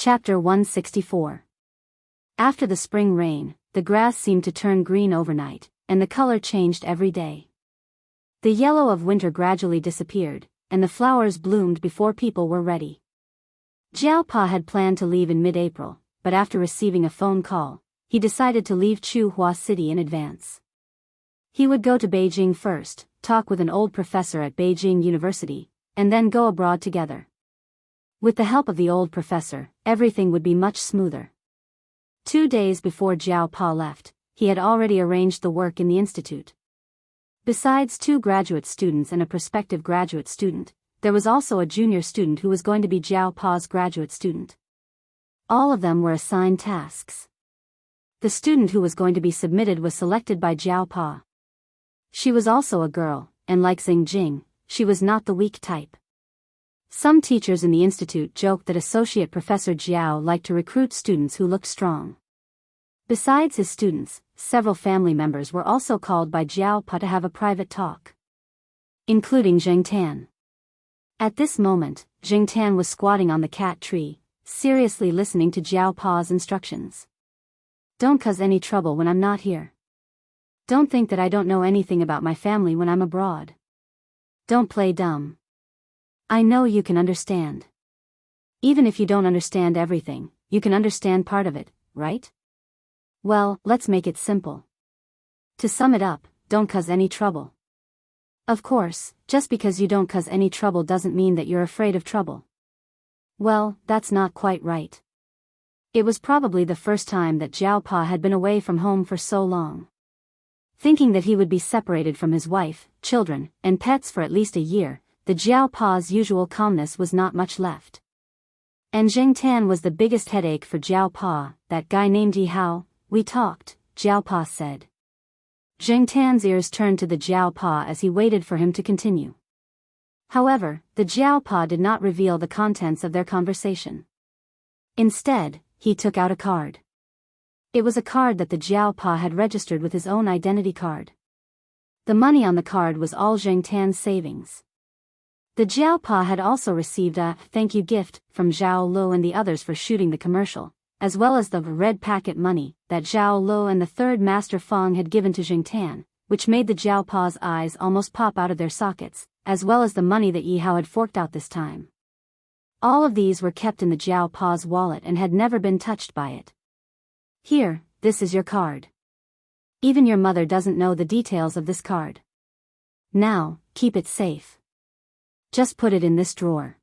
Chapter 164. After the spring rain, the grass seemed to turn green overnight, and the color changed every day. The yellow of winter gradually disappeared, and the flowers bloomed before people were ready. Jiao Pa had planned to leave in mid-April, but after receiving a phone call, he decided to leave Chuhua City in advance. He would go to Beijing first, talk with an old professor at Beijing University, and then go abroad together. With the help of the old professor, everything would be much smoother. 2 days before Jiao Pa left, he had already arranged the work in the institute. Besides 2 graduate students and a prospective graduate student, there was also a junior student who was going to be Jiao Pa's graduate student. All of them were assigned tasks. The student who was going to be submitted was selected by Jiao Pa. She was also a girl, and like Xing Jing, she was not the weak type. Some teachers in the institute joked that Associate Professor Jiao liked to recruit students who looked strong. Besides his students, several family members were also called by Jiao Pa to have a private talk, including Zheng Tan. At this moment, Zheng Tan was squatting on the cat tree, seriously listening to Jiao Pa's instructions. Don't cause any trouble when I'm not here. Don't think that I don't know anything about my family when I'm abroad. Don't play dumb. I know you can understand. Even if you don't understand everything, you can understand part of it, right? Well, let's make it simple. To sum it up, don't cause any trouble. Of course, just because you don't cause any trouble doesn't mean that you're afraid of trouble. Well, that's not quite right. It was probably the first time that Jiao Pa had been away from home for so long. Thinking that he would be separated from his wife, children, and pets for at least a year, the Jiao Pa's usual calmness was not much left. And Zheng Tan was the biggest headache for Jiao Pa. That guy named Yi Hao, we talked, Jiao Pa said. Zheng Tan's ears turned to the Jiao Pa as he waited for him to continue. However, the Jiao Pa did not reveal the contents of their conversation. Instead, he took out a card. It was a card that the Jiao Pa had registered with his own identity card. The money on the card was all Zheng Tan's savings. The Jiao Pa had also received a thank you gift from Zhao Luo and the others for shooting the commercial, as well as the red packet money that Zhao Luo and the third Master Feng had given to Zheng Tan, which made the Jiao Pa's eyes almost pop out of their sockets, as well as the money that Yi Hao had forked out this time. All of these were kept in the Jiao Pa's wallet and had never been touched by it. Here, this is your card. Even your mother doesn't know the details of this card. Now, keep it safe. Just put it in this drawer.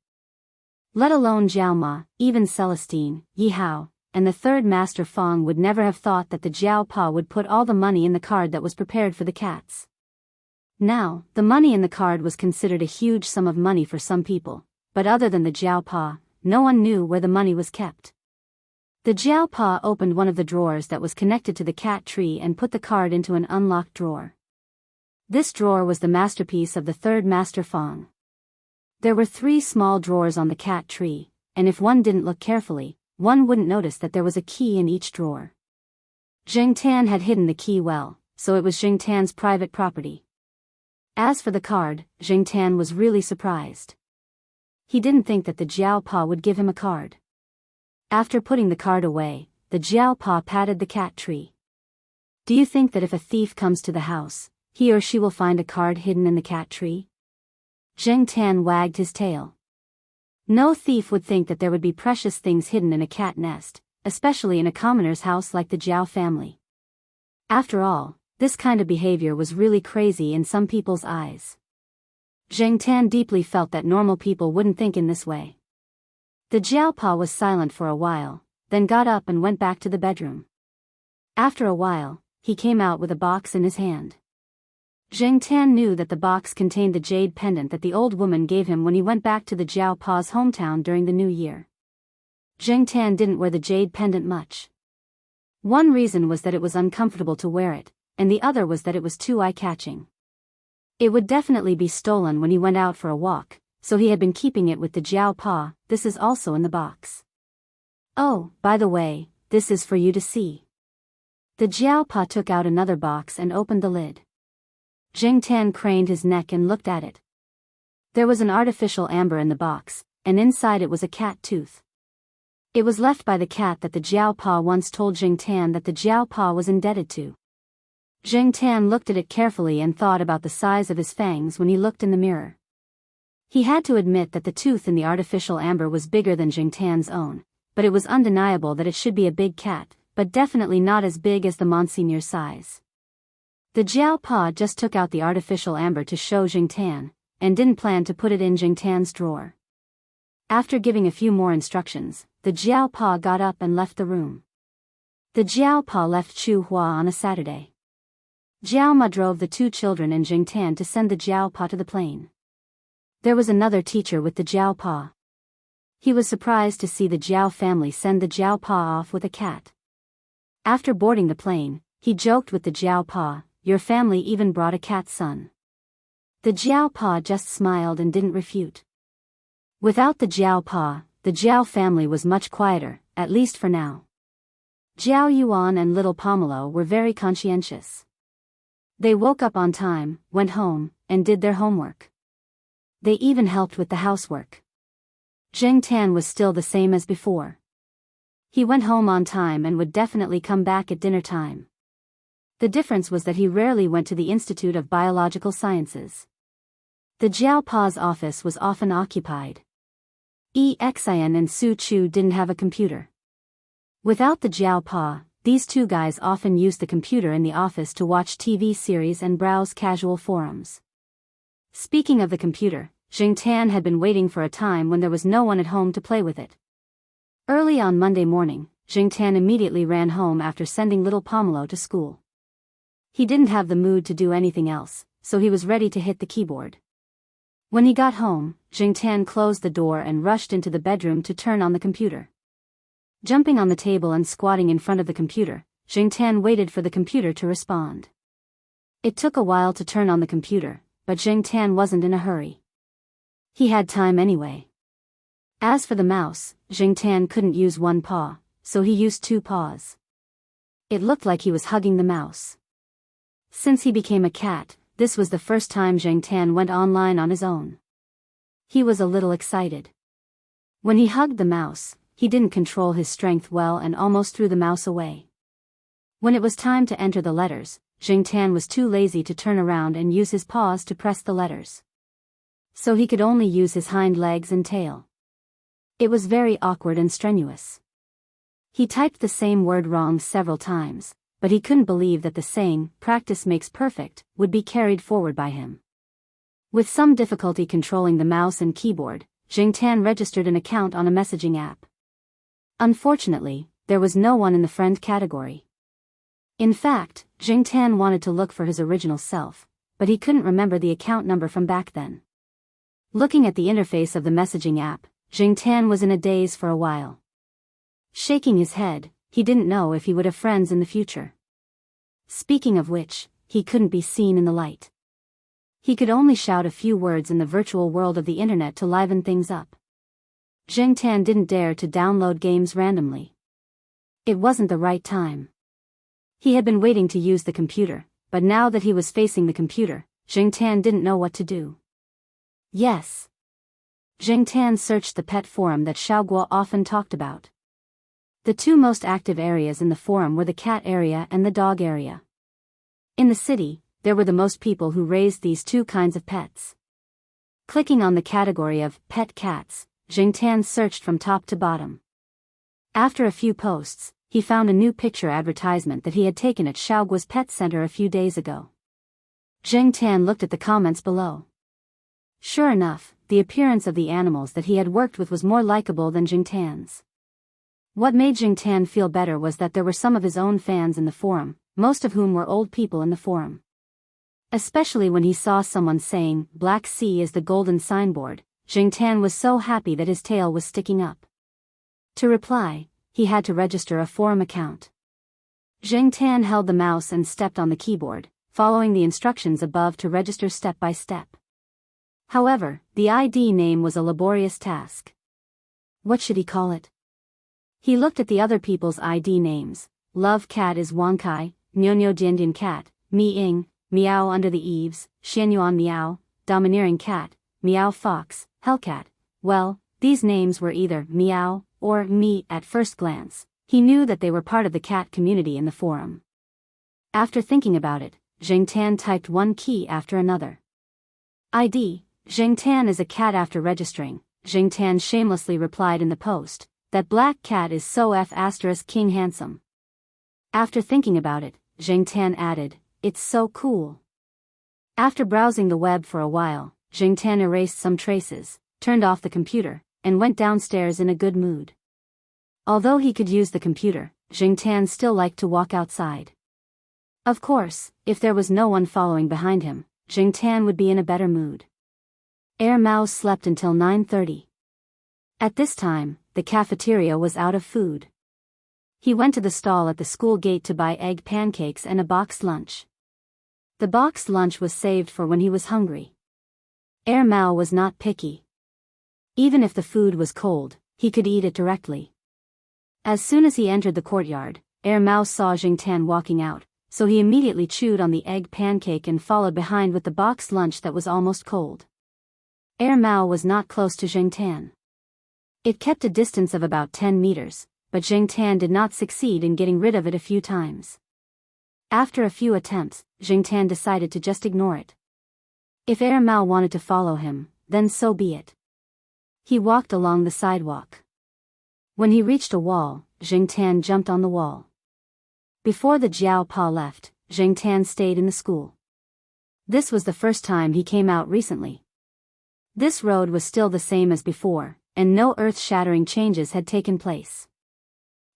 Let alone Jiao Ma, even Celestine, Yi Hao, and the third Master Feng would never have thought that the Jiao Pa would put all the money in the card that was prepared for the cats. Now, the money in the card was considered a huge sum of money for some people, but other than the Jiao Pa, no one knew where the money was kept. The Jiao Pa opened one of the drawers that was connected to the cat tree and put the card into an unlocked drawer. This drawer was the masterpiece of the third Master Feng. There were 3 small drawers on the cat tree, and if one didn't look carefully, one wouldn't notice that there was a key in each drawer. Zheng Tan had hidden the key well, so it was Zheng Tan's private property. As for the card, Zheng Tan was really surprised. He didn't think that the Jiao Pa would give him a card. After putting the card away, the Jiao Pa patted the cat tree. Do you think that if a thief comes to the house, he or she will find a card hidden in the cat tree? Zheng Tan wagged his tail. No thief would think that there would be precious things hidden in a cat nest, especially in a commoner's house like the Jiao family. After all, this kind of behavior was really crazy in some people's eyes. Zheng Tan deeply felt that normal people wouldn't think in this way. The Jiao Pa was silent for a while, then got up and went back to the bedroom. After a while, he came out with a box in his hand. Zheng Tan knew that the box contained the jade pendant that the old woman gave him when he went back to the Jiao Pa's hometown during the new year. Zheng Tan didn't wear the jade pendant much. One reason was that it was uncomfortable to wear it, and the other was that it was too eye-catching. It would definitely be stolen when he went out for a walk, so he had been keeping it with the Jiao Pa. This is also in the box. Oh, by the way, this is for you to see. The Jiao Pa took out another box and opened the lid. Zheng Tan craned his neck and looked at it. There was an artificial amber in the box, and inside it was a cat tooth. It was left by the cat that the Jiaopa once told Jingtan that the Jiaopa was indebted to. Jingtan looked at it carefully and thought about the size of his fangs when he looked in the mirror. He had to admit that the tooth in the artificial amber was bigger than Jingtan's own, but it was undeniable that it should be a big cat, but definitely not as big as the Monseigneur size. The Jiaopa just took out the artificial amber to show Jingtan, and didn't plan to put it in Jingtan's drawer. After giving a few more instructions, the Jiaopa got up and left the room. The Jiaopa left Chu Hua on a Saturday. Jiaoma drove the two children and Jingtan to send the Jiaopa to the plane. There was another teacher with the Jiaopa. He was surprised to see the Jiao family send the Jiaopa off with a cat. After boarding the plane, he joked with the Jiaopa, "Your family even brought a cat, son." The Jiaopa just smiled and didn't refute. Without the Jiaopa, the Jiao family was much quieter, at least for now. Jiao Yuan and little Pomelo were very conscientious. They woke up on time, went home, and did their homework. They even helped with the housework. Jingtan was still the same as before. He went home on time and would definitely come back at dinner time. The difference was that he rarely went to the Institute of Biological Sciences. The Jiaopa's office was often occupied. Xian and Su Chu didn't have a computer. Without the Jiaopa, these two guys often used the computer in the office to watch TV series and browse casual forums. Speaking of the computer, Jingtan had been waiting for a time when there was no one at home to play with it. Early on Monday morning, Jingtan immediately ran home after sending little Pomelo to school. He didn't have the mood to do anything else, so he was ready to hit the keyboard. When he got home, Jingtan closed the door and rushed into the bedroom to turn on the computer. Jumping on the table and squatting in front of the computer, Jingtan waited for the computer to respond. It took a while to turn on the computer, but Jingtan wasn't in a hurry. He had time anyway. As for the mouse, Jingtan couldn't use one paw, so he used two paws. It looked like he was hugging the mouse. Since he became a cat, this was the first time Jingtan went online on his own. He was a little excited. When he hugged the mouse, he didn't control his strength well and almost threw the mouse away. When it was time to enter the letters, Jingtan was too lazy to turn around and use his paws to press the letters. So he could only use his hind legs and tail. It was very awkward and strenuous. He typed the same word wrong several times, but he couldn't believe that the saying, "practice makes perfect," would be carried forward by him. With some difficulty controlling the mouse and keyboard, Jingtan registered an account on a messaging app. Unfortunately, there was no one in the friend category. In fact, Jingtan wanted to look for his original self, but he couldn't remember the account number from back then. Looking at the interface of the messaging app, Jingtan was in a daze for a while. Shaking his head, he didn't know if he would have friends in the future. Speaking of which, he couldn't be seen in the light. He could only shout a few words in the virtual world of the internet to liven things up. Jingtan didn't dare to download games randomly. It wasn't the right time. He had been waiting to use the computer, but now that he was facing the computer, Jingtan didn't know what to do. Yes. Jingtan searched the pet forum that Xiaoguo often talked about. The two most active areas in the forum were the cat area and the dog area. In the city, there were the most people who raised these two kinds of pets. Clicking on the category of pet cats, Jingtan searched from top to bottom. After a few posts, he found a new picture advertisement that he had taken at Xiaoguo's pet center a few days ago. Jingtan looked at the comments below. Sure enough, the appearance of the animals that he had worked with was more likable than Jingtan's. What made Jingtan feel better was that there were some of his own fans in the forum, most of whom were old people in the forum. Especially when he saw someone saying, "Black Sea is the golden signboard," Jingtan was so happy that his tail was sticking up. To reply, he had to register a forum account. Jingtan held the mouse and stepped on the keyboard, following the instructions above to register step by step. However, the ID name was a laborious task. What should he call it? He looked at the other people's ID names. Love Cat is Wangkai, Nyonyo Jiandian Cat, Mi Ying, Meow Under the Eaves, Xianyuan Meow, Domineering Cat, Meow Fox, Hellcat. Well, These names were either Meow or Me. At first glance, he knew that they were part of the cat community in the forum. After thinking about it, Jing Tan typed one key after another. ID, Jing Tan is a cat. After registering, Jing Tan shamelessly replied in the post, "That black cat is so *king handsome." After thinking about it, Jing Tan added, "It's so cool." After browsing the web for a while, Jing Tan erased some traces, turned off the computer, and went downstairs in a good mood. Although he could use the computer, Jing Tan still liked to walk outside. Of course, if there was no one following behind him, Jing Tan would be in a better mood. Air Mao slept until 9:30. At this time, the cafeteria was out of food. He went to the stall at the school gate to buy egg pancakes and a boxed lunch. The boxed lunch was saved for when he was hungry. Air Mao was not picky. Even if the food was cold, he could eat it directly. As soon as he entered the courtyard, Air Mao saw Jing Tan walking out, so he immediately chewed on the egg pancake and followed behind with the boxed lunch that was almost cold. Air Mao was not close to Jing Tan. It kept a distance of about 10 meters, but Jing Tan did not succeed in getting rid of it a few times. After a few attempts, Jing Tan decided to just ignore it. If Air Mao wanted to follow him, then so be it. He walked along the sidewalk. When he reached a wall, Jing Tan jumped on the wall. Before the Jiao Pa left, Jing Tan stayed in the school. This was the first time he came out recently. This road was still the same as before, and no earth-shattering changes had taken place.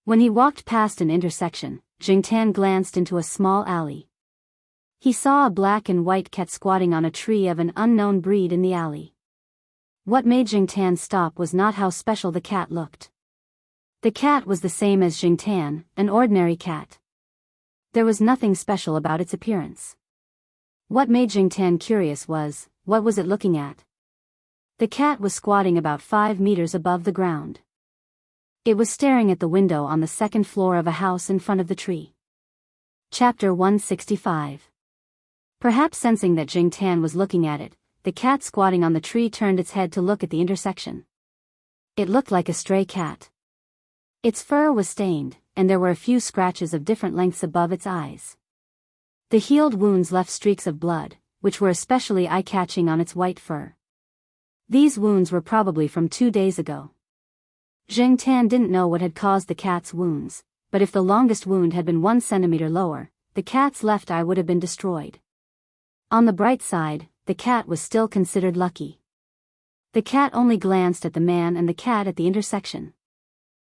When he walked past an intersection, Jing Tan glanced into a small alley. He saw a black and white cat squatting on a tree of an unknown breed in the alley. What made Jing Tan stop was not how special the cat looked. The cat was the same as Jing Tan, an ordinary cat. There was nothing special about its appearance. What made Jing Tan curious was, what was it looking at? The cat was squatting about 5 meters above the ground. It was staring at the window on the second floor of a house in front of the tree. Chapter 165. Perhaps sensing that Jing Tan was looking at it, the cat squatting on the tree turned its head to look at the intersection. It looked like a stray cat. Its fur was stained, and there were a few scratches of different lengths above its eyes. The healed wounds left streaks of blood, which were especially eye-catching on its white fur. These wounds were probably from 2 days ago. Jing Tan didn't know what had caused the cat's wounds, but if the longest wound had been 1 centimeter lower, the cat's left eye would have been destroyed. On the bright side, the cat was still considered lucky. The cat only glanced at the man and the cat at the intersection.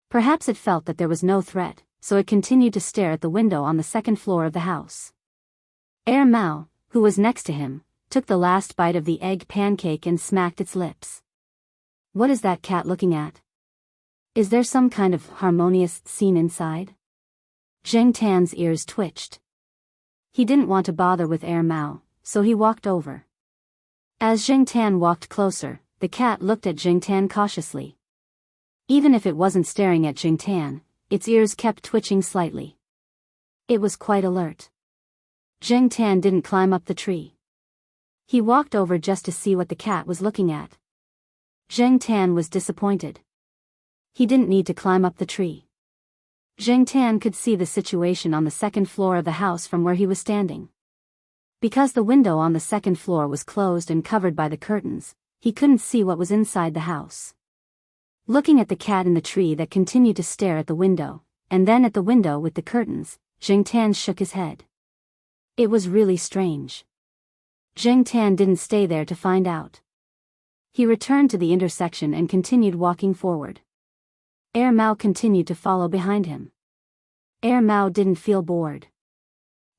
Perhaps it felt that there was no threat, so it continued to stare at the window on the second floor of the house. Air Mao, who was next to him, took the last bite of the egg pancake and smacked its lips. What is that cat looking at? Is there some kind of harmonious scene inside? Jing Tan's ears twitched. He didn't want to bother with Air Mao, so he walked over. As Jing Tan walked closer, the cat looked at Jing Tan cautiously. Even if it wasn't staring at Jing Tan, its ears kept twitching slightly. It was quite alert. Jing Tan didn't climb up the tree. He walked over just to see what the cat was looking at. Jing Tan was disappointed. He didn't need to climb up the tree. Jing Tan could see the situation on the second floor of the house from where he was standing. Because the window on the second floor was closed and covered by the curtains, he couldn't see what was inside the house. Looking at the cat in the tree that continued to stare at the window, and then at the window with the curtains, Jing Tan shook his head. It was really strange. Jing Tan didn't stay there to find out. He returned to the intersection and continued walking forward. Air Mao continued to follow behind him. Air Mao didn't feel bored.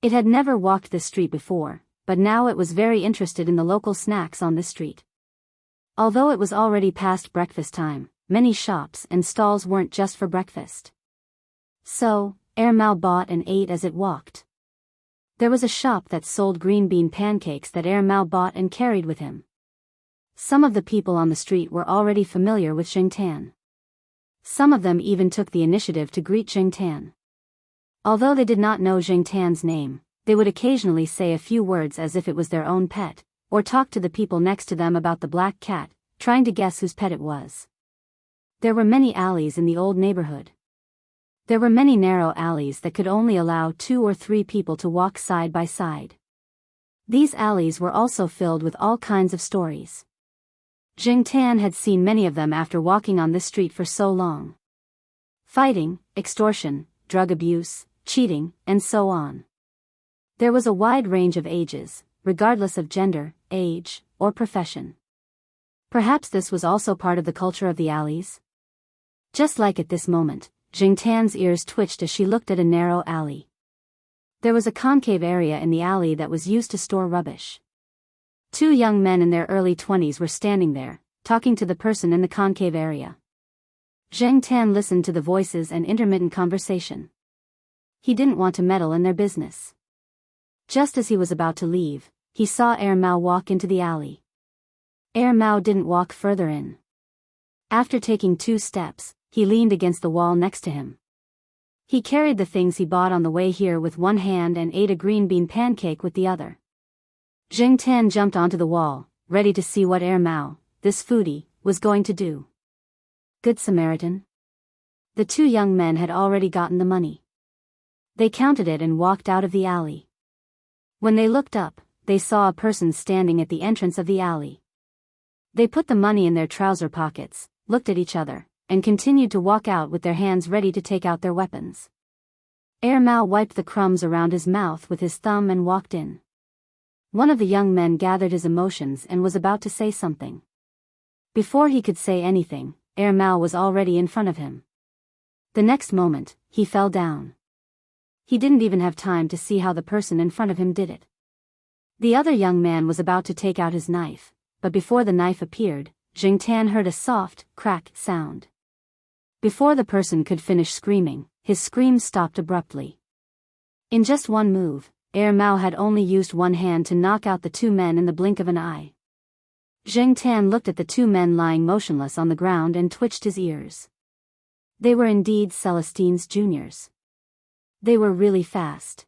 It had never walked this street before, but now it was very interested in the local snacks on this street. Although it was already past breakfast time, many shops and stalls weren't just for breakfast. So, Air Mao bought and ate as it walked. There was a shop that sold green bean pancakes that Air Mao bought and carried with him. Some of the people on the street were already familiar with Jing Tan. Some of them even took the initiative to greet Jing Tan. Although they did not know Jing Tan's name, they would occasionally say a few words as if it was their own pet, or talk to the people next to them about the black cat, trying to guess whose pet it was. There were many alleys in the old neighborhood. There were many narrow alleys that could only allow 2 or 3 people to walk side by side. These alleys were also filled with all kinds of stories. Jing Tan had seen many of them after walking on this street for so long. Fighting, extortion, drug abuse, cheating, and so on. There was a wide range of ages, regardless of gender, age, or profession. Perhaps this was also part of the culture of the alleys? Just like at this moment, Jing Tan's ears twitched as she looked at a narrow alley. There was a concave area in the alley that was used to store rubbish. 2 young men in their early 20s were standing there, talking to the person in the concave area. Jing Tan listened to the voices and intermittent conversation. He didn't want to meddle in their business. Just as he was about to leave, he saw Mao walk into the alley. Mao didn't walk further in. After taking 2 steps, he leaned against the wall next to him. He carried the things he bought on the way here with one hand and ate a green bean pancake with the other. Jing Tan jumped onto the wall, ready to see what Mao, this foodie, was going to do. Good Samaritan. The 2 young men had already gotten the money. They counted it and walked out of the alley. When they looked up, they saw a person standing at the entrance of the alley. They put the money in their trouser pockets, looked at each other, and continued to walk out with their hands ready to take out their weapons. Mao wiped the crumbs around his mouth with his thumb and walked in. One of the young men gathered his emotions and was about to say something. Before he could say anything, Mao was already in front of him. The next moment, he fell down. He didn't even have time to see how the person in front of him did it. The other young man was about to take out his knife, but before the knife appeared, Jing Tan heard a soft, crack sound. Before the person could finish screaming, his scream stopped abruptly. In just one move, Mao had only used one hand to knock out the 2 men in the blink of an eye. Jing Tan looked at the 2 men lying motionless on the ground and twitched his ears. They were indeed Celestine's juniors. They were really fast.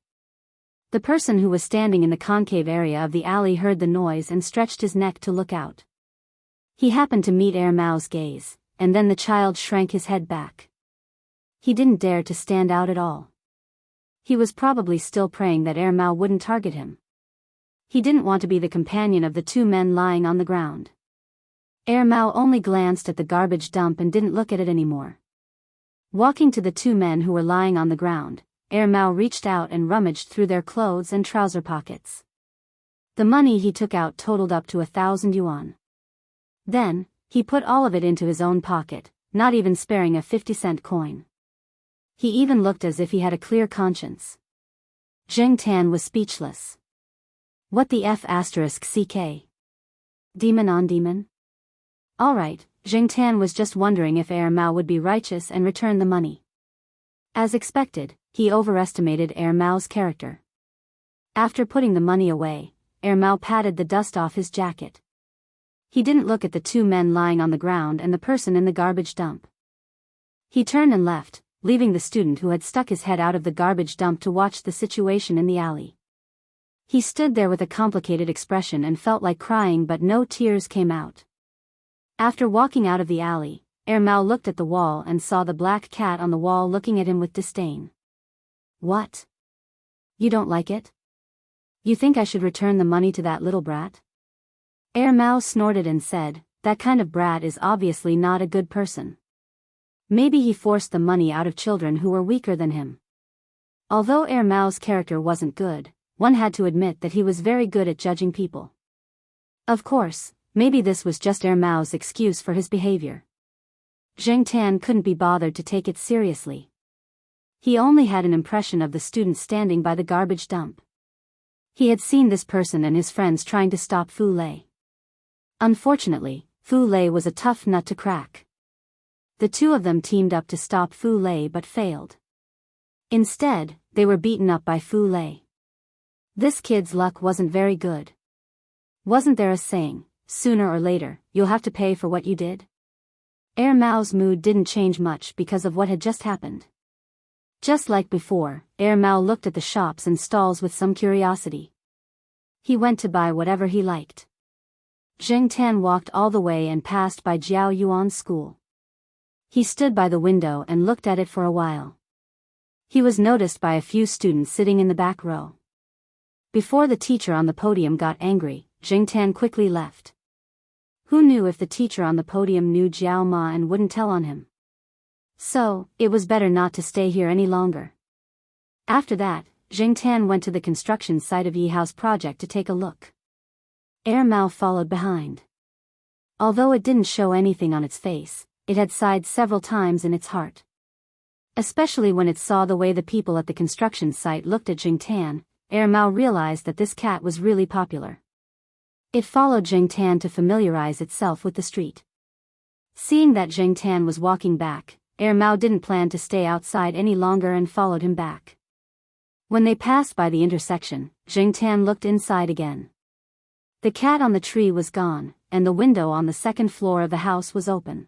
The person who was standing in the concave area of the alley heard the noise and stretched his neck to look out. He happened to meet Mao's gaze, and then the child shrank his head back. He didn't dare to stand out at all. He was probably still praying that Mao wouldn't target him. He didn't want to be the companion of the 2 men lying on the ground. Mao only glanced at the garbage dump and didn't look at it anymore. Walking to the 2 men who were lying on the ground, Mao reached out and rummaged through their clothes and trouser pockets. The money he took out totaled up to 1,000 yuan. Then, he put all of it into his own pocket, not even sparing a 50-cent coin. He even looked as if he had a clear conscience. Jing Tan was speechless. What the F***ck? Demon on demon? Alright, Jing Tan was just wondering if Mao would be righteous and return the money. As expected, he overestimated Mao's character. After putting the money away, Mao patted the dust off his jacket. He didn't look at the 2 men lying on the ground and the person in the garbage dump. He turned and left, leaving the student who had stuck his head out of the garbage dump to watch the situation in the alley. He stood there with a complicated expression and felt like crying, but no tears came out. After walking out of the alley, Mao looked at the wall and saw the black cat on the wall looking at him with disdain. What? You don't like it? You think I should return the money to that little brat? Mao snorted and said, that kind of brat is obviously not a good person. Maybe he forced the money out of children who were weaker than him. Although Mao's character wasn't good, one had to admit that he was very good at judging people. Of course, maybe this was just Mao's excuse for his behavior. Jing Tan couldn't be bothered to take it seriously. He only had an impression of the student standing by the garbage dump. He had seen this person and his friends trying to stop Fu Lei. Unfortunately, Fu Lei was a tough nut to crack. The 2 of them teamed up to stop Fu Lei but failed. Instead, they were beaten up by Fu Lei. This kid's luck wasn't very good. Wasn't there a saying, sooner or later, you'll have to pay for what you did? Mao's mood didn't change much because of what had just happened. Just like before, Mao looked at the shops and stalls with some curiosity. He went to buy whatever he liked. Jing Tan walked all the way and passed by Jiao Yuan's school. He stood by the window and looked at it for a while. He was noticed by a few students sitting in the back row. Before the teacher on the podium got angry, Jingtan quickly left. Who knew if the teacher on the podium knew Jiao Ma and wouldn't tell on him? So, it was better not to stay here any longer. After that, Jingtan went to the construction site of Yi Hao's project to take a look. Mao followed behind. Although it didn't show anything on its face, it had sighed several times in its heart. Especially when it saw the way the people at the construction site looked at Jingtan, Mao realized that this cat was really popular. It followed Jingtan to familiarize itself with the street. Seeing that Jingtan was walking back, Mao didn't plan to stay outside any longer and followed him back. When they passed by the intersection, Jingtan looked inside again. The cat on the tree was gone, and the window on the second floor of the house was open.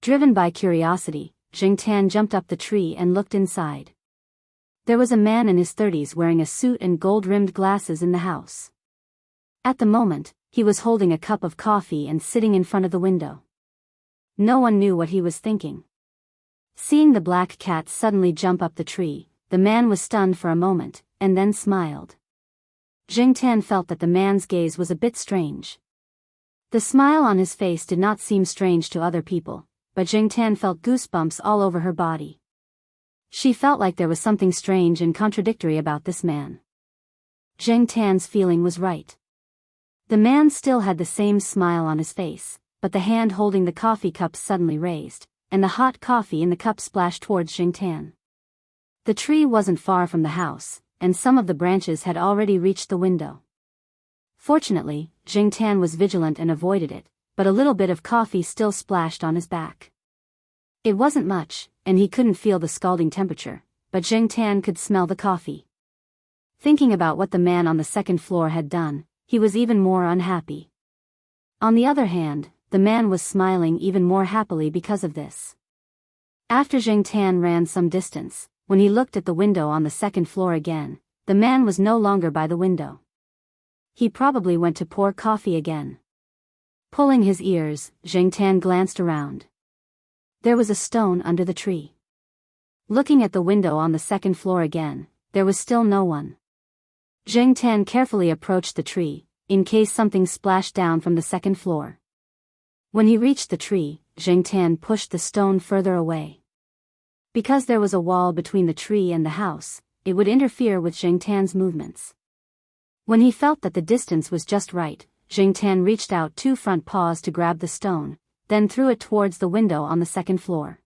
Driven by curiosity, Jingtan jumped up the tree and looked inside. There was a man in his 30s wearing a suit and gold-rimmed glasses in the house. At the moment, he was holding a cup of coffee and sitting in front of the window. No one knew what he was thinking. Seeing the black cat suddenly jump up the tree, the man was stunned for a moment, and then smiled. Jingtan felt that the man's gaze was a bit strange. The smile on his face did not seem strange to other people, but Jingtan felt goosebumps all over her body. She felt like there was something strange and contradictory about this man. Jingtan's feeling was right. The man still had the same smile on his face, but the hand holding the coffee cup suddenly raised, and the hot coffee in the cup splashed towards Jingtan. The tree wasn't far from the house, and some of the branches had already reached the window. Fortunately, Jingtan was vigilant and avoided it, but a little bit of coffee still splashed on his back. It wasn't much, and he couldn't feel the scalding temperature, but Jingtan could smell the coffee. Thinking about what the man on the second floor had done, he was even more unhappy. On the other hand, the man was smiling even more happily because of this. After Jingtan ran some distance, when he looked at the window on the second floor again, the man was no longer by the window. He probably went to pour coffee again. Pulling his ears, Jingtan glanced around. There was a stone under the tree. Looking at the window on the second floor again, there was still no one. Jingtan carefully approached the tree, in case something splashed down from the second floor. When he reached the tree, Jingtan pushed the stone further away. Because there was a wall between the tree and the house, it would interfere with Jingtan's movements. When he felt that the distance was just right, Jingtan reached out two front paws to grab the stone, then threw it towards the window on the second floor.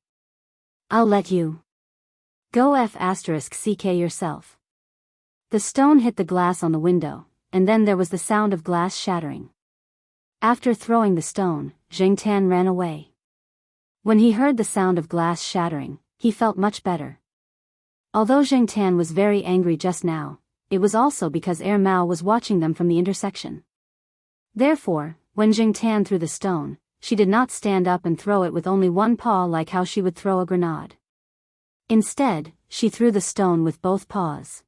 "I'll let you go **ck yourself." The stone hit the glass on the window, and then there was the sound of glass shattering. After throwing the stone, Jingtan ran away. When he heard the sound of glass shattering, he felt much better. Although Jingtan was very angry just now, it was also because Mao was watching them from the intersection. Therefore, when Jingtan threw the stone, she did not stand up and throw it with only one paw like how she would throw a grenade. Instead, she threw the stone with both paws.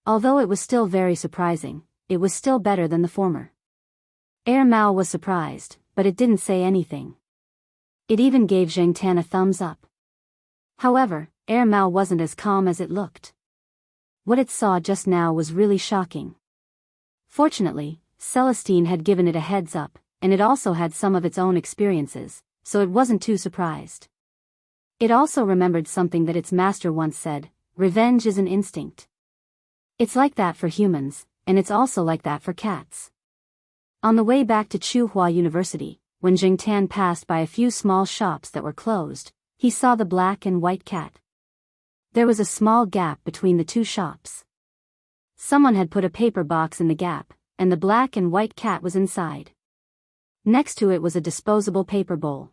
Although it was still very surprising, it was still better than the former. Mao was surprised, but it didn't say anything. It even gave Jingtan a thumbs up. However, Mao wasn't as calm as it looked. What it saw just now was really shocking. Fortunately, Celestine had given it a heads up, and it also had some of its own experiences, so it wasn't too surprised. It also remembered something that its master once said: revenge is an instinct. It's like that for humans, and it's also like that for cats. On the way back to Tsinghua University, when Jingtan passed by a few small shops that were closed, he saw the black and white cat. There was a small gap between the two shops. Someone had put a paper box in the gap, and the black and white cat was inside. Next to it was a disposable paper bowl.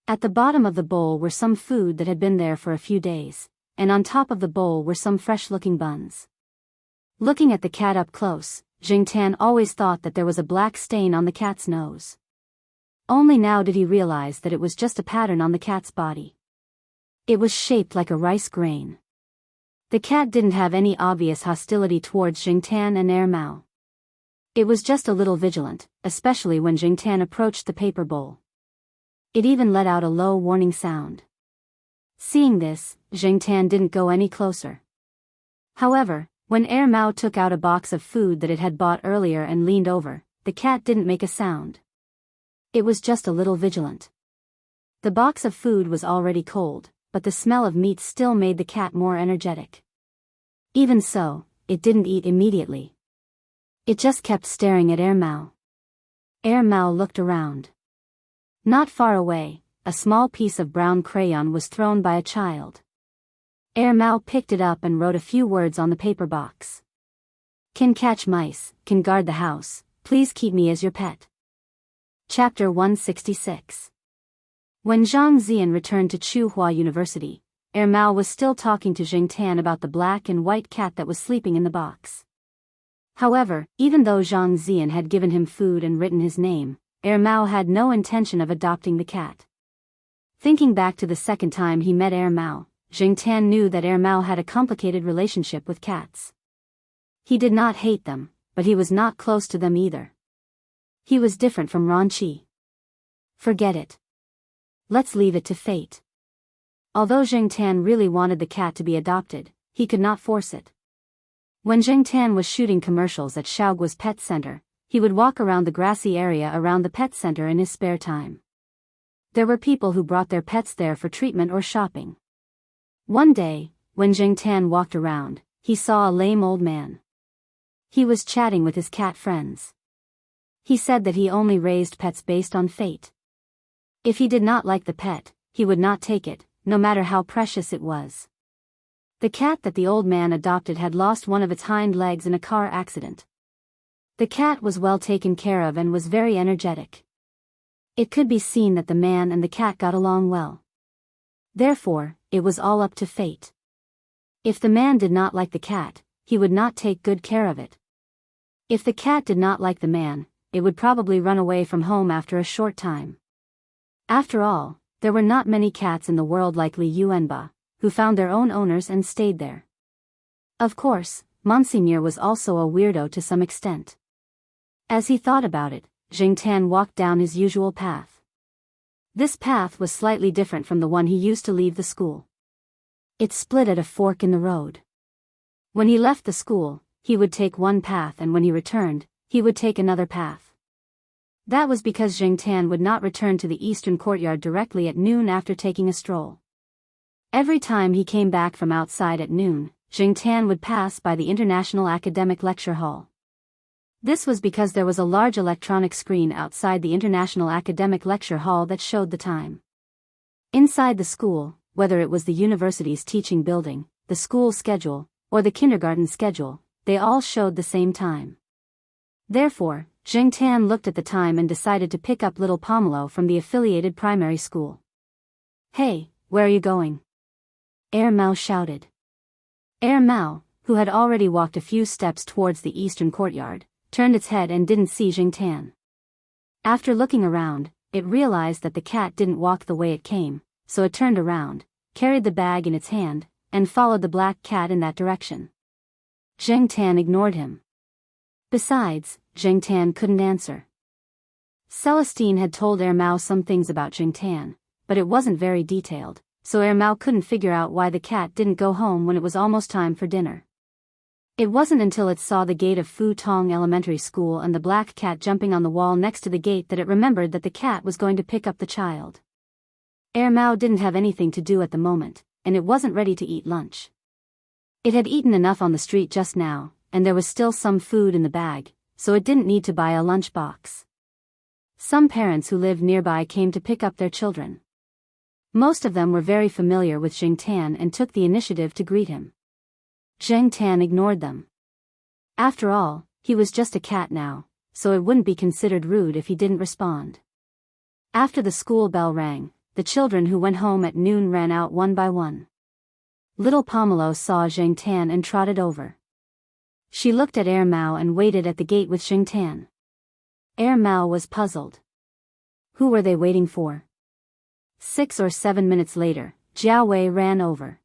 At the bottom of the bowl were some food that had been there for a few days, and on top of the bowl were some fresh-looking buns. Looking at the cat up close, Jingtan always thought that there was a black stain on the cat's nose. Only now did he realize that it was just a pattern on the cat's body. It was shaped like a rice grain. The cat didn't have any obvious hostility towards Jingtan and Mao. It was just a little vigilant, especially when Jingtan approached the paper bowl. It even let out a low warning sound. Seeing this, Jingtan didn't go any closer. However, when Mao took out a box of food that it had bought earlier and leaned over, the cat didn't make a sound. It was just a little vigilant. The box of food was already cold, but the smell of meat still made the cat more energetic. Even so, it didn't eat immediately. It just kept staring at Mao. Mao looked around. Not far away, a small piece of brown crayon was thrown by a child. Mao picked it up and wrote a few words on the paper box. Can catch mice, can guard the house, please keep me as your pet. Chapter 166. When Zhang Zian returned to Tsinghua University, Mao was still talking to Jingtan about the black and white cat that was sleeping in the box. However, even though Zhang Zian had given him food and written his name, Mao had no intention of adopting the cat. Thinking back to the second time he met Mao, Jingtan knew that Mao had a complicated relationship with cats. He did not hate them, but he was not close to them either. He was different from Ranqi. Forget it. Let's leave it to fate. Although Jingtan really wanted the cat to be adopted, he could not force it. When Jingtan was shooting commercials at Xiaoguo's pet center, he would walk around the grassy area around the pet center in his spare time. There were people who brought their pets there for treatment or shopping. One day, when Jingtan walked around, he saw a lame old man. He was chatting with his cat friends. He said that he only raised pets based on fate. If he did not like the pet, he would not take it, no matter how precious it was. The cat that the old man adopted had lost one of its hind legs in a car accident. The cat was well taken care of and was very energetic. It could be seen that the man and the cat got along well. Therefore, it was all up to fate. If the man did not like the cat, he would not take good care of it. If the cat did not like the man, it would probably run away from home after a short time. After all, there were not many cats in the world like Li Yuanba, who found their own owners and stayed there. Of course, Monseigneur was also a weirdo to some extent. As he thought about it, Jingtan walked down his usual path. This path was slightly different from the one he used to leave the school. It split at a fork in the road. When he left the school, he would take one path, and when he returned, he would take another path. That was because Jingtan would not return to the eastern courtyard directly at noon after taking a stroll. Every time he came back from outside at noon, Jingtan would pass by the International Academic Lecture Hall. This was because there was a large electronic screen outside the International Academic Lecture Hall that showed the time. Inside the school, whether it was the university's teaching building, the school schedule, or the kindergarten schedule, they all showed the same time. Therefore, Jingtan looked at the time and decided to pick up little Pomelo from the affiliated primary school. Hey, where are you going? Mao shouted. Mao, who had already walked a few steps towards the eastern courtyard, turned its head and didn't see Jingtan. After looking around, it realized that the cat didn't walk the way it came, so it turned around, carried the bag in its hand, and followed the black cat in that direction. Jingtan ignored him. Besides, Jingtan couldn't answer. Celestine had told Mao some things about Jingtan, but it wasn't very detailed, so Mao couldn't figure out why the cat didn't go home when it was almost time for dinner. It wasn't until it saw the gate of Fu Tong Elementary School and the black cat jumping on the wall next to the gate that it remembered that the cat was going to pick up the child. Mao didn't have anything to do at the moment, and it wasn't ready to eat lunch. It had eaten enough on the street just now, and there was still some food in the bag, so it didn't need to buy a lunch box. Some parents who lived nearby came to pick up their children. Most of them were very familiar with Jingtan and took the initiative to greet him. Jingtan ignored them. After all, he was just a cat now, so it wouldn't be considered rude if he didn't respond. After the school bell rang, the children who went home at noon ran out one by one. Little Pomelo saw Jingtan and trotted over. She looked at Mao and waited at the gate with Jingtan. Mao was puzzled. Who were they waiting for? 6 or 7 minutes later, Jiao Wei ran over.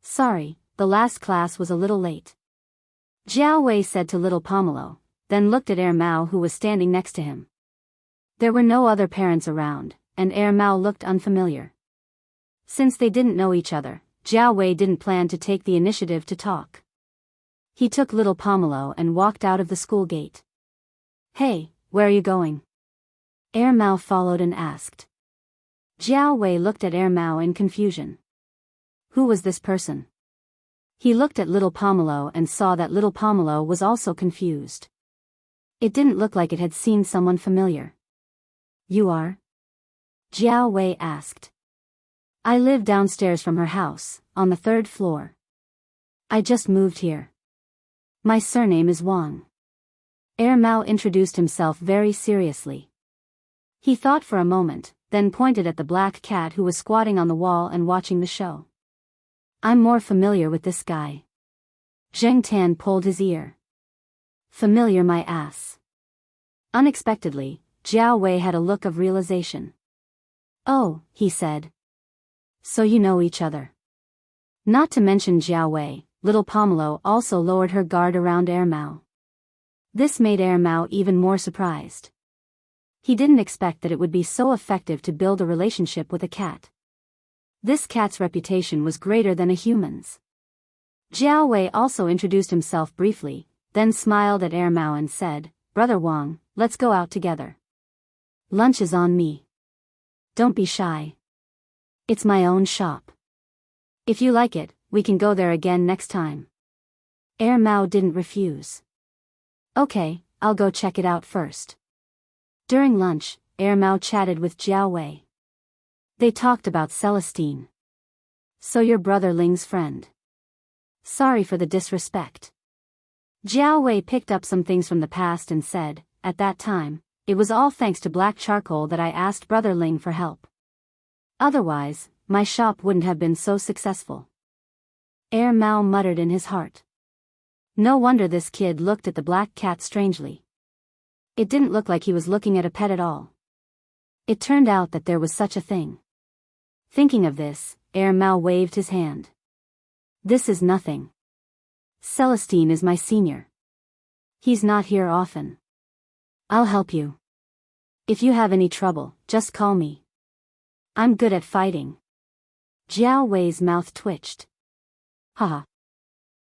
Sorry, the last class was a little late. Jiao Wei said to little Pomelo, then looked at Mao who was standing next to him. There were no other parents around, and Mao looked unfamiliar. Since they didn't know each other, Jiao Wei didn't plan to take the initiative to talk. He took little Pomelo and walked out of the school gate. "Hey, where are you going?" Mao followed and asked. Jiao Wei looked at Mao in confusion. Who was this person? He looked at little Pomelo and saw that little Pomelo was also confused. It didn't look like it had seen someone familiar. "You are?" Jiao Wei asked. "I live downstairs from her house, on the 3rd floor. I just moved here. My surname is Wang." Mao introduced himself very seriously. He thought for a moment, then pointed at the black cat who was squatting on the wall and watching the show. "I'm more familiar with this guy." Zheng Tan pulled his ear. "Familiar my ass." Unexpectedly, Jiao Wei had a look of realization. "Oh," he said. "So you know each other." Not to mention Jiao Wei, little Pomelo also lowered her guard around Mao. This made Mao even more surprised. He didn't expect that it would be so effective to build a relationship with a cat. This cat's reputation was greater than a human's. Jiao Wei also introduced himself briefly, then smiled at Mao and said, "Brother Wang, let's go out together. Lunch is on me. Don't be shy. It's my own shop. If you like it, we can go there again next time." Mao didn't refuse. "Okay, I'll go check it out first." During lunch, Mao chatted with Jiao Wei. They talked about Celestine. "So you're Brother Ling's friend. Sorry for the disrespect." Jiao Wei picked up some things from the past and said, "At that time, it was all thanks to black charcoal that I asked Brother Ling for help. Otherwise, my shop wouldn't have been so successful." Mao muttered in his heart. No wonder this kid looked at the black cat strangely. It didn't look like he was looking at a pet at all. It turned out that there was such a thing. Thinking of this, Mao waved his hand. "This is nothing. Celestine is my senior. He's not here often. I'll help you. If you have any trouble, just call me. I'm good at fighting." Jiao Wei's mouth twitched. Haha.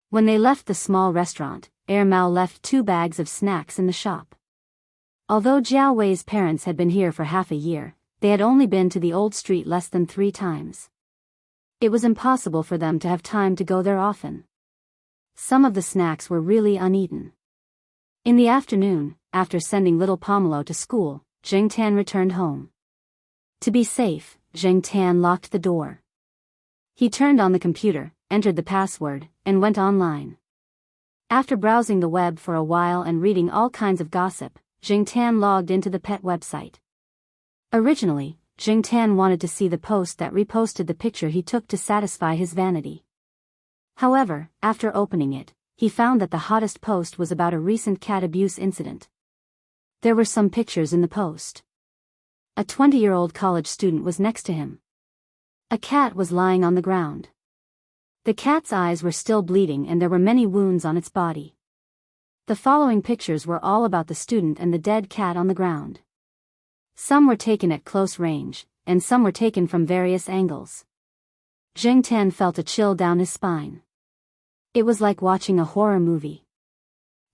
When they left the small restaurant, Mao left 2 bags of snacks in the shop. Although Jiao Wei's parents had been here for half a year, they had only been to the old street less than 3 times. It was impossible for them to have time to go there often. Some of the snacks were really uneaten. In the afternoon, after sending little Pomelo to school, Zheng Tan returned home. To be safe, Zheng Tan locked the door. He turned on the computer, entered the password, and went online. After browsing the web for a while and reading all kinds of gossip, Zheng Tan logged into the pet website. Originally, Zheng Tan wanted to see the post that reposted the picture he took to satisfy his vanity. However, after opening it, he found that the hottest post was about a recent cat abuse incident. There were some pictures in the post. A 20-year-old college student was next to him. A cat was lying on the ground. The cat's eyes were still bleeding and there were many wounds on its body. The following pictures were all about the student and the dead cat on the ground. Some were taken at close range, and some were taken from various angles. Zheng Tan felt a chill down his spine. It was like watching a horror movie.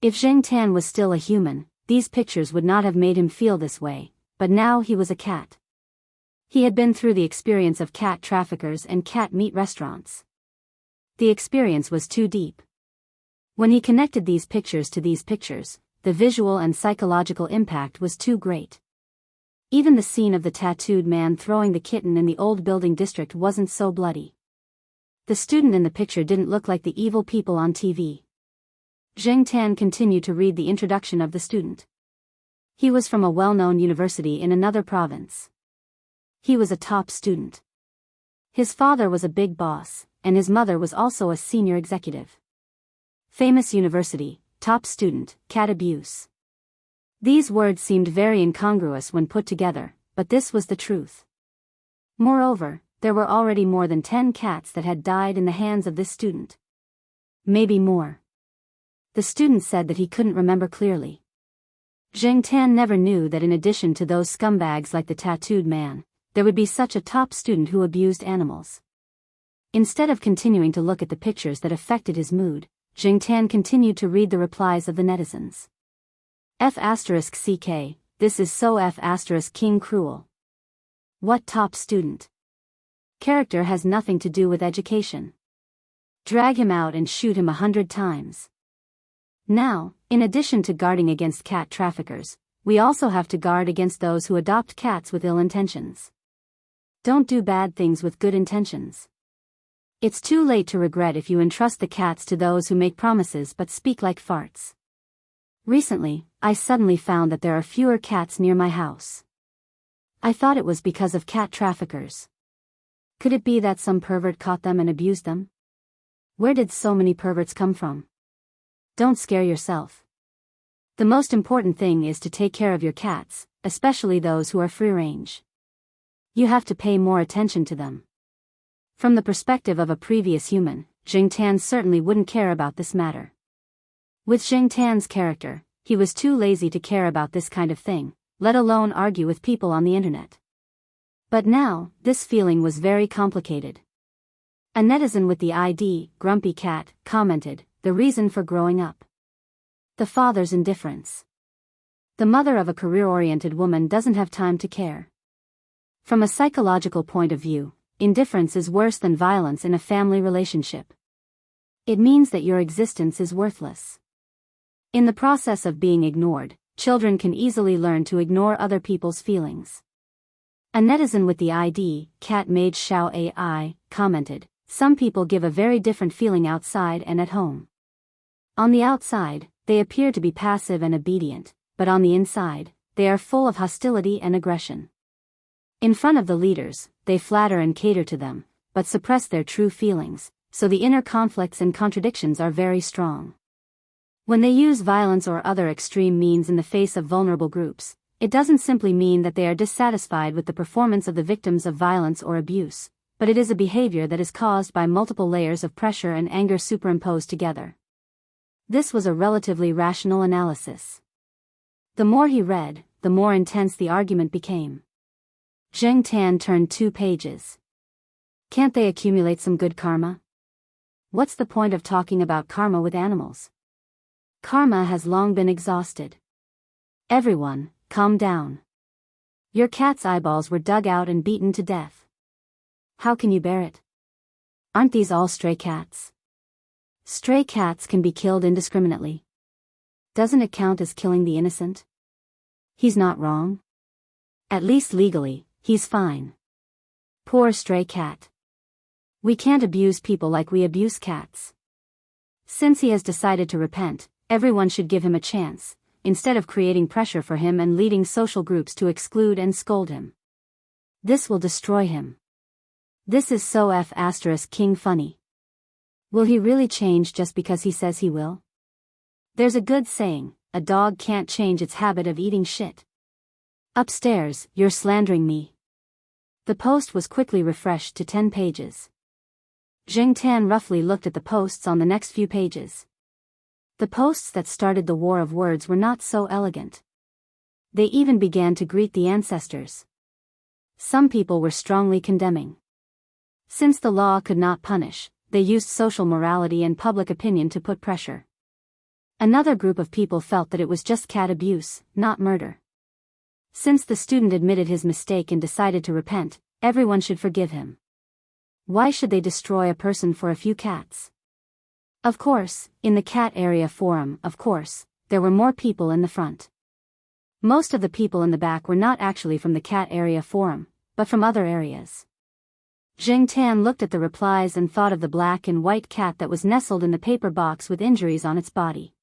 If Zheng Tan was still a human, these pictures would not have made him feel this way, but now he was a cat. He had been through the experience of cat traffickers and cat meat restaurants. The experience was too deep. When he connected these pictures to these pictures, the visual and psychological impact was too great. Even the scene of the tattooed man throwing the kitten in the old building district wasn't so bloody. The student in the picture didn't look like the evil people on TV. Zheng Tan continued to read the introduction of the student. He was from a well-known university in another province. He was a top student. His father was a big boss, and his mother was also a senior executive. Famous university, top student, cat abuse. These words seemed very incongruous when put together, but this was the truth. Moreover, there were already more than 10 cats that had died in the hands of this student. Maybe more. The student said that he couldn't remember clearly. Zheng Tan never knew that in addition to those scumbags like the tattooed man, there would be such a top student who abused animals. Instead of continuing to look at the pictures that affected his mood, Jingtan continued to read the replies of the netizens. F***ck, this is so F***king cruel. What top student? Character has nothing to do with education. Drag him out and shoot him 100 times. Now, in addition to guarding against cat traffickers, we also have to guard against those who adopt cats with ill intentions. Don't do bad things with good intentions. It's too late to regret if you entrust the cats to those who make promises but speak like farts. Recently, I suddenly found that there are fewer cats near my house. I thought it was because of cat traffickers. Could it be that some pervert caught them and abused them? Where did so many perverts come from? Don't scare yourself. The most important thing is to take care of your cats, especially those who are free-range. You have to pay more attention to them. From the perspective of a previous human, Jingtan certainly wouldn't care about this matter. With Jingtan's character, he was too lazy to care about this kind of thing, let alone argue with people on the internet. But now, this feeling was very complicated. A netizen with the ID, Grumpy Cat, commented, the reason for growing up. The father's indifference. The mother of a career-oriented woman doesn't have time to care. From a psychological point of view, indifference is worse than violence in a family relationship. It means that your existence is worthless. In the process of being ignored, children can easily learn to ignore other people's feelings. A netizen with the ID, Cat Mage Xiao AI, commented, some people give a very different feeling outside and at home. On the outside, they appear to be passive and obedient, but on the inside, they are full of hostility and aggression. In front of the leaders, they flatter and cater to them, but suppress their true feelings, so the inner conflicts and contradictions are very strong. When they use violence or other extreme means in the face of vulnerable groups, it doesn't simply mean that they are dissatisfied with the performance of the victims of violence or abuse, but it is a behavior that is caused by multiple layers of pressure and anger superimposed together. This was a relatively rational analysis. The more he read, the more intense the argument became. Zheng Tan turned 2 pages. Can't they accumulate some good karma? What's the point of talking about karma with animals? Karma has long been exhausted. Everyone, calm down. Your cat's eyeballs were dug out and beaten to death. How can you bear it? Aren't these all stray cats? Stray cats can be killed indiscriminately. Doesn't it count as killing the innocent? He's not wrong. At least legally, he's fine. Poor stray cat. We can't abuse people like we abuse cats. Since he has decided to repent, everyone should give him a chance, instead of creating pressure for him and leading social groups to exclude and scold him. This will destroy him. This is so F***king funny. Will he really change just because he says he will? There's a good saying, a dog can't change its habit of eating shit. Upstairs, you're slandering me. The post was quickly refreshed to 10 pages. Zheng Tan roughly looked at the posts on the next few pages. The posts that started the war of words were not so elegant. They even began to greet the ancestors. Some people were strongly condemning. Since the law could not punish, they used social morality and public opinion to put pressure. Another group of people felt that it was just cat abuse, not murder. Since the student admitted his mistake and decided to repent, everyone should forgive him. Why should they destroy a person for a few cats? Of course, in the cat area forum, there were more people in the front. Most of the people in the back were not actually from the cat area forum, but from other areas. Zheng Tan looked at the replies and thought of the black and white cat that was nestled in the paper box with injuries on its body.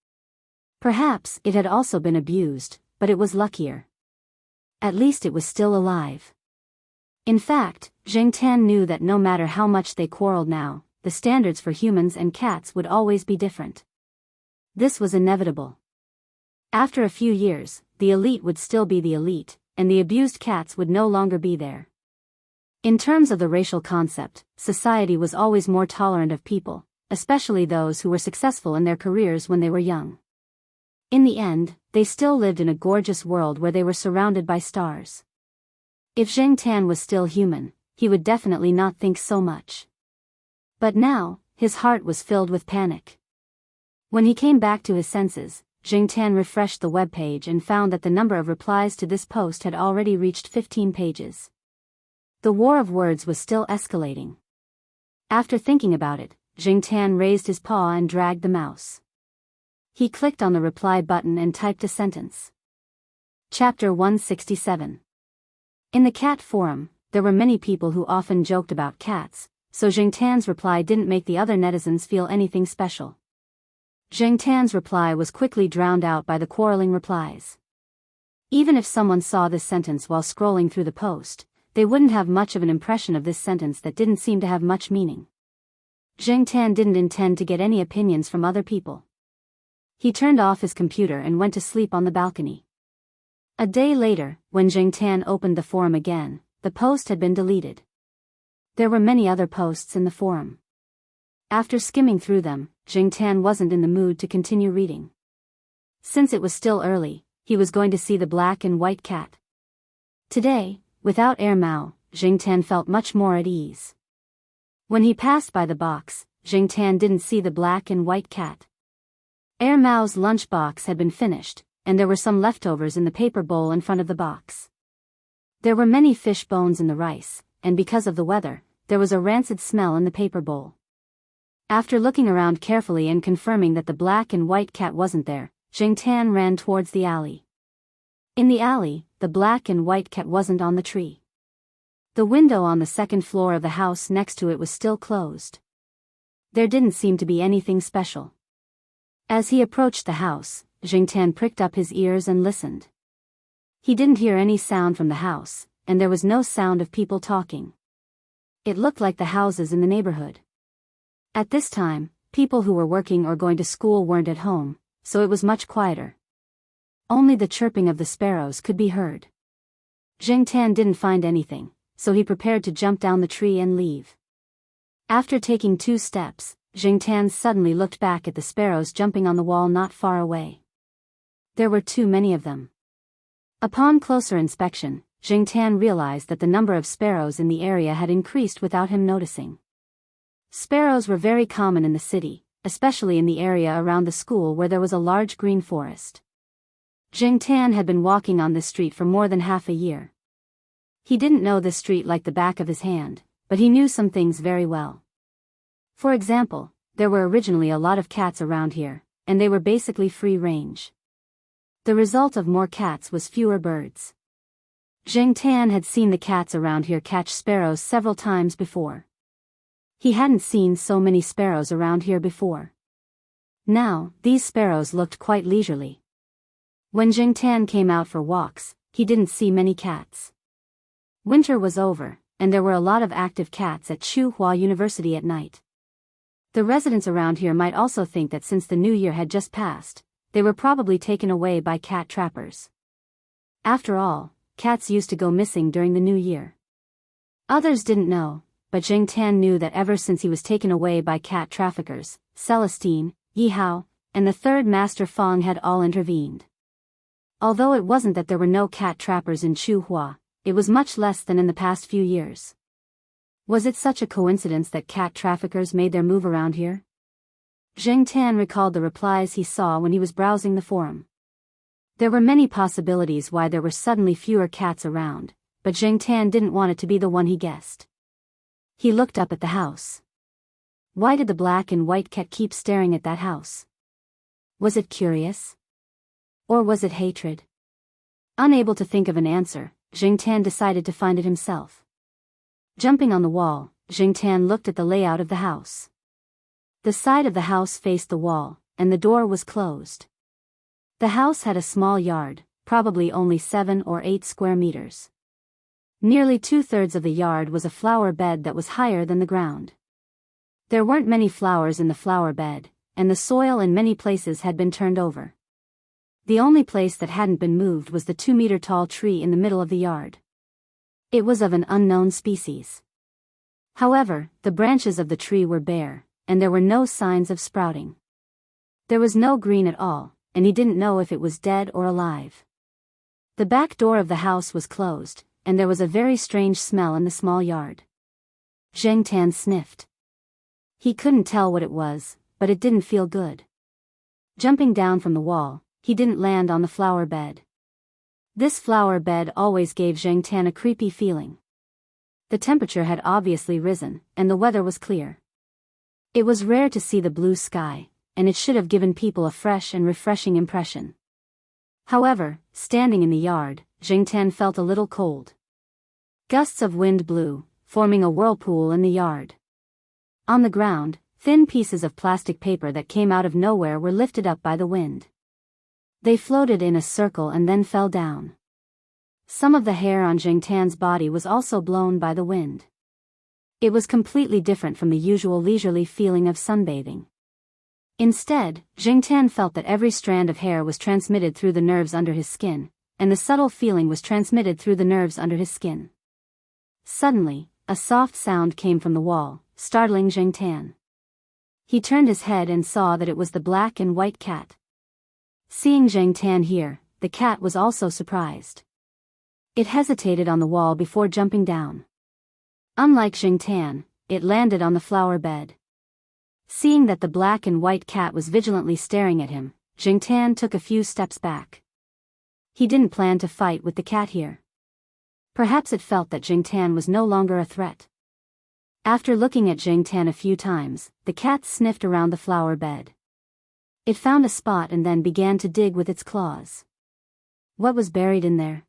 Perhaps it had also been abused, but it was luckier. At least it was still alive. In fact, Zheng Tan knew that no matter how much they quarreled now, the standards for humans and cats would always be different. This was inevitable. After a few years, the elite would still be the elite, and the abused cats would no longer be there. In terms of the racial concept, society was always more tolerant of people, especially those who were successful in their careers when they were young. In the end, they still lived in a gorgeous world where they were surrounded by stars. If Zheng Tan was still human, he would definitely not think so much. But now, his heart was filled with panic. When he came back to his senses, Zheng Tan refreshed the web page and found that the number of replies to this post had already reached 15 pages. The war of words was still escalating. After thinking about it, Zheng Tan raised his paw and dragged the mouse. He clicked on the reply button and typed a sentence. Chapter 167. In the cat forum, there were many people who often joked about cats, so Zheng Tan's reply didn't make the other netizens feel anything special. Zheng Tan's reply was quickly drowned out by the quarreling replies. Even if someone saw this sentence while scrolling through the post, they wouldn't have much of an impression of this sentence that didn't seem to have much meaning. Zheng Tan didn't intend to get any opinions from other people. He turned off his computer and went to sleep on the balcony. A day later, when Zheng Tan opened the forum again, the post had been deleted. There were many other posts in the forum. After skimming through them, Zheng Tan wasn't in the mood to continue reading. Since it was still early, he was going to see the black and white cat. Today, without Air Mao, Zheng Tan felt much more at ease. When he passed by the box, Zheng Tan didn't see the black and white cat. Air Mao's lunch box had been finished, and there were some leftovers in the paper bowl in front of the box. There were many fish bones in the rice, and because of the weather, there was a rancid smell in the paper bowl. After looking around carefully and confirming that the black and white cat wasn't there, Zheng Tan ran towards the alley. In the alley, the black and white cat wasn't on the tree. The window on the second floor of the house next to it was still closed. There didn't seem to be anything special. As he approached the house, Zheng Tan pricked up his ears and listened. He didn't hear any sound from the house, and there was no sound of people talking. It looked like the houses in the neighborhood. At this time, people who were working or going to school weren't at home, so it was much quieter. Only the chirping of the sparrows could be heard. Zheng Tan didn't find anything, so he prepared to jump down the tree and leave. After taking 2 steps, Zheng Tan suddenly looked back at the sparrows jumping on the wall not far away. There were too many of them. Upon closer inspection, Zheng Tan realized that the number of sparrows in the area had increased without him noticing. Sparrows were very common in the city, especially in the area around the school where there was a large green forest. Zheng Tan had been walking on this street for more than half a year. He didn't know this street like the back of his hand, but he knew some things very well. For example, there were originally a lot of cats around here, and they were basically free range. The result of more cats was fewer birds. Zheng Tan had seen the cats around here catch sparrows several times before. He hadn't seen so many sparrows around here before. Now, these sparrows looked quite leisurely. When Zheng Tan came out for walks, he didn't see many cats. Winter was over, and there were a lot of active cats at Tsinghua University at night. The residents around here might also think that since the new year had just passed, they were probably taken away by cat trappers. After all, cats used to go missing during the new year. Others didn't know, but Zheng Tan knew that ever since he was taken away by cat traffickers, Celestine, Yihao, and the third Master Feng had all intervened. Although it wasn't that there were no cat trappers in Tsinghua, it was much less than in the past few years. Was it such a coincidence that cat traffickers made their move around here? Zheng Tan recalled the replies he saw when he was browsing the forum. There were many possibilities why there were suddenly fewer cats around, but Zheng Tan didn't want it to be the one he guessed. He looked up at the house. Why did the black and white cat keep staring at that house? Was it curious? Or was it hatred? Unable to think of an answer, Zheng Tan decided to find it himself. Jumping on the wall, Zheng Tan looked at the layout of the house. The side of the house faced the wall, and the door was closed. The house had a small yard, probably only 7 or 8 square meters. Nearly 2/3 of the yard was a flower bed that was higher than the ground. There weren't many flowers in the flower bed, and the soil in many places had been turned over. The only place that hadn't been moved was the 2-meter-tall tree in the middle of the yard. It was of an unknown species. However, the branches of the tree were bare, and there were no signs of sprouting. There was no green at all, and he didn't know if it was dead or alive. The back door of the house was closed, and there was a very strange smell in the small yard. Zheng Tan sniffed. He couldn't tell what it was, but it didn't feel good. Jumping down from the wall, he didn't land on the flower bed. This flower bed always gave Zheng Tan a creepy feeling. The temperature had obviously risen, and the weather was clear. It was rare to see the blue sky, and it should have given people a fresh and refreshing impression. However, standing in the yard, Zheng Tan felt a little cold. Gusts of wind blew, forming a whirlpool in the yard. On the ground, thin pieces of plastic paper that came out of nowhere were lifted up by the wind. They floated in a circle and then fell down. Some of the hair on Zheng Tan's body was also blown by the wind. It was completely different from the usual leisurely feeling of sunbathing. Instead, Zheng Tan felt that every strand of hair was transmitted through the nerves under his skin, and the subtle feeling was transmitted through the nerves under his skin. Suddenly, a soft sound came from the wall, startling Zheng Tan. He turned his head and saw that it was the black and white cat. Seeing Zheng Tan here, the cat was also surprised. It hesitated on the wall before jumping down. Unlike Zheng Tan, it landed on the flower bed. Seeing that the black and white cat was vigilantly staring at him, Zheng Tan took a few steps back. He didn't plan to fight with the cat here. Perhaps it felt that Zheng Tan was no longer a threat. After looking at Zheng Tan a few times, the cat sniffed around the flower bed. It found a spot and then began to dig with its claws. What was buried in there?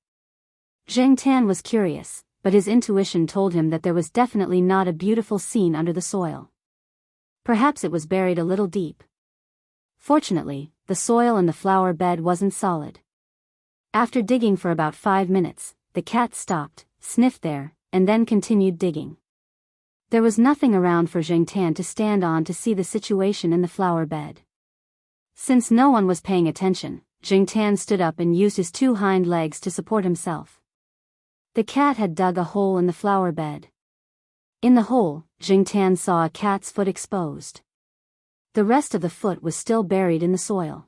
Zheng Tan was curious, but his intuition told him that there was definitely not a beautiful scene under the soil. Perhaps it was buried a little deep. Fortunately, the soil in the flower bed wasn't solid. After digging for about 5 minutes, the cat stopped, sniffed there, and then continued digging. There was nothing around for Zheng Tan to stand on to see the situation in the flower bed. Since no one was paying attention, Zheng Tan stood up and used his 2 hind legs to support himself. The cat had dug a hole in the flower bed. In the hole, Zheng Tan saw a cat's foot exposed. The rest of the foot was still buried in the soil.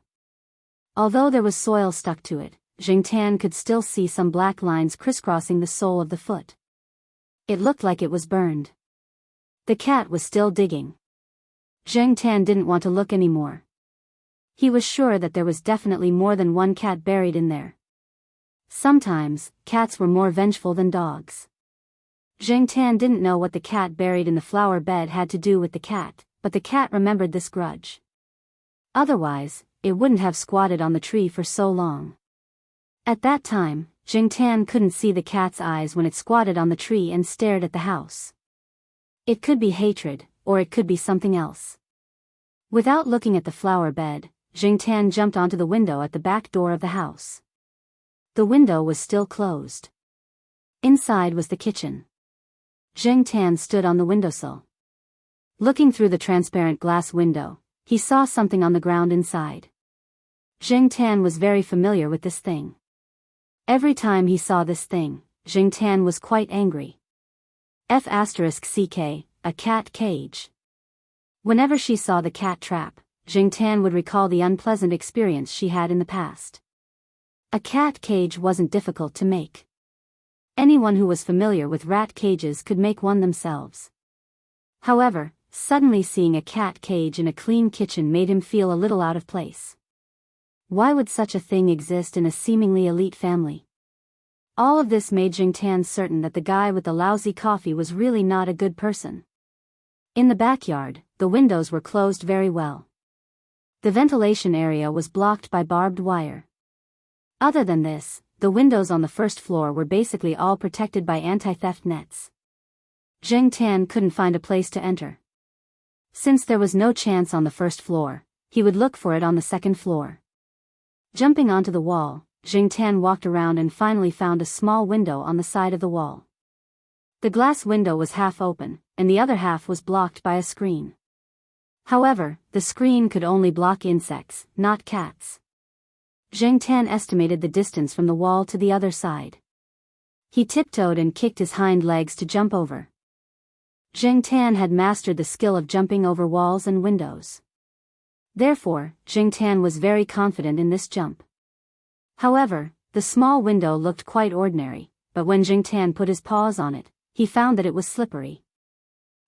Although there was soil stuck to it, Zheng Tan could still see some black lines crisscrossing the sole of the foot. It looked like it was burned. The cat was still digging. Zheng Tan didn't want to look anymore. He was sure that there was definitely more than one cat buried in there. Sometimes, cats were more vengeful than dogs. Zheng Tan didn't know what the cat buried in the flower bed had to do with the cat, but the cat remembered this grudge. Otherwise, it wouldn't have squatted on the tree for so long. At that time, Zheng Tan couldn't see the cat's eyes when it squatted on the tree and stared at the house. It could be hatred, or it could be something else. Without looking at the flower bed, Zheng Tan jumped onto the window at the back door of the house. The window was still closed. Inside was the kitchen. Zheng Tan stood on the windowsill. Looking through the transparent glass window, he saw something on the ground inside. Zheng Tan was very familiar with this thing. Every time he saw this thing, Zheng Tan was quite angry. F***ck, a cat cage. Whenever she saw the cat trap, Zheng Tan would recall the unpleasant experience she had in the past. A cat cage wasn't difficult to make. Anyone who was familiar with rat cages could make one themselves. However, suddenly seeing a cat cage in a clean kitchen made him feel a little out of place. Why would such a thing exist in a seemingly elite family? All of this made Zheng Tan certain that the guy with the lousy coffee was really not a good person. In the backyard, the windows were closed very well. The ventilation area was blocked by barbed wire. Other than this, the windows on the first floor were basically all protected by anti-theft nets. Zheng Tan couldn't find a place to enter. Since there was no chance on the first floor, he would look for it on the second floor. Jumping onto the wall, Zheng Tan walked around and finally found a small window on the side of the wall. The glass window was half open, and the other half was blocked by a screen. However, the screen could only block insects, not cats. Zheng Tan estimated the distance from the wall to the other side. He tiptoed and kicked his hind legs to jump over. Zheng Tan had mastered the skill of jumping over walls and windows. Therefore, Zheng Tan was very confident in this jump. However, the small window looked quite ordinary, but when Jingtan put his paws on it, he found that it was slippery.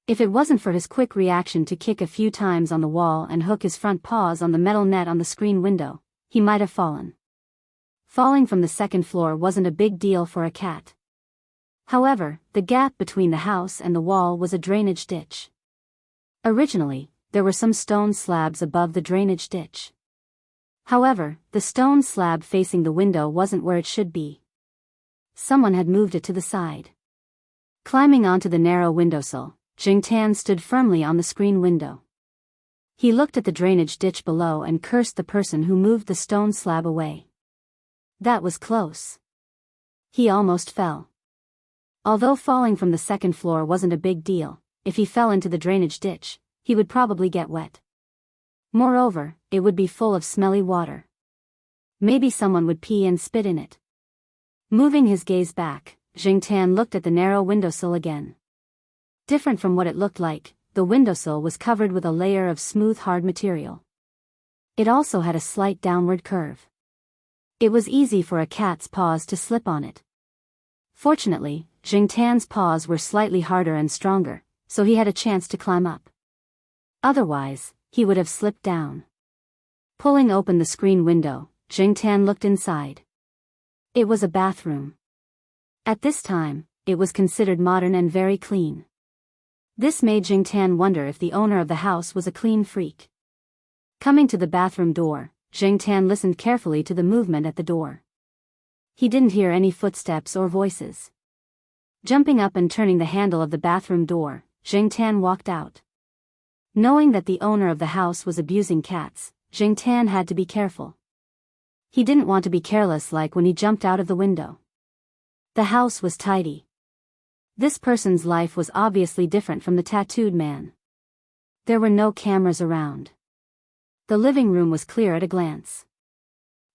If it wasn't for his quick reaction to kick a few times on the wall and hook his front paws on the metal net on the screen window, he might have fallen. Falling from the second floor wasn't a big deal for a cat. However, the gap between the house and the wall was a drainage ditch. Originally, there were some stone slabs above the drainage ditch. However, the stone slab facing the window wasn't where it should be. Someone had moved it to the side. Climbing onto the narrow windowsill, Jingtan stood firmly on the screen window. He looked at the drainage ditch below and cursed the person who moved the stone slab away. That was close. He almost fell. Although falling from the second floor wasn't a big deal, if he fell into the drainage ditch, he would probably get wet. Moreover, it would be full of smelly water. Maybe someone would pee and spit in it. Moving his gaze back, Jingtan looked at the narrow windowsill again. Different from what it looked like, the windowsill was covered with a layer of smooth hard material. It also had a slight downward curve. It was easy for a cat's paws to slip on it. Fortunately, Jingtan's paws were slightly harder and stronger, so he had a chance to climb up. Otherwise, he would have slipped down. Pulling open the screen window, Jingtan looked inside. It was a bathroom. At this time, it was considered modern and very clean. This made Jingtan wonder if the owner of the house was a clean freak. Coming to the bathroom door, Jingtan listened carefully to the movement at the door. He didn't hear any footsteps or voices. Jumping up and turning the handle of the bathroom door, Jingtan walked out. Knowing that the owner of the house was abusing cats, Jingtan had to be careful. He didn't want to be careless like when he jumped out of the window. The house was tidy. This person's life was obviously different from the tattooed man. There were no cameras around. The living room was clear at a glance.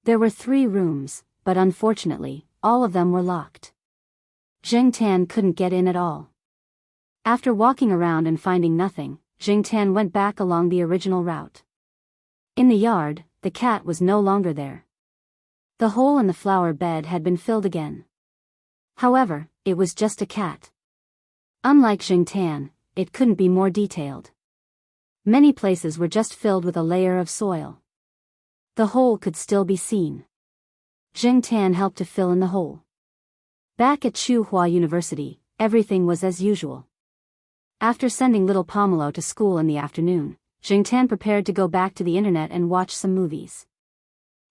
There were 3 rooms, but unfortunately, all of them were locked. Jingtan couldn't get in at all. After walking around and finding nothing, Jingtan went back along the original route. In the yard, the cat was no longer there. The hole in the flower bed had been filled again. However, it was just a cat. Unlike Jingtan, it couldn't be more detailed. Many places were just filled with a layer of soil. The hole could still be seen. Jingtan helped to fill in the hole. Back at Tsinghua University, everything was as usual. After sending little Pomelo to school in the afternoon, Jingtan prepared to go back to the internet and watch some movies.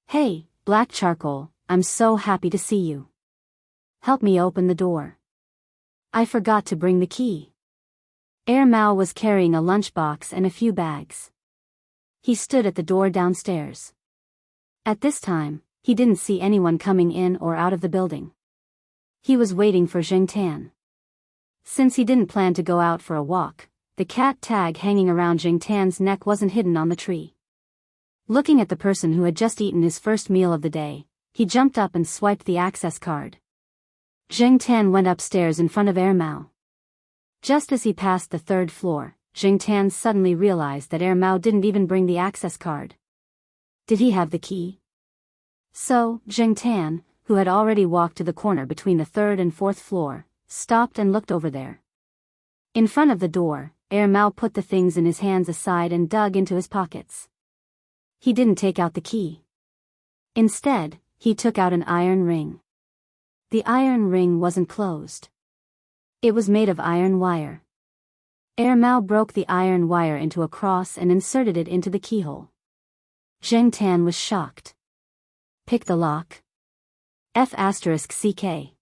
"Hey, Black Charcoal, I'm so happy to see you. Help me open the door. I forgot to bring the key." Air Mao was carrying a lunchbox and a few bags. He stood at the door downstairs. At this time, he didn't see anyone coming in or out of the building. He was waiting for Jingtan. Since he didn't plan to go out for a walk, the cat tag hanging around Jingtan's neck wasn't hidden on the tree. Looking at the person who had just eaten his first meal of the day, he jumped up and swiped the access card. Jingtan went upstairs in front of Air Mao. Just as he passed the 3rd floor, Jingtan suddenly realized that Air Mao didn't even bring the access card. Did he have the key? So, Jingtan, who had already walked to the corner between the 3rd and 4th floor, stopped and looked over there. In front of the door, Air Mao put the things in his hands aside and dug into his pockets. He didn't take out the key. Instead, he took out an iron ring. The iron ring wasn't closed. It was made of iron wire. Air Mao broke the iron wire into a cross and inserted it into the keyhole. Jingtan was shocked. Pick the lock. F***CK.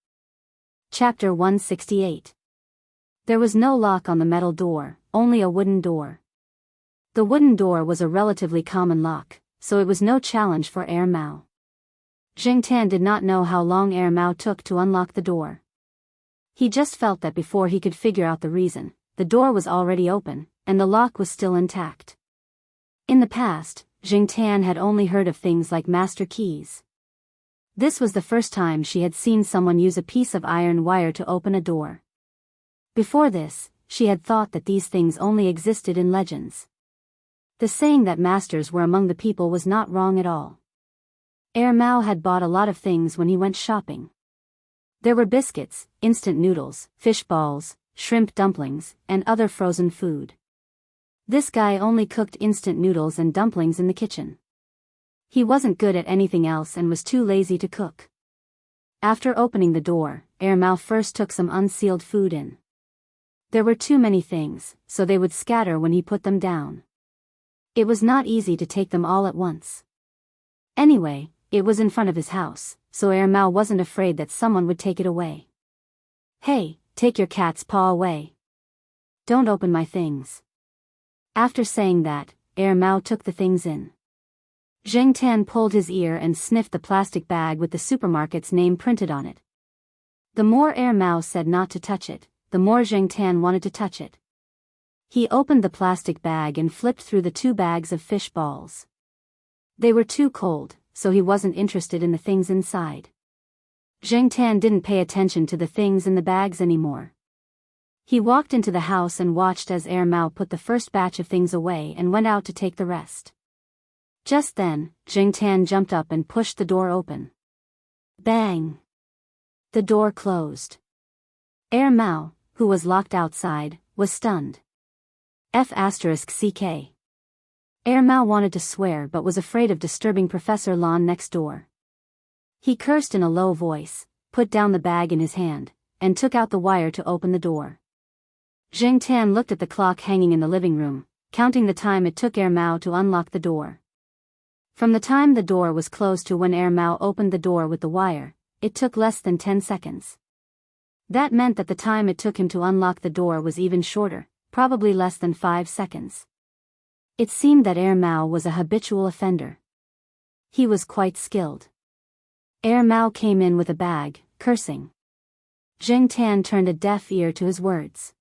Chapter 168. There was no lock on the metal door, only a wooden door. The wooden door was a relatively common lock, so it was no challenge for Air Mao. Jingtan did not know how long Air Mao took to unlock the door. He just felt that before he could figure out the reason, the door was already open, and the lock was still intact. In the past, Jingtan had only heard of things like master keys. This was the first time she had seen someone use a piece of iron wire to open a door. Before this, she had thought that these things only existed in legends. The saying that masters were among the people was not wrong at all. Air Mao had bought a lot of things when he went shopping. There were biscuits, instant noodles, fish balls, shrimp dumplings, and other frozen food. This guy only cooked instant noodles and dumplings in the kitchen. He wasn't good at anything else and was too lazy to cook. After opening the door, Mau first took some unsealed food in. There were too many things, so they would scatter when he put them down. It was not easy to take them all at once. Anyway, it was in front of his house, so Mau wasn't afraid that someone would take it away. "Hey, take your cat's paw away. Don't open my things." After saying that, Mau took the things in. Zheng Tan pulled his ear and sniffed the plastic bag with the supermarket's name printed on it. The more Mau said not to touch it, the more Zheng Tan wanted to touch it. He opened the plastic bag and flipped through the 2 bags of fish balls. They were too cold, so he wasn't interested in the things inside. Zheng Tan didn't pay attention to the things in the bags anymore. He walked into the house and watched as Mau put the first batch of things away and went out to take the rest. Just then, Zheng Tan jumped up and pushed the door open. Bang! The door closed. Mau, who was locked outside, was stunned. F***ck. Mau wanted to swear but was afraid of disturbing Professor Lon next door. He cursed in a low voice, put down the bag in his hand, and took out the wire to open the door. Zheng Tan looked at the clock hanging in the living room, counting the time it took Mau to unlock the door. From the time the door was closed to when Mau opened the door with the wire, it took less than 10 seconds. That meant that the time it took him to unlock the door was even shorter, probably less than 5 seconds. It seemed that Mau was a habitual offender. He was quite skilled. Mau came in with a bag, cursing. Zheng Tan turned a deaf ear to his words.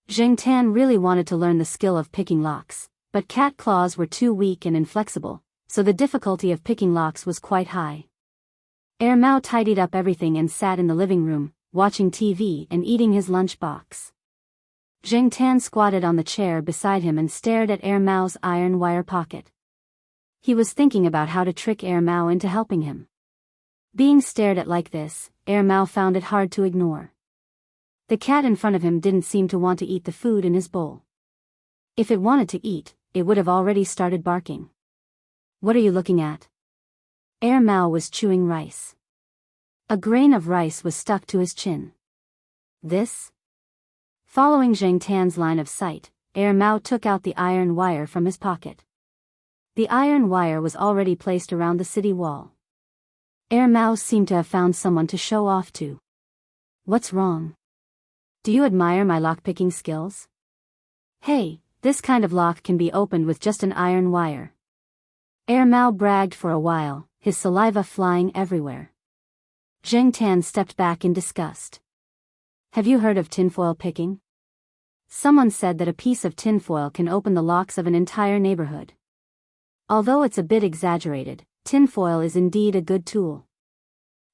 Zheng Tan really wanted to learn the skill of picking locks, but cat claws were too weak and inflexible, so the difficulty of picking locks was quite high. Mau tidied up everything and sat in the living room, watching TV and eating his lunch box. Zheng Tan squatted on the chair beside him and stared at Mau's iron wire pocket. He was thinking about how to trick Mau into helping him. Being stared at like this, Mau found it hard to ignore. The cat in front of him didn't seem to want to eat the food in his bowl. If it wanted to eat, it would have already started barking. "What are you looking at?" Mau was chewing rice. A grain of rice was stuck to his chin. "This?" Following Zheng Tan's line of sight, Mau took out the iron wire from his pocket. The iron wire was already placed around the city wall. Mau seemed to have found someone to show off to. "What's wrong? Do you admire my lockpicking skills? Hey, this kind of lock can be opened with just an iron wire." Mau bragged for a while, his saliva flying everywhere. Zheng Tan stepped back in disgust. "Have you heard of tinfoil picking? Someone said that a piece of tinfoil can open the locks of an entire neighborhood. Although it's a bit exaggerated, tinfoil is indeed a good tool.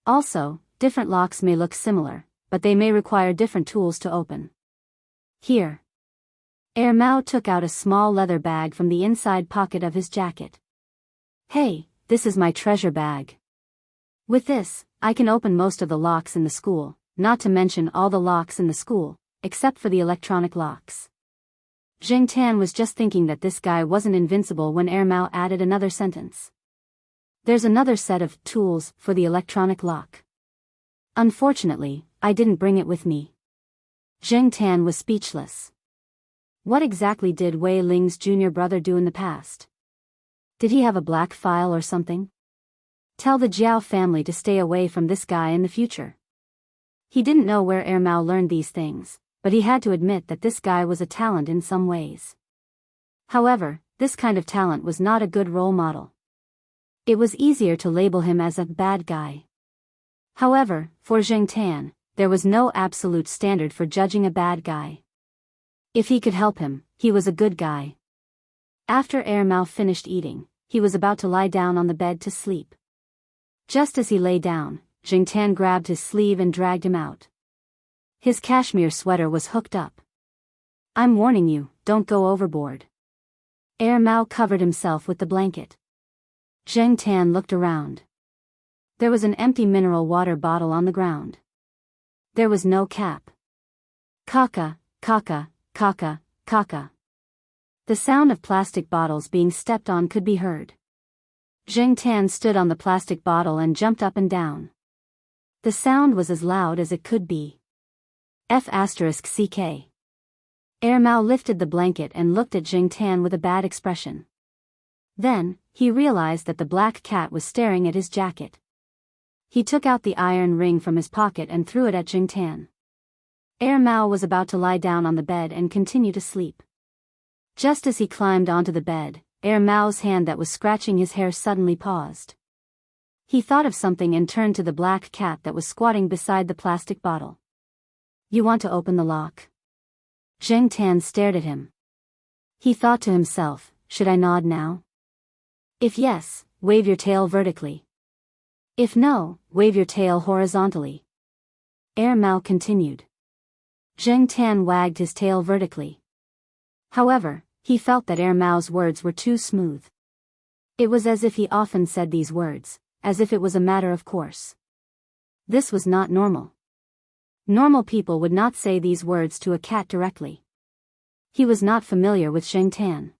Also, different locks may look similar, but they may require different tools to open. Here." Mau took out a small leather bag from the inside pocket of his jacket. "Hey, this is my treasure bag. With this, I can open most of the locks in the school, not to mention all the locks in the school, except for the electronic locks." Zheng Tan was just thinking that this guy wasn't invincible when Mau added another sentence. "There's another set of tools for the electronic lock. Unfortunately, I didn't bring it with me." Zheng Tan was speechless. What exactly did Wei Ling's junior brother do in the past? Did he have a black file or something? Tell the Jiao family to stay away from this guy in the future. He didn't know where Mau learned these things, but he had to admit that this guy was a talent in some ways. However, this kind of talent was not a good role model. It was easier to label him as a bad guy. However, for Zheng Tan, there was no absolute standard for judging a bad guy. If he could help him, he was a good guy. After Mau finished eating, he was about to lie down on the bed to sleep. Just as he lay down, Zheng Tan grabbed his sleeve and dragged him out. His cashmere sweater was hooked up. "I'm warning you, don't go overboard." Mau covered himself with the blanket. Zheng Tan looked around. There was an empty mineral water bottle on the ground. There was no cap. Caca, caca, caca, caca. The sound of plastic bottles being stepped on could be heard. Jing Tan stood on the plastic bottle and jumped up and down. The sound was as loud as it could be. F***ck. Mao lifted the blanket and looked at Jing Tan with a bad expression. Then, he realized that the black cat was staring at his jacket. He took out the iron ring from his pocket and threw it at Jing Tan. Mao was about to lie down on the bed and continue to sleep. Just as he climbed onto the bed, Mao's hand that was scratching his hair suddenly paused. He thought of something and turned to the black cat that was squatting beside the plastic bottle. You want to open the lock? Jing Tan stared at him. He thought to himself, should I nod now? If yes, wave your tail vertically. If no, wave your tail horizontally. Mao continued. Jing Tan wagged his tail vertically. However, he felt that Mao's words were too smooth. It was as if he often said these words, as if it was a matter of course. This was not normal. Normal people would not say these words to a cat directly. He was not familiar with Jing Tan.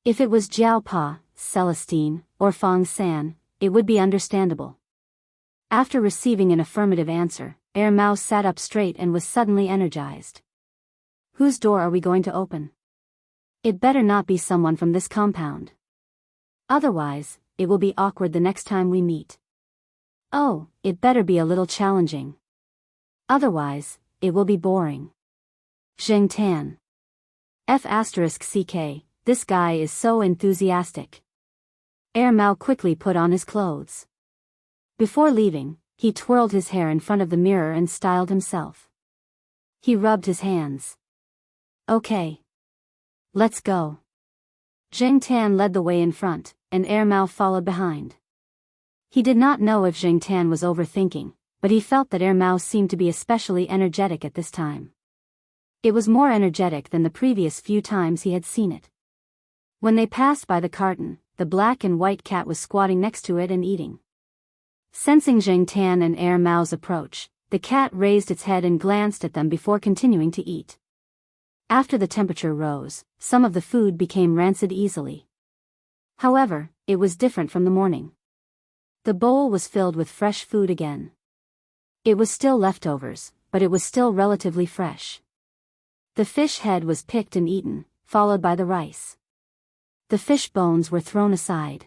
If it was Jiao Pa, Celestine, or Fong San, it would be understandable. After receiving an affirmative answer, Mao sat up straight and was suddenly energized. Whose door are we going to open? It better not be someone from this compound. Otherwise, it will be awkward the next time we meet. Oh, it better be a little challenging. Otherwise, it will be boring. Jing Tan. F***ck, this guy is so enthusiastic. Mao quickly put on his clothes. Before leaving, he twirled his hair in front of the mirror and styled himself. He rubbed his hands. Okay. Let's go. Jing Tan led the way in front, and Mao followed behind. He did not know if Jing Tan was overthinking, but he felt that Mao seemed to be especially energetic at this time. It was more energetic than the previous few times he had seen it. When they passed by the carton, the black and white cat was squatting next to it and eating. Sensing Jing Tan and Mao's approach, the cat raised its head and glanced at them before continuing to eat. After the temperature rose, some of the food became rancid easily. However, it was different from the morning. The bowl was filled with fresh food again. It was still leftovers, but it was still relatively fresh. The fish head was picked and eaten, followed by the rice. The fish bones were thrown aside.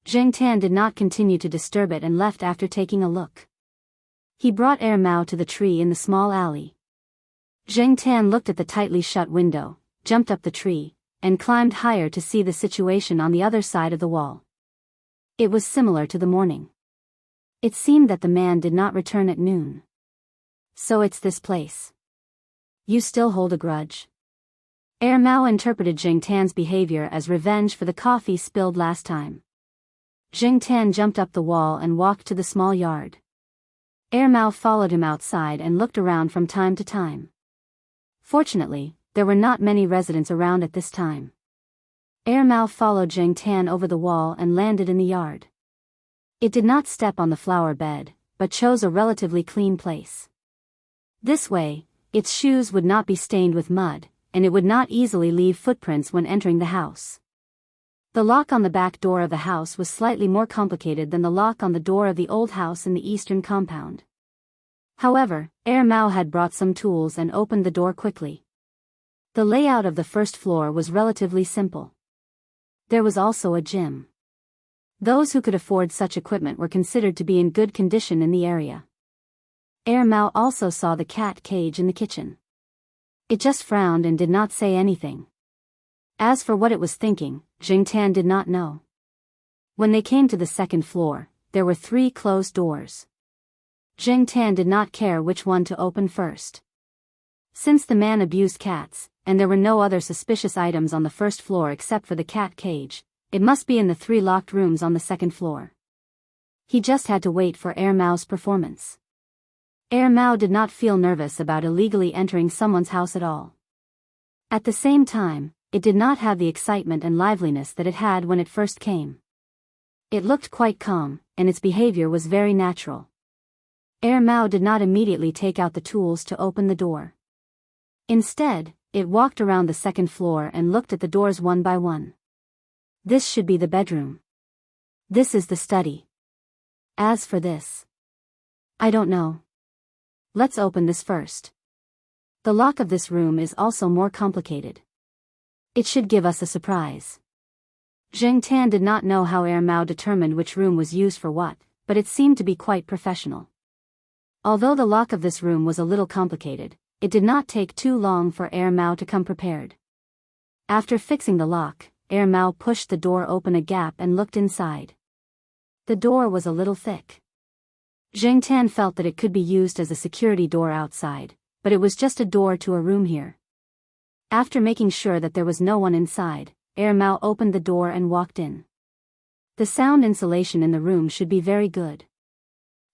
Jing Tan did not continue to disturb it and left after taking a look. He brought Mao to the tree in the small alley. Jing Tan looked at the tightly shut window, jumped up the tree, and climbed higher to see the situation on the other side of the wall. It was similar to the morning. It seemed that the man did not return at noon. So it's this place. You still hold a grudge? Mao interpreted Jing Tan's behavior as revenge for the coffee spilled last time. Jing Tan jumped up the wall and walked to the small yard. Mao followed him outside and looked around from time to time. Fortunately, there were not many residents around at this time. Mao followed Jing Tan over the wall and landed in the yard. It did not step on the flower bed, but chose a relatively clean place. This way, its shoes would not be stained with mud, and it would not easily leave footprints when entering the house. The lock on the back door of the house was slightly more complicated than the lock on the door of the old house in the eastern compound. However, Mao had brought some tools and opened the door quickly. The layout of the first floor was relatively simple. There was also a gym. Those who could afford such equipment were considered to be in good condition in the area. Mao also saw the cat cage in the kitchen. It just frowned and did not say anything. As for what it was thinking, Jing Tan did not know. When they came to the second floor, there were 3 closed doors. Jing Tan did not care which one to open first. Since the man abused cats, and there were no other suspicious items on the first floor except for the cat cage, it must be in the 3 locked rooms on the second floor. He just had to wait for Mao's performance. Mao did not feel nervous about illegally entering someone's house at all. At the same time, it did not have the excitement and liveliness that it had when it first came. It looked quite calm, and its behavior was very natural. Mao did not immediately take out the tools to open the door. Instead, it walked around the second floor and looked at the doors one by one. This should be the bedroom. This is the study. As for this, I don't know. Let's open this first. The lock of this room is also more complicated. It should give us a surprise. Zheng Tan did not know how Mao determined which room was used for what, but it seemed to be quite professional. Although the lock of this room was a little complicated, it did not take too long for Mao to come prepared. After fixing the lock, Mao pushed the door open a gap and looked inside. The door was a little thick. Zheng Tan felt that it could be used as a security door outside, but it was just a door to a room here. After making sure that there was no one inside, Mao opened the door and walked in. The sound insulation in the room should be very good.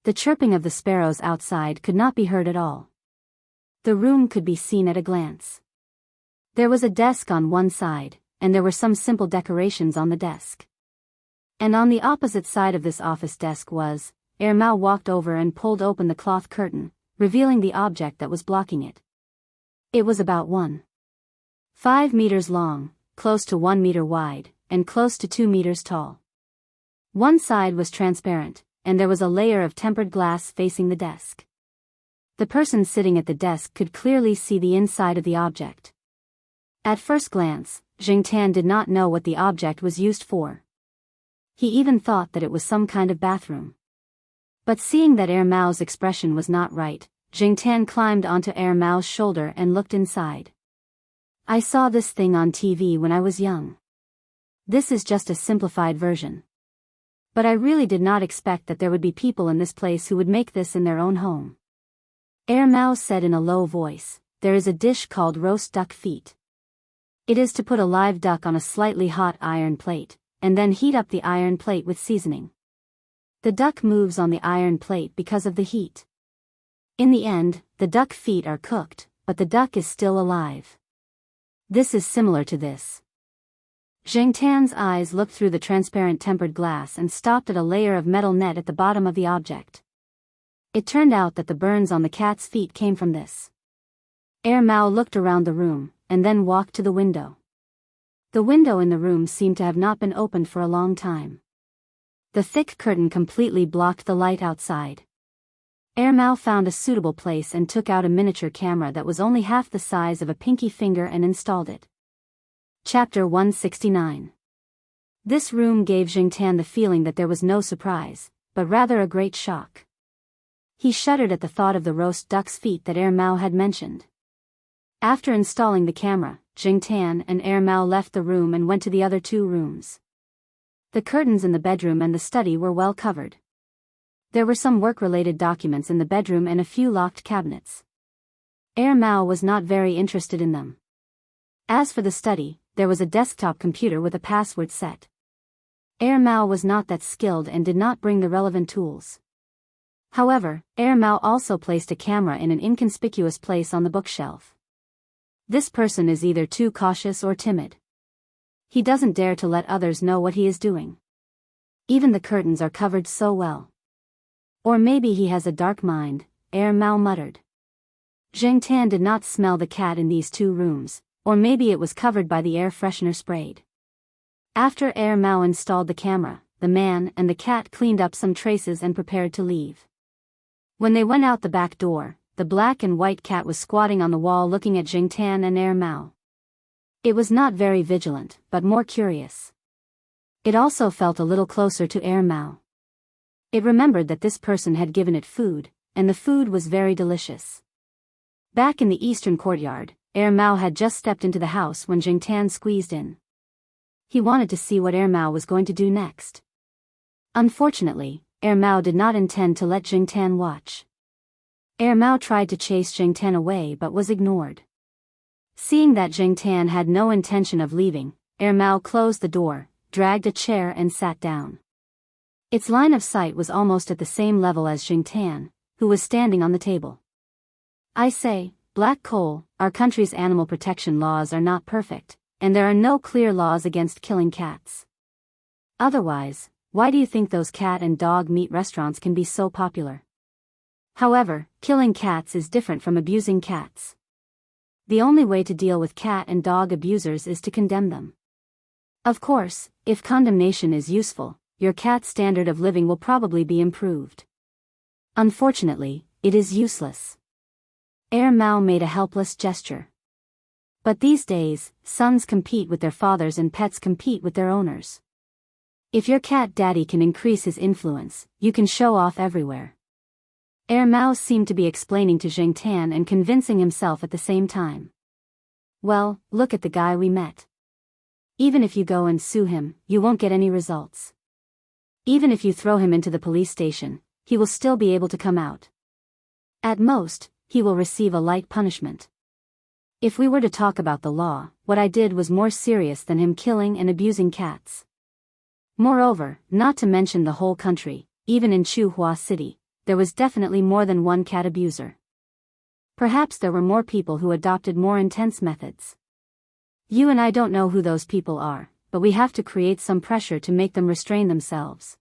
The chirping of the sparrows outside could not be heard at all. The room could be seen at a glance. There was a desk on one side, and there were some simple decorations on the desk. And on the opposite side of this office desk was, Mao walked over and pulled open the cloth curtain, revealing the object that was blocking it. It was about 1.5 meters long, close to 1 meter wide, and close to 2 meters tall. One side was transparent, and there was a layer of tempered glass facing the desk. The person sitting at the desk could clearly see the inside of the object. At first glance, Zheng Tan did not know what the object was used for. He even thought that it was some kind of bathroom. But seeing that Mao's expression was not right, Zheng Tan climbed onto Mao's shoulder and looked inside. I saw this thing on TV when I was young. This is just a simplified version. But I really did not expect that there would be people in this place who would make this in their own home. Mao said in a low voice, there is a dish called roast duck feet. It is to put a live duck on a slightly hot iron plate, and then heat up the iron plate with seasoning. The duck moves on the iron plate because of the heat. In the end, the duck feet are cooked, but the duck is still alive. This is similar to this. Zheng Tan's eyes looked through the transparent tempered glass and stopped at a layer of metal net at the bottom of the object. It turned out that the burns on the cat's feet came from this. Mao looked around the room, and then walked to the window. The window in the room seemed to have not been opened for a long time. The thick curtain completely blocked the light outside. Mao found a suitable place and took out a miniature camera that was only half the size of a pinky finger and installed it. Chapter 169. This room gave Zheng Tan the feeling that there was no surprise, but rather a great shock. He shuddered at the thought of the roast duck's feet that Mao had mentioned. After installing the camera, Zheng Tan and Mao left the room and went to the other two rooms. The curtains in the bedroom and the study were well covered. There were some work-related documents in the bedroom and a few locked cabinets. Mao was not very interested in them. As for the study, there was a desktop computer with a password set. Mao was not that skilled and did not bring the relevant tools. However, Mao also placed a camera in an inconspicuous place on the bookshelf. This person is either too cautious or timid. He doesn't dare to let others know what he is doing. Even the curtains are covered so well. Or maybe he has a dark mind, Mao muttered. Zheng Tan did not smell the cat in these two rooms, or maybe it was covered by the air freshener sprayed. After Mao installed the camera, the man and the cat cleaned up some traces and prepared to leave. When they went out the back door, the black and white cat was squatting on the wall looking at Zheng Tan and Mao. It was not very vigilant, but more curious. It also felt a little closer to Mao. It remembered that this person had given it food, and the food was very delicious. Back in the eastern courtyard, Mao had just stepped into the house when Zheng Tan squeezed in. He wanted to see what Mao was going to do next. Unfortunately, Mao did not intend to let Zheng Tan watch. Mao tried to chase Zheng Tan away but was ignored. Seeing that Zheng Tan had no intention of leaving, Mao closed the door, dragged a chair and sat down. Its line of sight was almost at the same level as Zheng Tan, who was standing on the table. I say, Black Coal, our country's animal protection laws are not perfect, and there are no clear laws against killing cats. Otherwise, why do you think those cat and dog meat restaurants can be so popular? However, killing cats is different from abusing cats. The only way to deal with cat and dog abusers is to condemn them. Of course, if condemnation is useful, your cat's standard of living will probably be improved. Unfortunately, it is useless. Mao made a helpless gesture. But these days, sons compete with their fathers and pets compete with their owners. If your cat daddy can increase his influence, you can show off everywhere. Mao seemed to be explaining to Jingtan and convincing himself at the same time. Well, look at the guy we met. Even if you go and sue him, you won't get any results. Even if you throw him into the police station, he will still be able to come out. At most, he will receive a light punishment. If we were to talk about the law, what I did was more serious than him killing and abusing cats. Moreover, not to mention the whole country, even in Chuhua City, there was definitely more than one cat abuser. Perhaps there were more people who adopted more intense methods. You and I don't know who those people are, but we have to create some pressure to make them restrain themselves.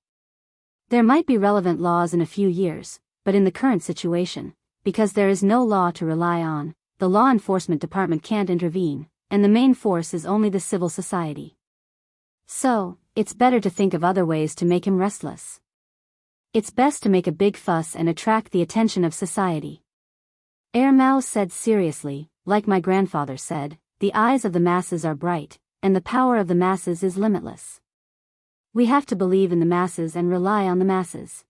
There might be relevant laws in a few years, but in the current situation, because there is no law to rely on, the law enforcement department can't intervene, and the main force is only the civil society. So, it's better to think of other ways to make him restless. It's best to make a big fuss and attract the attention of society. Mao said seriously, like my grandfather said, the eyes of the masses are bright, and the power of the masses is limitless. We have to believe in the masses and rely on the masses.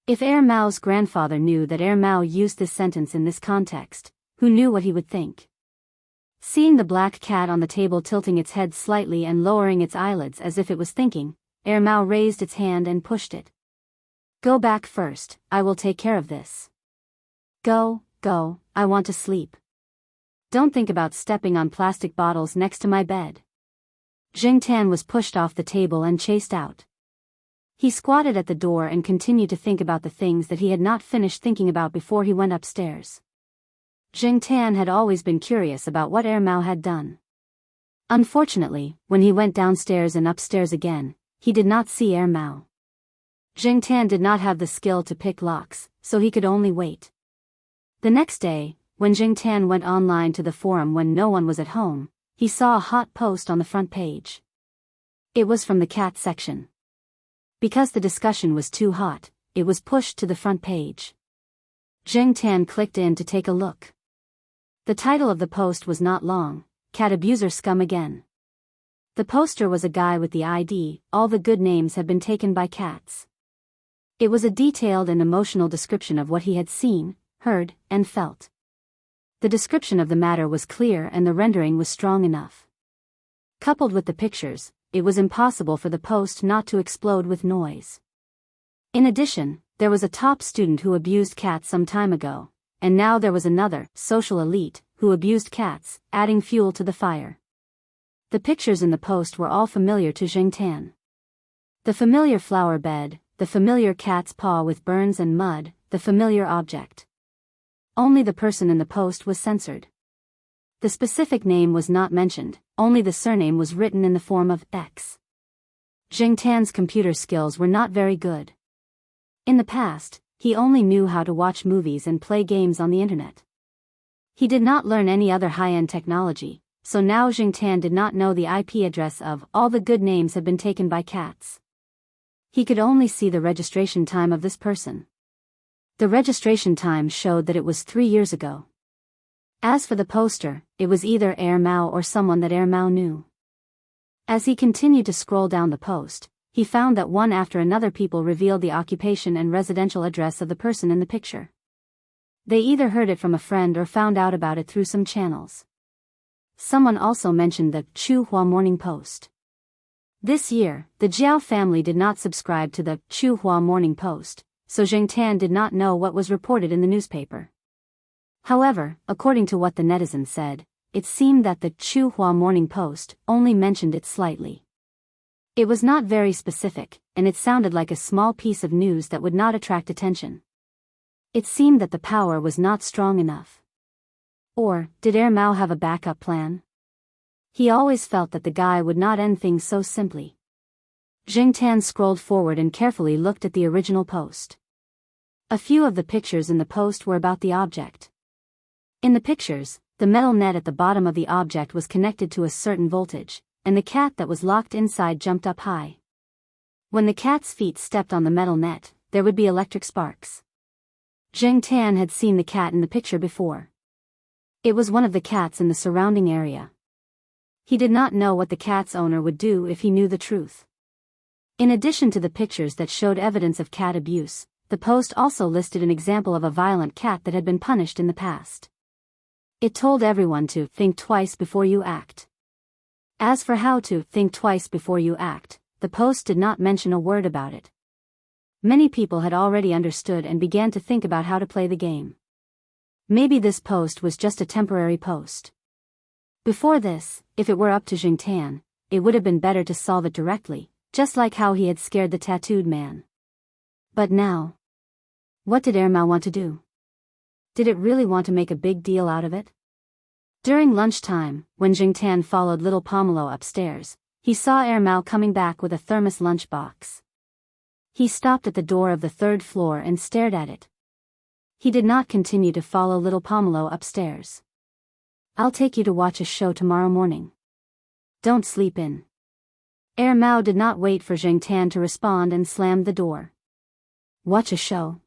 If Mao's grandfather knew that Mao used this sentence in this context, who knew what he would think? Seeing the black cat on the table tilting its head slightly and lowering its eyelids as if it was thinking, Mao raised its hand and pushed it. Go back first, I will take care of this. Go, I want to sleep. Don't think about stepping on plastic bottles next to my bed. Jingtan was pushed off the table and chased out. He squatted at the door and continued to think about the things that he had not finished thinking about before he went upstairs. Jingtan had always been curious about what Mao had done. Unfortunately, when he went downstairs and upstairs again, he did not see Mao. Jingtan did not have the skill to pick locks, so he could only wait. The next day, when Jingtan went online to the forum when no one was at home, he saw a hot post on the front page. It was from the cat section. Because the discussion was too hot, it was pushed to the front page. Jingtan clicked in to take a look. The title of the post was not long, Cat Abuser Scum Again. The poster was a guy with the ID, all the good names have been taken by cats. It was a detailed and emotional description of what he had seen, heard, and felt. The description of the matter was clear and the rendering was strong enough. Coupled with the pictures, it was impossible for the post not to explode with noise. In addition, there was a top student who abused cats some time ago, and now there was another, social elite, who abused cats, adding fuel to the fire. The pictures in the post were all familiar to Jingtan. The familiar flower bed, the familiar cat's paw with burns and mud, the familiar object. Only the person in the post was censored. The specific name was not mentioned, only the surname was written in the form of X. Jingtan's computer skills were not very good. In the past, he only knew how to watch movies and play games on the internet. He did not learn any other high-end technology, so now Jingtan did not know the IP address of all the good names have been taken by cats. He could only see the registration time of this person. The registration time showed that it was 3 years ago. As for the poster, it was either Mao or someone that Mao knew. As he continued to scroll down the post, he found that one after another people revealed the occupation and residential address of the person in the picture. They either heard it from a friend or found out about it through some channels. Someone also mentioned the Chuhua Morning Post. This year, the Jiao family did not subscribe to the Chuhua Morning Post, so Jingtan did not know what was reported in the newspaper. However, according to what the netizens said, it seemed that the Chuhua Morning Post only mentioned it slightly. It was not very specific, and it sounded like a small piece of news that would not attract attention. It seemed that the power was not strong enough. Or, did Mao have a backup plan? He always felt that the guy would not end things so simply. Jingtan scrolled forward and carefully looked at the original post. A few of the pictures in the post were about the object. In the pictures, the metal net at the bottom of the object was connected to a certain voltage, and the cat that was locked inside jumped up high. When the cat's feet stepped on the metal net, there would be electric sparks. Zheng Tan had seen the cat in the picture before. It was one of the cats in the surrounding area. He did not know what the cat's owner would do if he knew the truth. In addition to the pictures that showed evidence of cat abuse, the post also listed an example of a violent cat that had been punished in the past. It told everyone to think twice before you act. As for how to think twice before you act, the post did not mention a word about it. Many people had already understood and began to think about how to play the game. Maybe this post was just a temporary post. Before this, if it were up to Zheng Tan, it would have been better to solve it directly, just like how he had scared the tattooed man. But now, what did Mao want to do? Did it really want to make a big deal out of it? During lunchtime, when Zheng Tan followed little Pomelo upstairs, he saw Mao coming back with a thermos lunchbox. He stopped at the door of the third floor and stared at it. He did not continue to follow little Pomelo upstairs. "I'll take you to watch a show tomorrow morning. Don't sleep in." Mao did not wait for Zheng Tan to respond and slammed the door. Watch a show?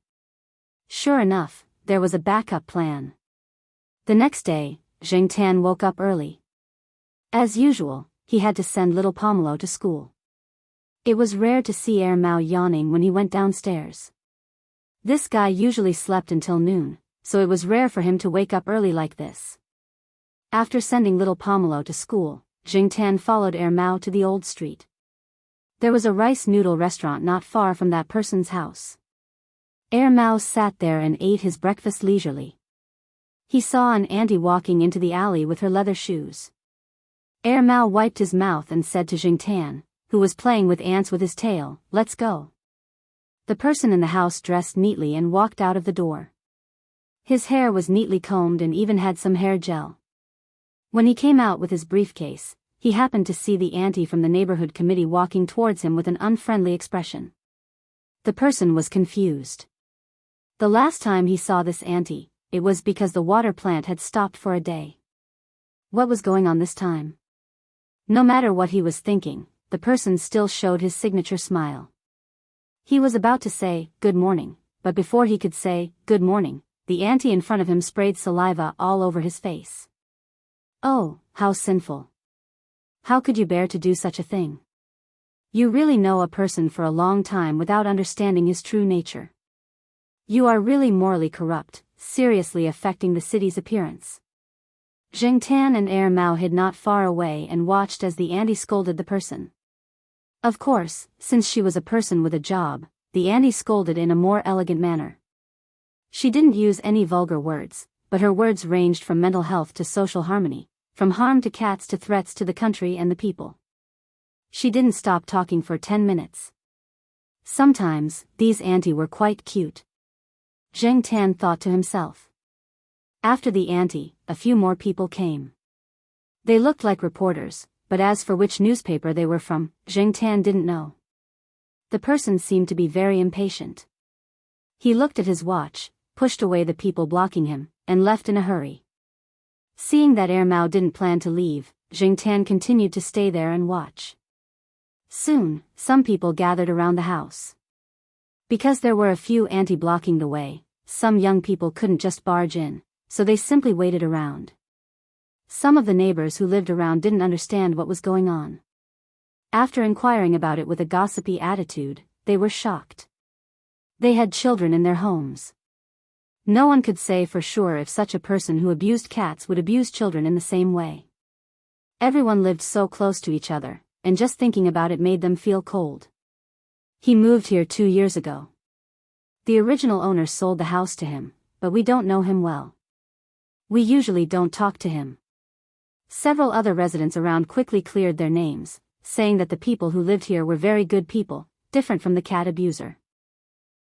Sure enough, there was a backup plan. The next day, Zheng Tan woke up early. As usual, he had to send little Pomelo to school. It was rare to see Mao yawning when he went downstairs. This guy usually slept until noon, so it was rare for him to wake up early like this. After sending little Pomelo to school, Zheng Tan followed Mao to the old street. There was a rice noodle restaurant not far from that person's house. Mao sat there and ate his breakfast leisurely. He saw an auntie walking into the alley with her leather shoes. Mao wiped his mouth and said to Zheng Tan, who was playing with ants with his tail, "Let's go." The person in the house dressed neatly and walked out of the door. His hair was neatly combed and even had some hair gel. When he came out with his briefcase, he happened to see the auntie from the neighborhood committee walking towards him with an unfriendly expression. The person was confused. The last time he saw this auntie, it was because the water plant had stopped for a day. What was going on this time? No matter what he was thinking, the person still showed his signature smile. He was about to say, "Good morning," but before he could say, "Good morning," the auntie in front of him sprayed saliva all over his face. Oh, how sinful. How could you bear to do such a thing? You really know a person for a long time without understanding his true nature. You are really morally corrupt, seriously affecting the city's appearance. Zheng Tan and Mao hid not far away and watched as the auntie scolded the person. Of course, since she was a person with a job, the auntie scolded in a more elegant manner. She didn't use any vulgar words, but her words ranged from mental health to social harmony, from harm to cats to threats to the country and the people. She didn't stop talking for 10 minutes. Sometimes, these auntie were quite cute. Zheng Tan thought to himself. After the auntie, a few more people came. They looked like reporters, but as for which newspaper they were from, Zheng Tan didn't know. The person seemed to be very impatient. He looked at his watch, pushed away the people blocking him, and left in a hurry. Seeing that Mao didn't plan to leave, Zheng Tan continued to stay there and watch. Soon, some people gathered around the house. Because there were a few auntie blocking the way, some young people couldn't just barge in, so they simply waited around. Some of the neighbors who lived around didn't understand what was going on. After inquiring about it with a gossipy attitude, they were shocked. They had children in their homes. No one could say for sure if such a person who abused cats would abuse children in the same way. Everyone lived so close to each other, and just thinking about it made them feel cold. He moved here 2 years ago. The original owner sold the house to him, but we don't know him well. We usually don't talk to him. Several other residents around quickly cleared their names, saying that the people who lived here were very good people, different from the cat abuser.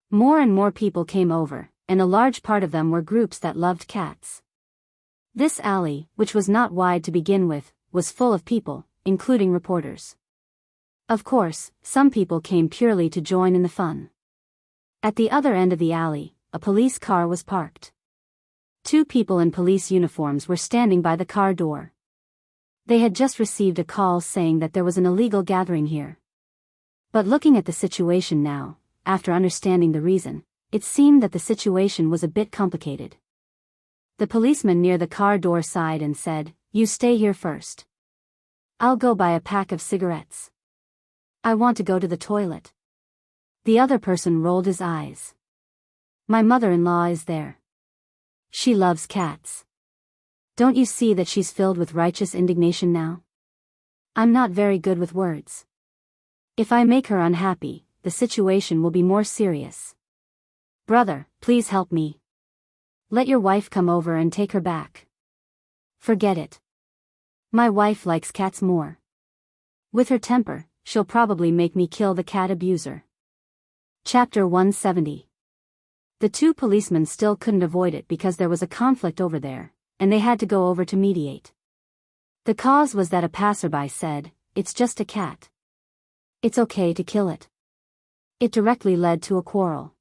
More and more people came over, and a large part of them were groups that loved cats. This alley, which was not wide to begin with, was full of people, including reporters. Of course, some people came purely to join in the fun. At the other end of the alley, a police car was parked. Two people in police uniforms were standing by the car door. They had just received a call saying that there was an illegal gathering here. But looking at the situation now, after understanding the reason, it seemed that the situation was a bit complicated. The policeman near the car door sighed and said, "You stay here first. I'll go buy a pack of cigarettes. I want to go to the toilet." The other person rolled his eyes. "My mother-in-law is there. She loves cats. Don't you see that she's filled with righteous indignation now? I'm not very good with words. If I make her unhappy, the situation will be more serious. Brother, please help me. Let your wife come over and take her back." "Forget it. My wife likes cats more. With her temper, she'll probably make me kill the cat abuser." Chapter 170. The two policemen still couldn't avoid it because there was a conflict over there, and they had to go over to mediate. The cause was that a passerby said, "It's just a cat. It's okay to kill it." It directly led to a quarrel.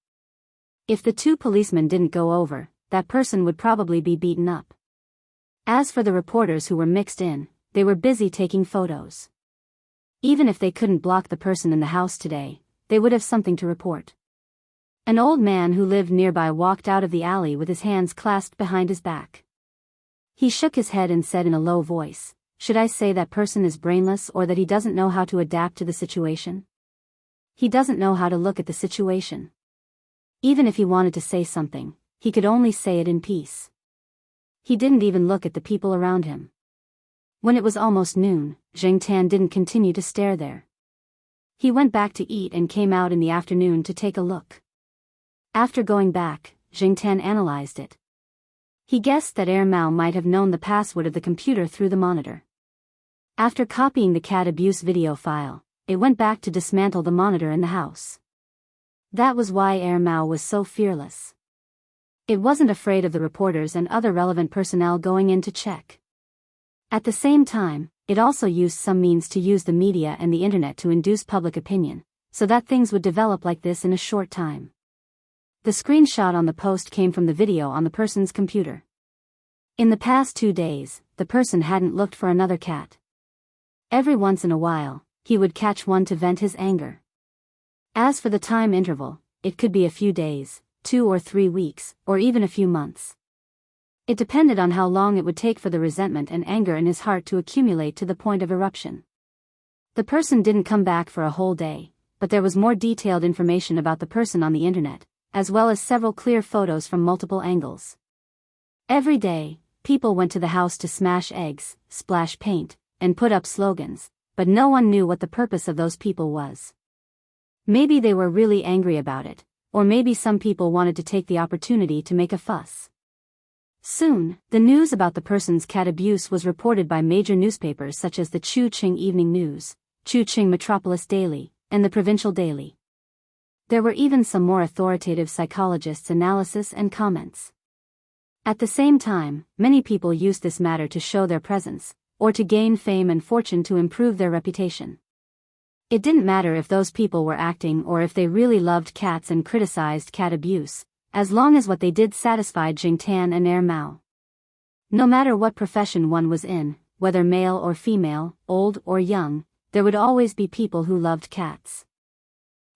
If the two policemen didn't go over, that person would probably be beaten up. As for the reporters who were mixed in, they were busy taking photos. Even if they couldn't block the person in the house today, they would have something to report. An old man who lived nearby walked out of the alley with his hands clasped behind his back. He shook his head and said in a low voice, "Should I say that person is brainless or that he doesn't know how to adapt to the situation? He doesn't know how to look at the situation. Even if he wanted to say something, he could only say it in peace." He didn't even look at the people around him. When it was almost noon, Enchanting didn't continue to stare there. He went back to eat and came out in the afternoon to take a look. After going back, Enchanting analyzed it. He guessed that Mao might have known the password of the computer through the monitor. After copying the cat abuse video file, it went back to dismantle the monitor in the house. That was why Mao was so fearless. It wasn't afraid of the reporters and other relevant personnel going in to check. At the same time, it also used some means to use the media and the internet to induce public opinion, so that things would develop like this in a short time. The screenshot on the post came from the video on the person's computer. In the past 2 days, the person hadn't looked for another cat. Every once in a while, he would catch one to vent his anger. As for the time interval, it could be a few days, 2 or 3 weeks, or even a few months. It depended on how long it would take for the resentment and anger in his heart to accumulate to the point of eruption. The person didn't come back for a whole day, but there was more detailed information about the person on the internet, as well as several clear photos from multiple angles. Every day, people went to the house to smash eggs, splash paint, and put up slogans, but no one knew what the purpose of those people was. Maybe they were really angry about it, or maybe some people wanted to take the opportunity to make a fuss. Soon, the news about the person's cat abuse was reported by major newspapers such as the Chuching Evening News, Chuching Metropolis Daily, and the Provincial Daily. There were even some more authoritative psychologists' analysis and comments. At the same time, many people used this matter to show their presence, or to gain fame and fortune to improve their reputation. It didn't matter if those people were acting or if they really loved cats and criticized cat abuse, as long as what they did satisfied Enchanting and Mao. No matter what profession one was in, whether male or female, old or young, there would always be people who loved cats.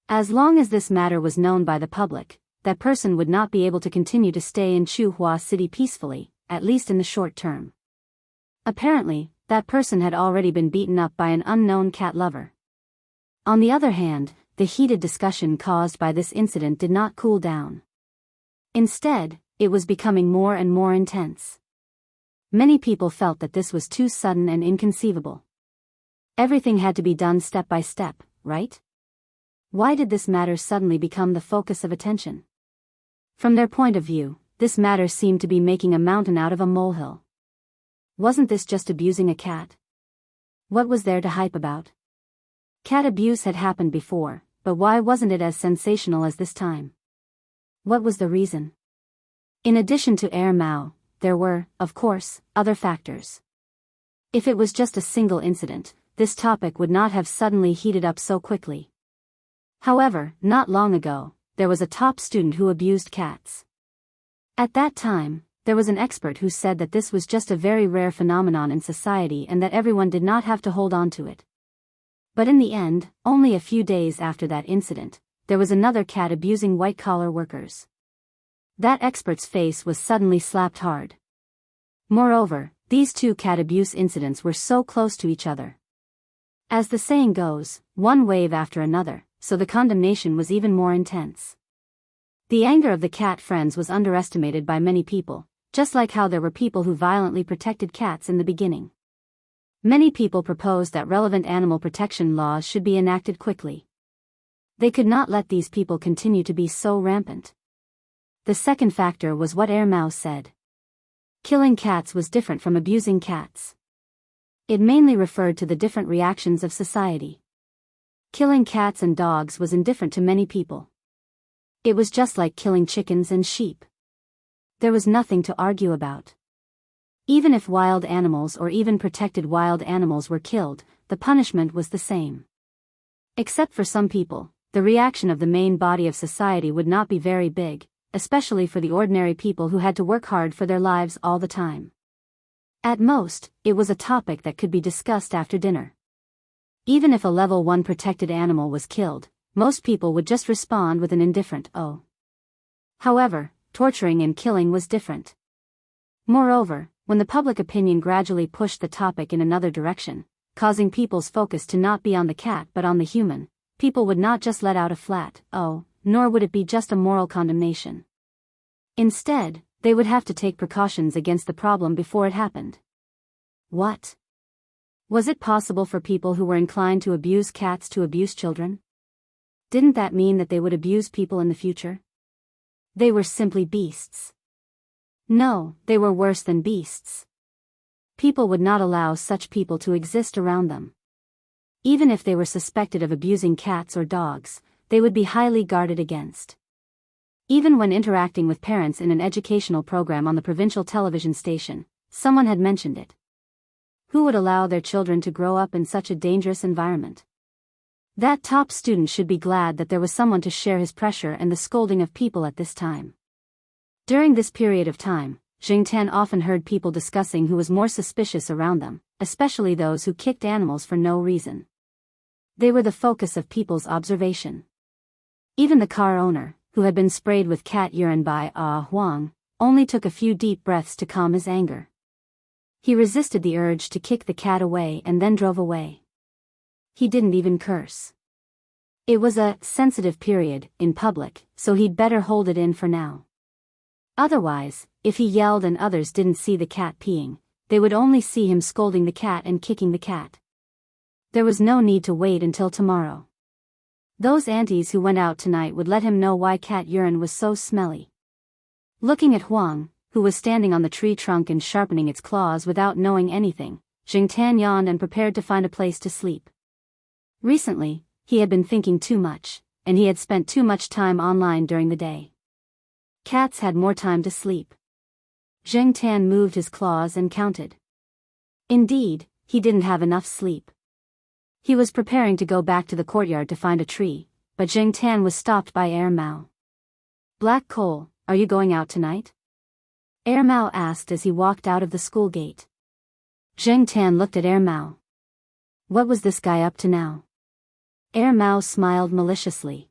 As long as this matter was known by the public, that person would not be able to continue to stay in Chuhua City peacefully, at least in the short term. Apparently, that person had already been beaten up by an unknown cat lover. On the other hand, the heated discussion caused by this incident did not cool down. Instead, it was becoming more and more intense. Many people felt that this was too sudden and inconceivable. Everything had to be done step by step, right? Why did this matter suddenly become the focus of attention? From their point of view, this matter seemed to be making a mountain out of a molehill. Wasn't this just abusing a cat? What was there to hype about? Cat abuse had happened before, but why wasn't it as sensational as this time? What was the reason? In addition to Mao, there were, of course, other factors. If it was just a single incident, this topic would not have suddenly heated up so quickly. However, not long ago, there was a top student who abused cats. At that time, there was an expert who said that this was just a very rare phenomenon in society and that everyone did not have to hold on to it. But in the end, only a few days after that incident, there was another cat abusing white-collar workers. That expert's face was suddenly slapped hard. Moreover, these two cat abuse incidents were so close to each other. As the saying goes, one wave after another, so the condemnation was even more intense. The anger of the cat friends was underestimated by many people, just like how there were people who violently protected cats in the beginning. Many people proposed that relevant animal protection laws should be enacted quickly. They could not let these people continue to be so rampant. The second factor was what Immerse said. Killing cats was different from abusing cats. It mainly referred to the different reactions of society. Killing cats and dogs was indifferent to many people. It was just like killing chickens and sheep. There was nothing to argue about. Even if wild animals or even protected wild animals were killed, the punishment was the same. Except for some people, the reaction of the main body of society would not be very big, especially for the ordinary people who had to work hard for their lives all the time. At most, it was a topic that could be discussed after dinner. Even if a level 1 protected animal was killed, most people would just respond with an indifferent "oh." However, torturing and killing was different. Moreover, when the public opinion gradually pushed the topic in another direction, causing people's focus to not be on the cat but on the human, people would not just let out a flat "oh," nor would it be just a moral condemnation. Instead, they would have to take precautions against the problem before it happened. What? Was it possible for people who were inclined to abuse cats to abuse children? Didn't that mean that they would abuse people in the future? They were simply beasts. No, they were worse than beasts. People would not allow such people to exist around them. Even if they were suspected of abusing cats or dogs, they would be highly guarded against. Even when interacting with parents in an educational program on the provincial television station, someone had mentioned it. Who would allow their children to grow up in such a dangerous environment? That top student should be glad that there was someone to share his pressure and the scolding of people at this time. During this period of time, Enchanting often heard people discussing who was more suspicious around them, especially those who kicked animals for no reason. They were the focus of people's observation. Even the car owner, who had been sprayed with cat urine by Huang, only took a few deep breaths to calm his anger. He resisted the urge to kick the cat away and then drove away. He didn't even curse. It was a sensitive period in public, so he'd better hold it in for now. Otherwise, if he yelled and others didn't see the cat peeing, they would only see him scolding the cat and kicking the cat. There was no need to wait until tomorrow. Those aunties who went out tonight would let him know why cat urine was so smelly. Looking at Huang, who was standing on the tree trunk and sharpening its claws without knowing anything, Enchanting yawned and prepared to find a place to sleep. Recently, he had been thinking too much, and he had spent too much time online during the day. Cats had more time to sleep. Enchanting moved his claws and counted. Indeed, he didn't have enough sleep. He was preparing to go back to the courtyard to find a tree, but Enchanting was stopped by Immerse. "Black Coal, are you going out tonight?" Immerse asked as he walked out of the school gate. Enchanting looked at Immerse. What was this guy up to now? Immerse smiled maliciously.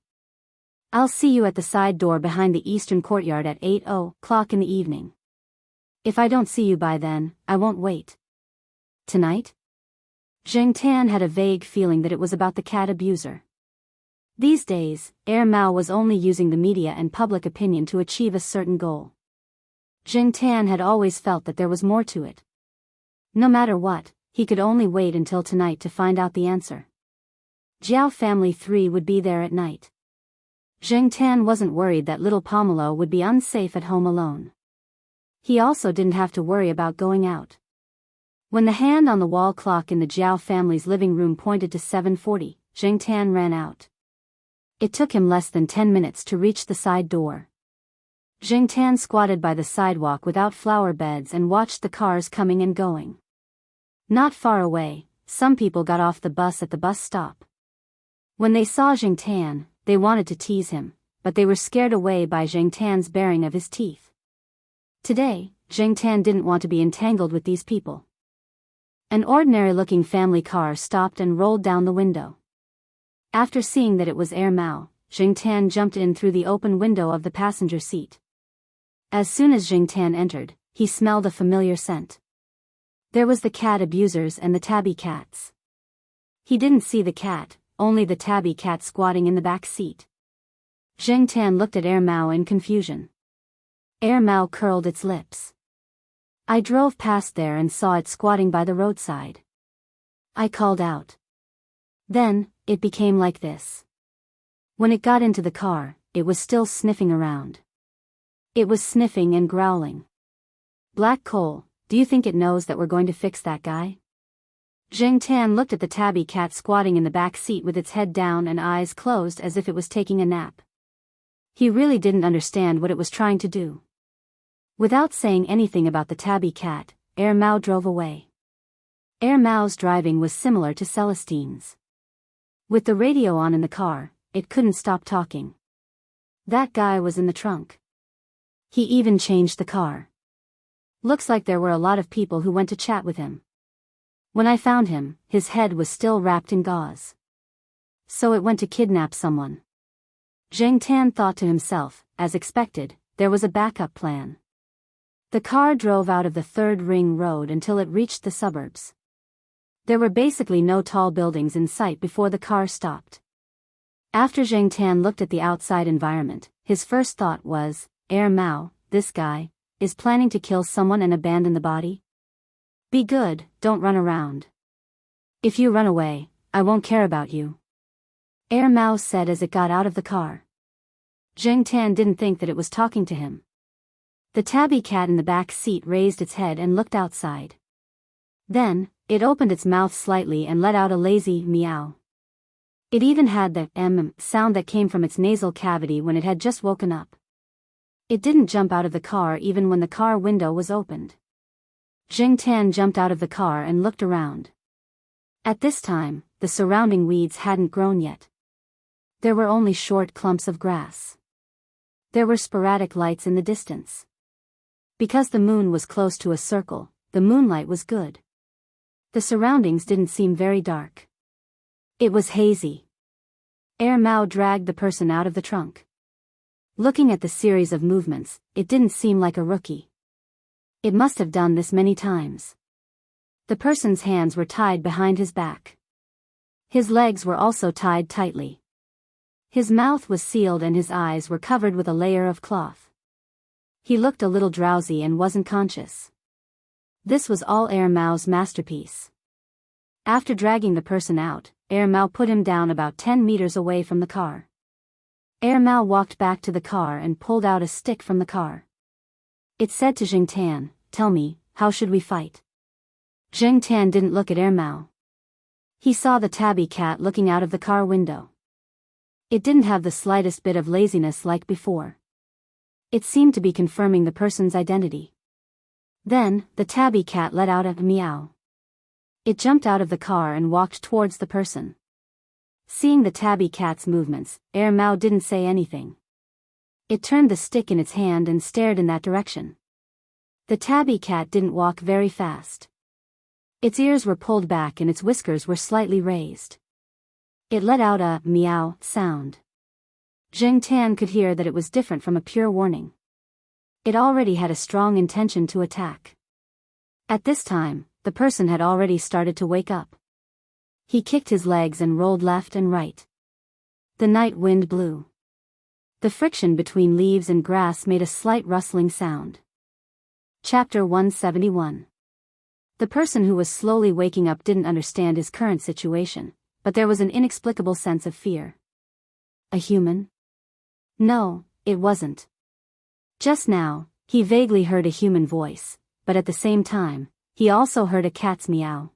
"I'll see you at the side door behind the eastern courtyard at 8:00 in the evening. If I don't see you by then, I won't wait." Tonight? Enchanting had a vague feeling that it was about the cat abuser. These days, Immerse was only using the media and public opinion to achieve a certain goal. Enchanting had always felt that there was more to it. No matter what, he could only wait until tonight to find out the answer. Jiao Family 3 would be there at night. Enchanting wasn't worried that little Pomelo would be unsafe at home alone. He also didn't have to worry about going out. When the hand on the wall clock in the Jiao family's living room pointed to 7:40, Enchanting ran out. It took him less than 10 minutes to reach the side door. Enchanting squatted by the sidewalk without flower beds and watched the cars coming and going. Not far away, some people got off the bus at the bus stop. When they saw Enchanting, they wanted to tease him, but they were scared away by Zhang Tan's baring of his teeth. Today, Zhang Tan didn't want to be entangled with these people. An ordinary-looking family car stopped and rolled down the window. After seeing that it was Air Mao, Zhang Tan jumped in through the open window of the passenger seat. As soon as Zhang Tan entered, he smelled a familiar scent. There was the cat abusers and the tabby cats. He didn't see the cat, only the tabby cat squatting in the back seat. Zhang Tan looked at Air Mao in confusion. Air Mao curled its lips. I drove past there and saw it squatting by the roadside. I called out. Then, it became like this. When it got into the car, it was still sniffing around. It was sniffing and growling. Black coal, do you think it knows that we're going to fix that guy? Zhang Tan looked at the tabby cat squatting in the back seat with its head down and eyes closed as if it was taking a nap. He really didn't understand what it was trying to do. Without saying anything about the tabby cat, Air Mao drove away. Air Mao's driving was similar to Celestine's. With the radio on in the car, it couldn't stop talking. That guy was in the trunk. He even changed the car. Looks like there were a lot of people who went to chat with him. When I found him, his head was still wrapped in gauze. So it went to kidnap someone. Zhang Tan thought to himself, as expected, there was a backup plan. The car drove out of the third ring road until it reached the suburbs. There were basically no tall buildings in sight before the car stopped. After Zhang Tan looked at the outside environment, his first thought was, Air Mao, this guy, is planning to kill someone and abandon the body? Be good, don't run around. If you run away, I won't care about you. Air Mao said as it got out of the car. Zhang Tan didn't think that it was talking to him. The tabby cat in the back seat raised its head and looked outside. Then, it opened its mouth slightly and let out a lazy meow. It even had the sound that came from its nasal cavity when it had just woken up. It didn't jump out of the car even when the car window was opened. Zhang Tan jumped out of the car and looked around. At this time, the surrounding weeds hadn't grown yet. There were only short clumps of grass. There were sporadic lights in the distance. Because the moon was close to a circle, the moonlight was good. The surroundings didn't seem very dark. It was hazy. Air Mao dragged the person out of the trunk. Looking at the series of movements, it didn't seem like a rookie. It must have done this many times. The person's hands were tied behind his back. His legs were also tied tightly. His mouth was sealed and his eyes were covered with a layer of cloth. He looked a little drowsy and wasn't conscious. This was all Air Mao's masterpiece. After dragging the person out, Air Mao put him down about 10 meters away from the car. Air Mao walked back to the car and pulled out a stick from the car. It said to Zhang Tan, tell me, how should we fight? Zhang Tan didn't look at Air Mao. He saw the tabby cat looking out of the car window. It didn't have the slightest bit of laziness like before. It seemed to be confirming the person's identity. Then, the tabby cat let out a meow. It jumped out of the car and walked towards the person. Seeing the tabby cat's movements, Air Mao didn't say anything. It turned the stick in its hand and stared in that direction. The tabby cat didn't walk very fast. Its ears were pulled back and its whiskers were slightly raised. It let out a meow sound. Zhang Tan could hear that it was different from a pure warning. It already had a strong intention to attack. At this time, the person had already started to wake up. He kicked his legs and rolled left and right. The night wind blew. The friction between leaves and grass made a slight rustling sound. Chapter 171. The person who was slowly waking up didn't understand his current situation, but there was an inexplicable sense of fear. A human? No, it wasn't. Just now, he vaguely heard a human voice, but at the same time, he also heard a cat's meow.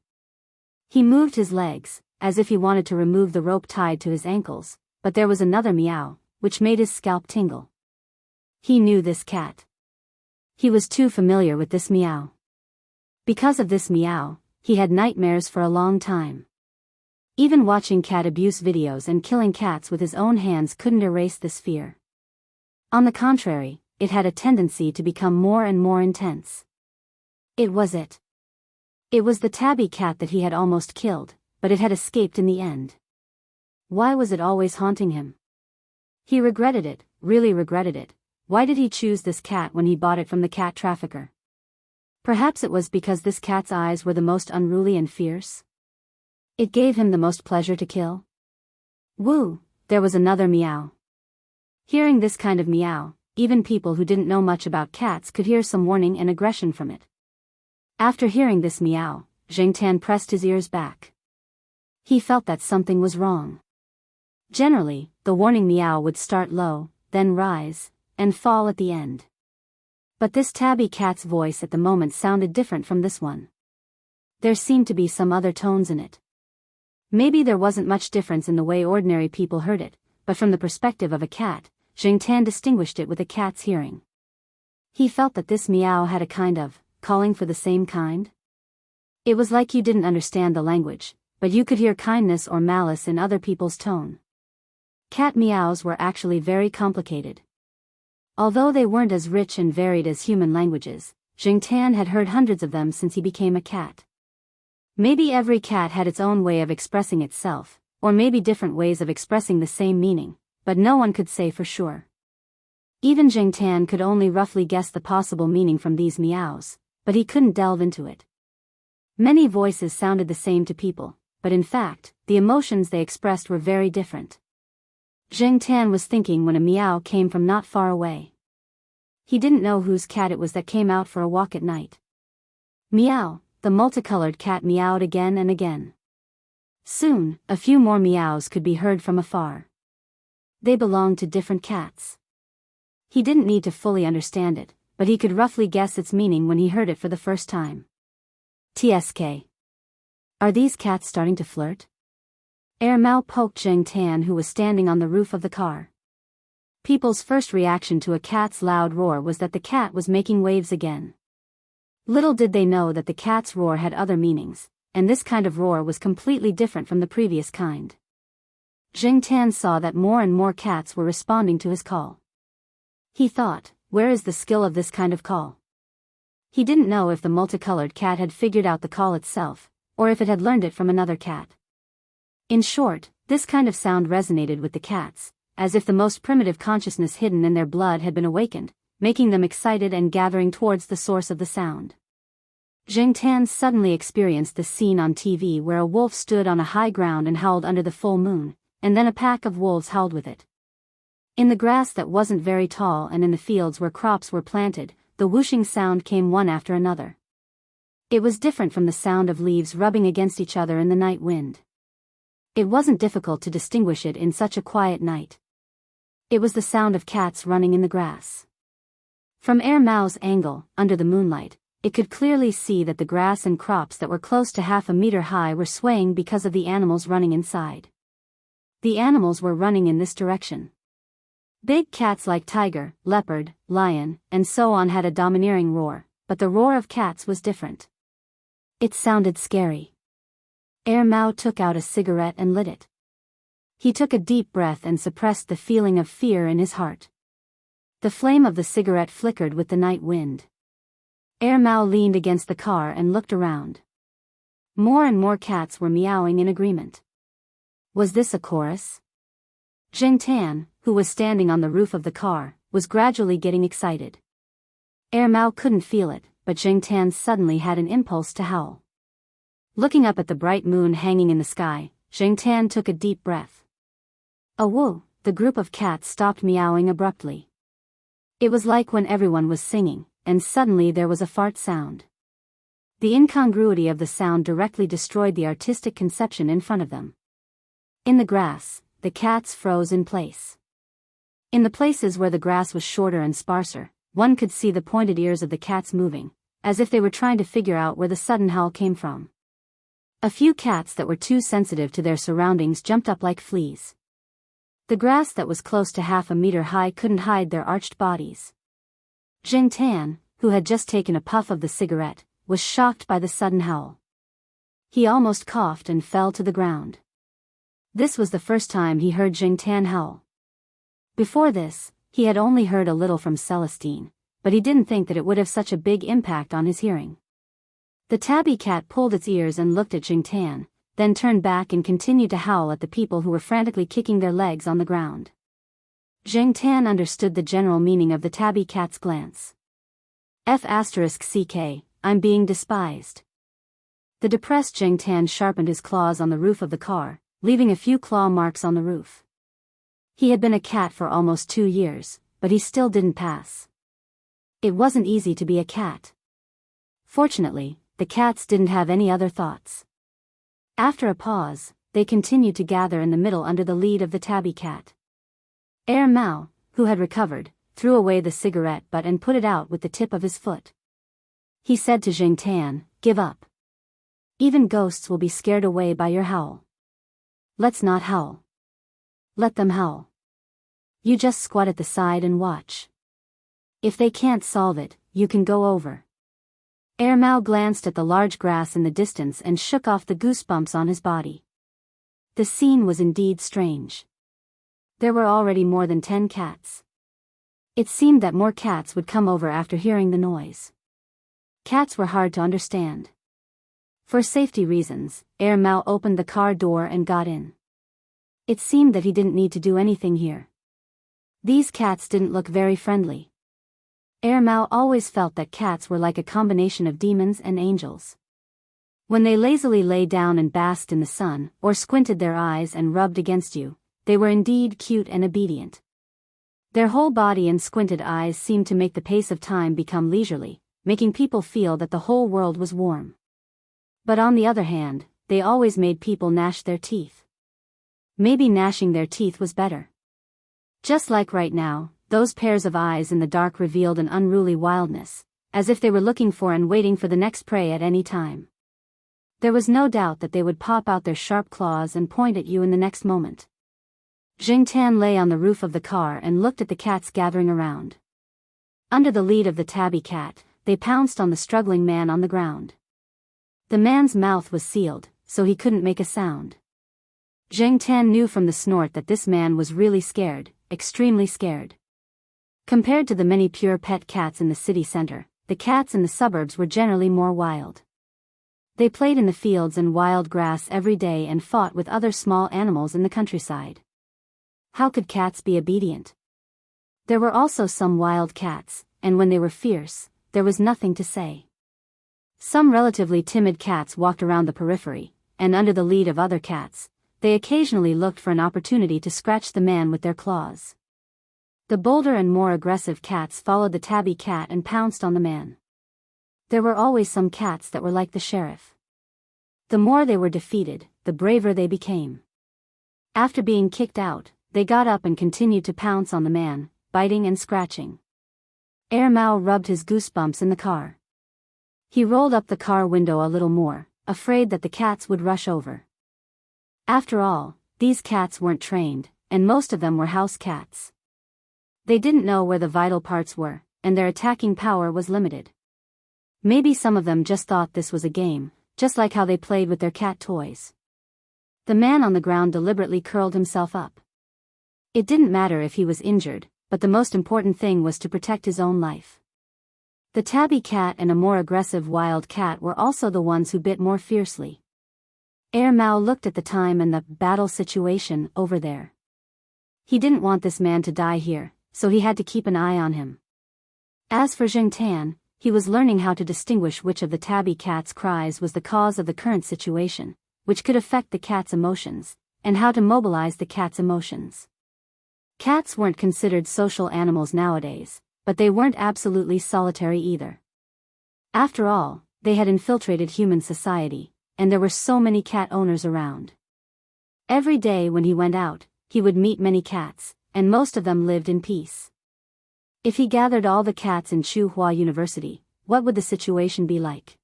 He moved his legs, as if he wanted to remove the rope tied to his ankles, but there was another meow, which made his scalp tingle. He knew this cat. He was too familiar with this meow. Because of this meow, he had nightmares for a long time. Even watching cat abuse videos and killing cats with his own hands couldn't erase this fear. On the contrary, it had a tendency to become more and more intense. It was it. It was the tabby cat that he had almost killed, but it had escaped in the end. Why was it always haunting him? He regretted it, really regretted it. Why did he choose this cat when he bought it from the cat trafficker? Perhaps it was because this cat's eyes were the most unruly and fierce. It gave him the most pleasure to kill. Woo! There was another meow. Hearing this kind of meow, even people who didn't know much about cats could hear some warning and aggression from it. After hearing this meow, Enchanting pressed his ears back. He felt that something was wrong. Generally, the warning meow would start low, then rise, and fall at the end. But this tabby cat's voice at the moment sounded different from this one. There seemed to be some other tones in it. Maybe there wasn't much difference in the way ordinary people heard it, but from the perspective of a cat, Enchanting distinguished it with a cat's hearing. He felt that this meow had a kind of calling for the same kind. It was like you didn't understand the language, but you could hear kindness or malice in other people's tone. Cat meows were actually very complicated. Although they weren't as rich and varied as human languages, Enchanting had heard hundreds of them since he became a cat. Maybe every cat had its own way of expressing itself, or maybe different ways of expressing the same meaning, but no one could say for sure. Even Enchanting could only roughly guess the possible meaning from these meows, but he couldn't delve into it. Many voices sounded the same to people, but in fact, the emotions they expressed were very different. Enchanting was thinking when a meow came from not far away. He didn't know whose cat it was that came out for a walk at night. Meow, the multicolored cat meowed again and again. Soon, a few more meows could be heard from afar. They belonged to different cats. He didn't need to fully understand it, but he could roughly guess its meaning when he heard it for the first time. TSK. Are these cats starting to flirt? Mao poked Enchanting, who was standing on the roof of the car. People's first reaction to a cat's loud roar was that the cat was making waves again. Little did they know that the cat's roar had other meanings, and this kind of roar was completely different from the previous kind. Enchanting saw that more and more cats were responding to his call. He thought, where is the skill of this kind of call? He didn't know if the multicolored cat had figured out the call itself, or if it had learned it from another cat. In short, this kind of sound resonated with the cats, as if the most primitive consciousness hidden in their blood had been awakened, making them excited and gathering towards the source of the sound. Enchanting suddenly experienced the scene on TV where a wolf stood on a high ground and howled under the full moon, and then a pack of wolves howled with it. In the grass that wasn't very tall and in the fields where crops were planted, the whooshing sound came one after another. It was different from the sound of leaves rubbing against each other in the night wind. It wasn't difficult to distinguish it in such a quiet night. It was the sound of cats running in the grass. From Mao's angle, under the moonlight, it could clearly see that the grass and crops that were close to half a meter high were swaying because of the animals running inside. The animals were running in this direction. Big cats like tiger, leopard, lion, and so on had a domineering roar, but the roar of cats was different. It sounded scary. Mao took out a cigarette and lit it. He took a deep breath and suppressed the feeling of fear in his heart. The flame of the cigarette flickered with the night wind. Mao leaned against the car and looked around. More and more cats were meowing in agreement. Was this a chorus? Enchanting, who was standing on the roof of the car, was gradually getting excited. Mao couldn't feel it, but Enchanting suddenly had an impulse to howl. Looking up at the bright moon hanging in the sky, Enchanting took a deep breath. Whoa! The group of cats stopped meowing abruptly. It was like when everyone was singing, and suddenly there was a fart sound. The incongruity of the sound directly destroyed the artistic conception in front of them. In the grass, the cats froze in place. In the places where the grass was shorter and sparser, one could see the pointed ears of the cats moving, as if they were trying to figure out where the sudden howl came from. A few cats that were too sensitive to their surroundings jumped up like fleas. The grass that was close to half a meter high couldn't hide their arched bodies. Enchanting, who had just taken a puff of the cigarette, was shocked by the sudden howl. He almost coughed and fell to the ground. This was the first time he heard Enchanting howl. Before this, He had only heard a little from Celestine, but he didn't think that it would have such a big impact on his hearing. The tabby cat pulled its ears and looked at Jingtan, then turned back and continued to howl at the people who were frantically kicking their legs on the ground. Jingtan understood the general meaning of the tabby cat's glance. F***ck, I'm being despised. The depressed Jingtan sharpened his claws on the roof of the car, leaving a few claw marks on the roof. He had been a cat for almost 2 years, but he still didn't pass. It wasn't easy to be a cat. Fortunately, the cats didn't have any other thoughts. After a pause, they continued to gather in the middle under the lead of the tabby cat. Mao, who had recovered, threw away the cigarette butt and put it out with the tip of his foot. He said to Jingtan, "Give up. Even ghosts will be scared away by your howl. Let's not howl. Let them howl. You just squat at the side and watch. If they can't solve it, you can go over." Mao glanced at the large grass in the distance and shook off the goosebumps on his body. The scene was indeed strange. There were already more than 10 cats. It seemed that more cats would come over after hearing the noise. Cats were hard to understand. For safety reasons, Mao opened the car door and got in. It seemed that he didn't need to do anything here. These cats didn't look very friendly. Mao always felt that cats were like a combination of demons and angels. When they lazily lay down and basked in the sun, or squinted their eyes and rubbed against you, they were indeed cute and obedient. Their whole body and squinted eyes seemed to make the pace of time become leisurely, making people feel that the whole world was warm. But on the other hand, they always made people gnash their teeth. Maybe gnashing their teeth was better. Just like right now, those pairs of eyes in the dark revealed an unruly wildness, as if they were looking for and waiting for the next prey at any time. There was no doubt that they would pop out their sharp claws and point at you in the next moment. Jingtan lay on the roof of the car and looked at the cats gathering around. Under the lead of the tabby cat, they pounced on the struggling man on the ground. The man's mouth was sealed, so he couldn't make a sound. Jingtan knew from the snort that this man was really scared, extremely scared. Compared to the many pure pet cats in the city center, the cats in the suburbs were generally more wild. They played in the fields and wild grass every day and fought with other small animals in the countryside. How could cats be obedient? There were also some wild cats, and when they were fierce, there was nothing to say. Some relatively timid cats walked around the periphery, and under the lead of other cats, they occasionally looked for an opportunity to scratch the man with their claws. The bolder and more aggressive cats followed the tabby cat and pounced on the man. There were always some cats that were like the sheriff. The more they were defeated, the braver they became. After being kicked out, they got up and continued to pounce on the man, biting and scratching. Mao rubbed his goosebumps in the car. He rolled up the car window a little more, afraid that the cats would rush over. After all, these cats weren't trained, and most of them were house cats. They didn't know where the vital parts were, and their attacking power was limited. Maybe some of them just thought this was a game, just like how they played with their cat toys. The man on the ground deliberately curled himself up. It didn't matter if he was injured, but the most important thing was to protect his own life. The tabby cat and a more aggressive wild cat were also the ones who bit more fiercely. Mao looked at the time and the battle situation over there. He didn't want this man to die here, so he had to keep an eye on him. As for Jingtan, he was learning how to distinguish which of the tabby cat's cries was the cause of the current situation, which could affect the cat's emotions, and how to mobilize the cat's emotions. Cats weren't considered social animals nowadays, but they weren't absolutely solitary either. After all, they had infiltrated human society, and there were so many cat owners around. Every day when he went out, he would meet many cats, and most of them lived in peace. If he gathered all the cats in Tsinghua University, what would the situation be like?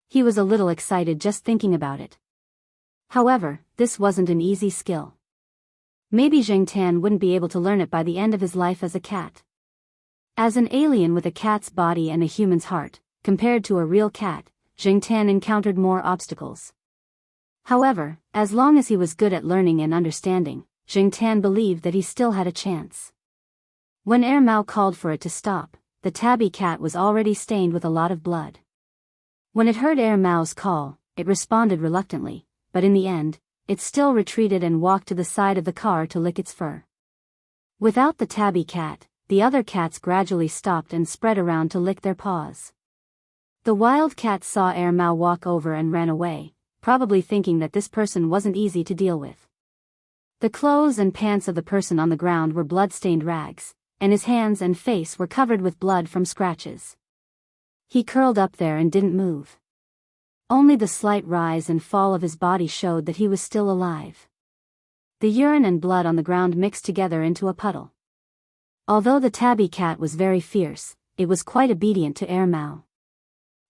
He was a little excited just thinking about it. However, this wasn't an easy skill. Maybe Jingtan wouldn't be able to learn it by the end of his life as a cat. As an alien with a cat's body and a human's heart, compared to a real cat, Jingtan encountered more obstacles. However, as long as he was good at learning and understanding, Jingtan believed that he still had a chance. When Mao called for it to stop, the tabby cat was already stained with a lot of blood. When it heard Mao's call, it responded reluctantly, but in the end, it still retreated and walked to the side of the car to lick its fur. Without the tabby cat, the other cats gradually stopped and spread around to lick their paws. The wild cat saw Mao walk over and ran away, probably thinking that this person wasn't easy to deal with. The clothes and pants of the person on the ground were blood-stained rags, and his hands and face were covered with blood from scratches. He curled up there and didn't move. Only the slight rise and fall of his body showed that he was still alive. The urine and blood on the ground mixed together into a puddle. Although the tabby cat was very fierce, it was quite obedient to Mao.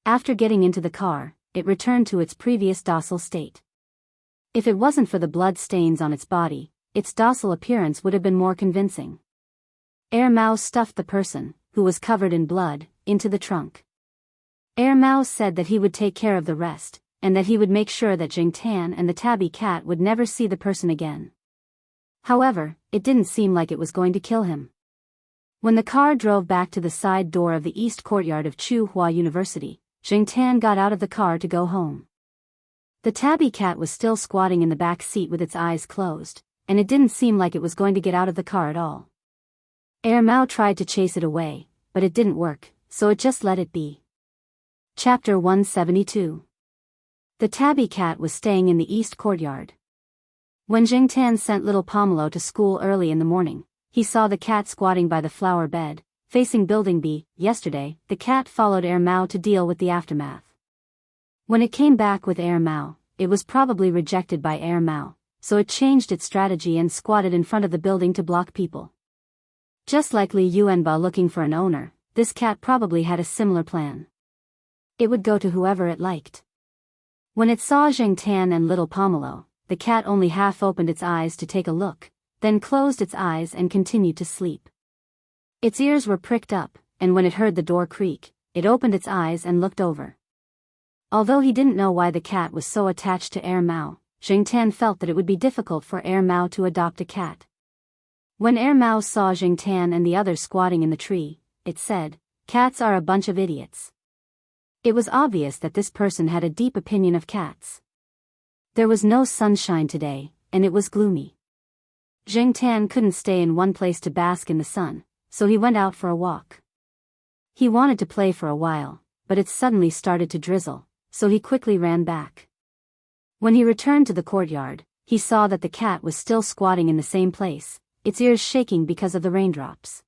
After getting into the car, it returned to its previous docile state. If it wasn't for the blood stains on its body, its docile appearance would have been more convincing. Mao stuffed the person, who was covered in blood, into the trunk. Mao said that he would take care of the rest, and that he would make sure that Jingtan and the tabby cat would never see the person again. However, it didn't seem like it was going to kill him. When the car drove back to the side door of the east courtyard of Tsinghua University, Jingtan got out of the car to go home. The tabby cat was still squatting in the back seat with its eyes closed, and it didn't seem like it was going to get out of the car at all. Mao tried to chase it away, but it didn't work, so it just let it be. Chapter 172. The tabby cat was staying in the east courtyard. When Jingtan sent little Pomelo to school early in the morning, he saw the cat squatting by the flower bed, facing Building B. Yesterday, the cat followed Mao to deal with the aftermath. When it came back with Mao, it was probably rejected by Mao, so it changed its strategy and squatted in front of the building to block people. Just like Li Yuanba looking for an owner, this cat probably had a similar plan. It would go to whoever it liked. When it saw Jingtan and little Pomelo, the cat only half opened its eyes to take a look, then closed its eyes and continued to sleep. Its ears were pricked up, and when it heard the door creak, it opened its eyes and looked over. Although he didn't know why the cat was so attached to Mao, Jingtan felt that it would be difficult for Mao to adopt a cat. When Mao saw Jingtan and the others squatting in the tree, it said, "Cats are a bunch of idiots." It was obvious that this person had a deep opinion of cats. There was no sunshine today, and it was gloomy. Jingtan couldn't stay in one place to bask in the sun, so he went out for a walk. He wanted to play for a while, but it suddenly started to drizzle, so he quickly ran back. When he returned to the courtyard, he saw that the cat was still squatting in the same place, its ears shaking because of the raindrops.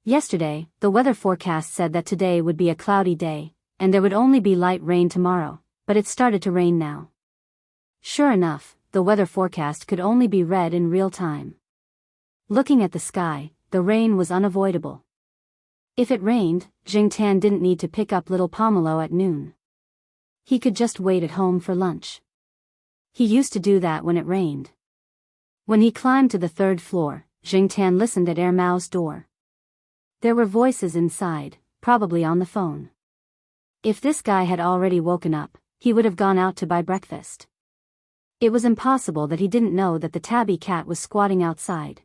Yesterday, the weather forecast said that today would be a cloudy day, and there would only be light rain tomorrow, but it started to rain now. Sure enough, the weather forecast could only be read in real time. Looking at the sky, the rain was unavoidable. If it rained, Jingtan didn't need to pick up little Pomelo at noon. He could just wait at home for lunch. He used to do that when it rained. When he climbed to the third floor, Jingtan listened at Mao's door. There were voices inside, probably on the phone. If this guy had already woken up, he would have gone out to buy breakfast. It was impossible that he didn't know that the tabby cat was squatting outside.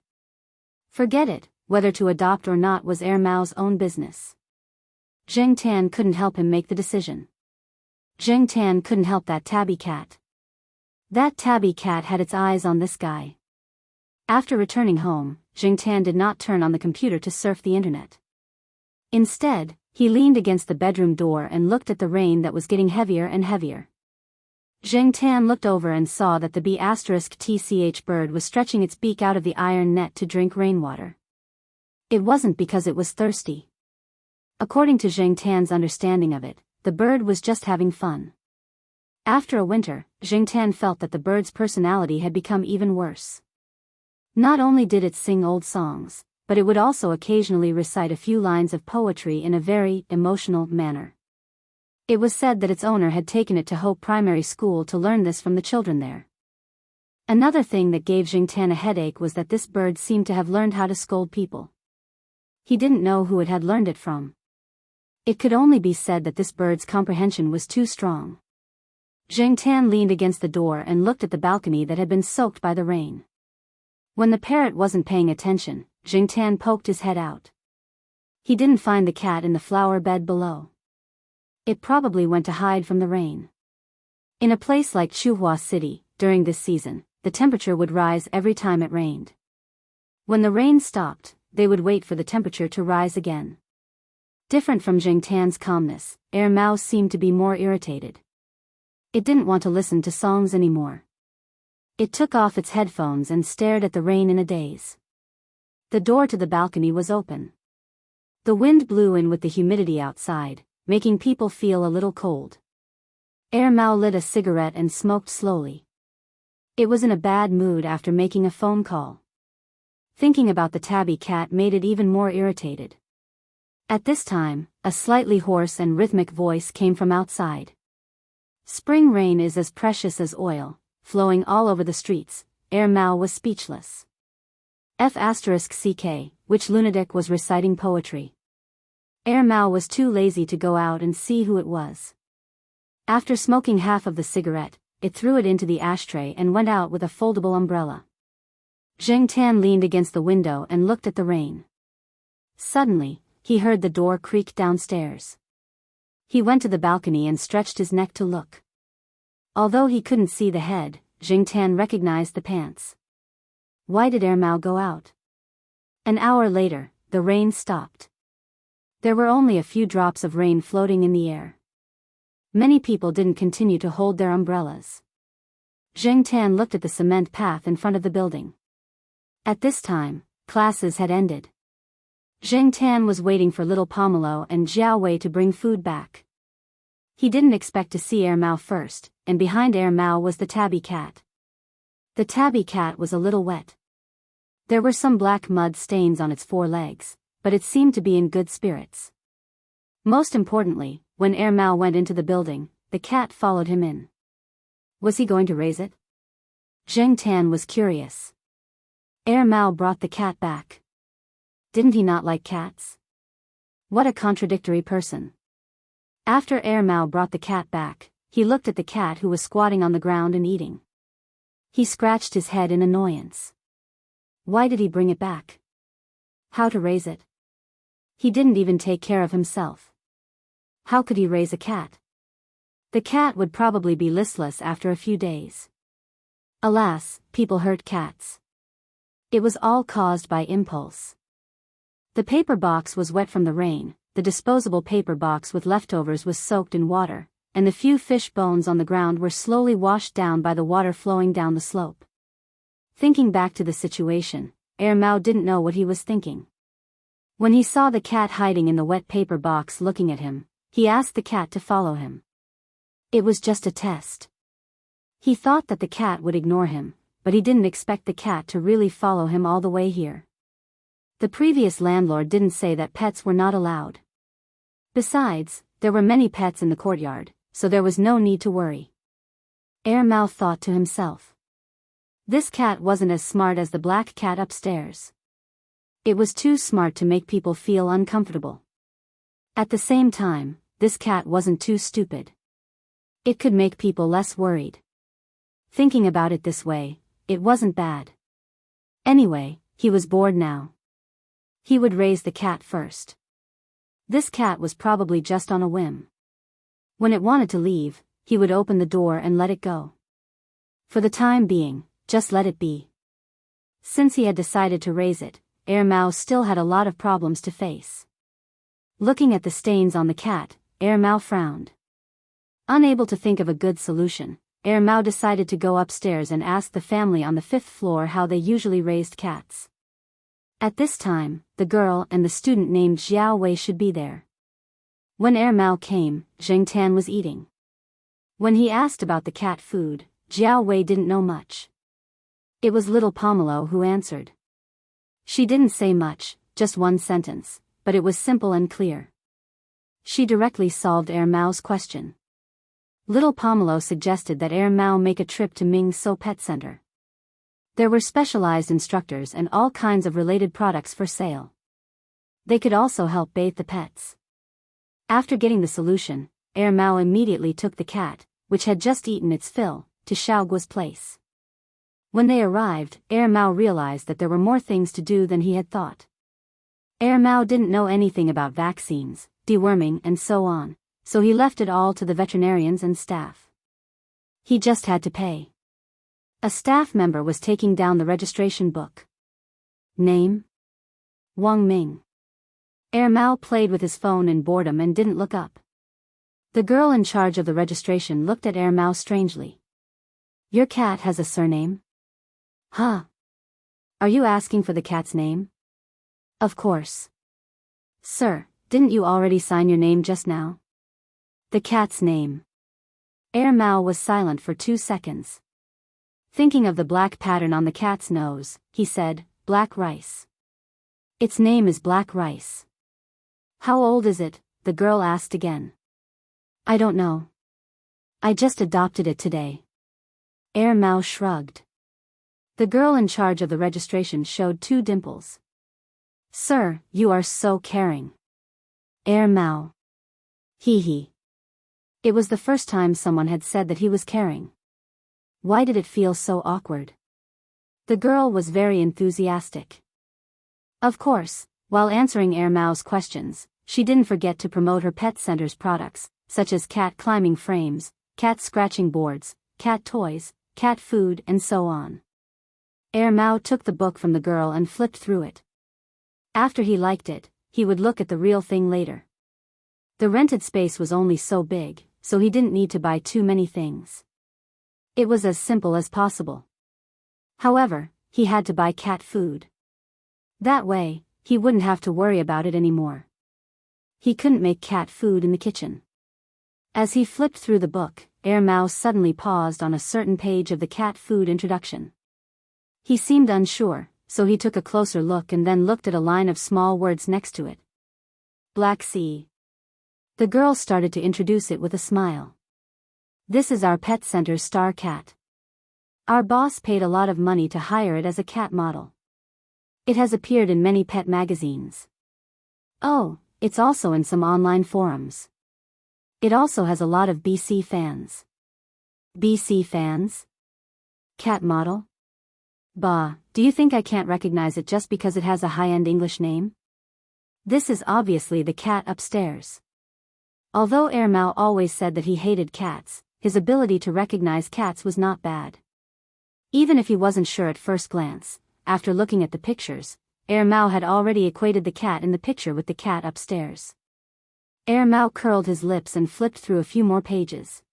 Forget it, whether to adopt or not was Mao's own business. Jingtan couldn't help him make the decision. Jingtan couldn't help that tabby cat. That tabby cat had its eyes on this guy. After returning home, Jingtan did not turn on the computer to surf the internet. Instead, he leaned against the bedroom door and looked at the rain that was getting heavier and heavier. Jingtan looked over and saw that the B*TCH bird was stretching its beak out of the iron net to drink rainwater. It wasn't because it was thirsty. According to Jingtan's understanding of it, the bird was just having fun. After a winter, Jingtan felt that the bird's personality had become even worse. Not only did it sing old songs, but it would also occasionally recite a few lines of poetry in a very emotional manner. It was said that its owner had taken it to Hope Primary School to learn this from the children there. Another thing that gave Jingtan a headache was that this bird seemed to have learned how to scold people. He didn't know who it had learned it from. It could only be said that this bird's comprehension was too strong. Jingtan leaned against the door and looked at the balcony that had been soaked by the rain. When the parrot wasn't paying attention, Jingtan poked his head out. He didn't find the cat in the flower bed below. It probably went to hide from the rain. In a place like Chuhua City, during this season, the temperature would rise every time it rained. When the rain stopped, they would wait for the temperature to rise again. Different from Jingtan's calmness, Air Mouse seemed to be more irritated. It didn't want to listen to songs anymore. It took off its headphones and stared at the rain in a daze. The door to the balcony was open. The wind blew in with the humidity outside, making people feel a little cold. Air Mao lit a cigarette and smoked slowly. It was in a bad mood after making a phone call. Thinking about the tabby cat made it even more irritated. At this time, a slightly hoarse and rhythmic voice came from outside. Spring rain is as precious as oil, flowing all over the streets. Air Mao was speechless. F***ck, which lunatic was reciting poetry. Air Mao was too lazy to go out and see who it was. After smoking half of the cigarette, it threw it into the ashtray and went out with a foldable umbrella. Jingtan leaned against the window and looked at the rain. Suddenly, he heard the door creak downstairs. He went to the balcony and stretched his neck to look. Although he couldn't see the head, Jingtan recognized the pants. Why did Air Mao go out? An hour later, the rain stopped. There were only a few drops of rain floating in the air. Many people didn't continue to hold their umbrellas. Jingtan looked at the cement path in front of the building. At this time, classes had ended. Jingtan was waiting for little Pomelo and Jiao Wei to bring food back. He didn't expect to see Air Mao first, and behind Air Mao was the tabby cat. The tabby cat was a little wet. There were some black mud stains on its 4 legs, but it seemed to be in good spirits. Most importantly, when Air Mao went into the building, the cat followed him in. Was he going to raise it? Jingtan was curious. Air Mao brought the cat back. Didn't he not like cats? What a contradictory person. After Air Mao brought the cat back, he looked at the cat who was squatting on the ground and eating. He scratched his head in annoyance. Why did he bring it back? How to raise it? He didn't even take care of himself. How could he raise a cat? The cat would probably be listless after a few days. Alas, people hurt cats. It was all caused by impulse. The paper box was wet from the rain, the disposable paper box with leftovers was soaked in water, and the few fish bones on the ground were slowly washed down by the water flowing down the slope. Thinking back to the situation, Air Mao didn't know what he was thinking. When he saw the cat hiding in the wet paper box looking at him, he asked the cat to follow him. It was just a test. He thought that the cat would ignore him, but he didn't expect the cat to really follow him all the way here. The previous landlord didn't say that pets were not allowed. Besides, there were many pets in the courtyard, so there was no need to worry. Air Mao thought to himself. This cat wasn't as smart as the black cat upstairs. It was too smart to make people feel uncomfortable. At the same time, this cat wasn't too stupid. It could make people less worried. Thinking about it this way, it wasn't bad. Anyway, he was bored now. He would raise the cat first. This cat was probably just on a whim. When it wanted to leave, he would open the door and let it go. For the time being, just let it be. Since he had decided to raise it, Air Mao still had a lot of problems to face. Looking at the stains on the cat, Air Mao frowned. Unable to think of a good solution, Air Mao decided to go upstairs and ask the family on the 5th floor how they usually raised cats. At this time, the girl and the student named Jiao Wei should be there. When Air Mao came, Jingtan was eating. When he asked about the cat food, Jiao Wei didn't know much. It was little Pomelo who answered. She didn't say much, just one sentence, but it was simple and clear. She directly solved Air Mao's question. Little Pomelo suggested that Air Mao make a trip to Ming So Pet Center. There were specialized instructors and all kinds of related products for sale. They could also help bathe the pets. After getting the solution, Air Mao immediately took the cat, which had just eaten its fill, to Xiaoguo's place. When they arrived, Mao realized that there were more things to do than he had thought. Mao didn't know anything about vaccines, deworming and so on, so he left it all to the veterinarians and staff. He just had to pay. A staff member was taking down the registration book. Name? Wang Ming. Mao played with his phone in boredom and didn't look up. The girl in charge of the registration looked at Mao strangely. Your cat has a surname? Huh? Are you asking for the cat's name? Of course. Sir, didn't you already sign your name just now? The cat's name. Mao was silent for 2 seconds. Thinking of the black pattern on the cat's nose, he said, Black Rice. Its name is Black Rice. How old is it? The girl asked again. I don't know. I just adopted it today. Mao shrugged. The girl in charge of the registration showed 2 dimples. Sir, you are so caring. Mao. Hee. It was the first time someone had said that he was caring. Why did it feel so awkward? The girl was very enthusiastic. Of course, while answering Mao's questions, she didn't forget to promote her pet center's products, such as cat climbing frames, cat scratching boards, cat toys, cat food and so on. Mao took the book from the girl and flipped through it. After he liked it, he would look at the real thing later. The rented space was only so big, so he didn't need to buy too many things. It was as simple as possible. However, he had to buy cat food. That way, he wouldn't have to worry about it anymore. He couldn't make cat food in the kitchen. As he flipped through the book, Mao suddenly paused on a certain page of the cat food introduction. He seemed unsure, so he took a closer look and then looked at a line of small words next to it. Black Sea. The girl started to introduce it with a smile. This is our pet center's star cat. Our boss paid a lot of money to hire it as a cat model. It has appeared in many pet magazines. Oh, it's also in some online forums. It also has a lot of BC fans. BC fans? Cat model? Bah, do you think I can't recognize it just because it has a high-end English name? This is obviously the cat upstairs. Although Mao always said that he hated cats, his ability to recognize cats was not bad. Even if he wasn't sure at first glance, after looking at the pictures, Mao had already equated the cat in the picture with the cat upstairs. Mao curled his lips and flipped through a few more pages.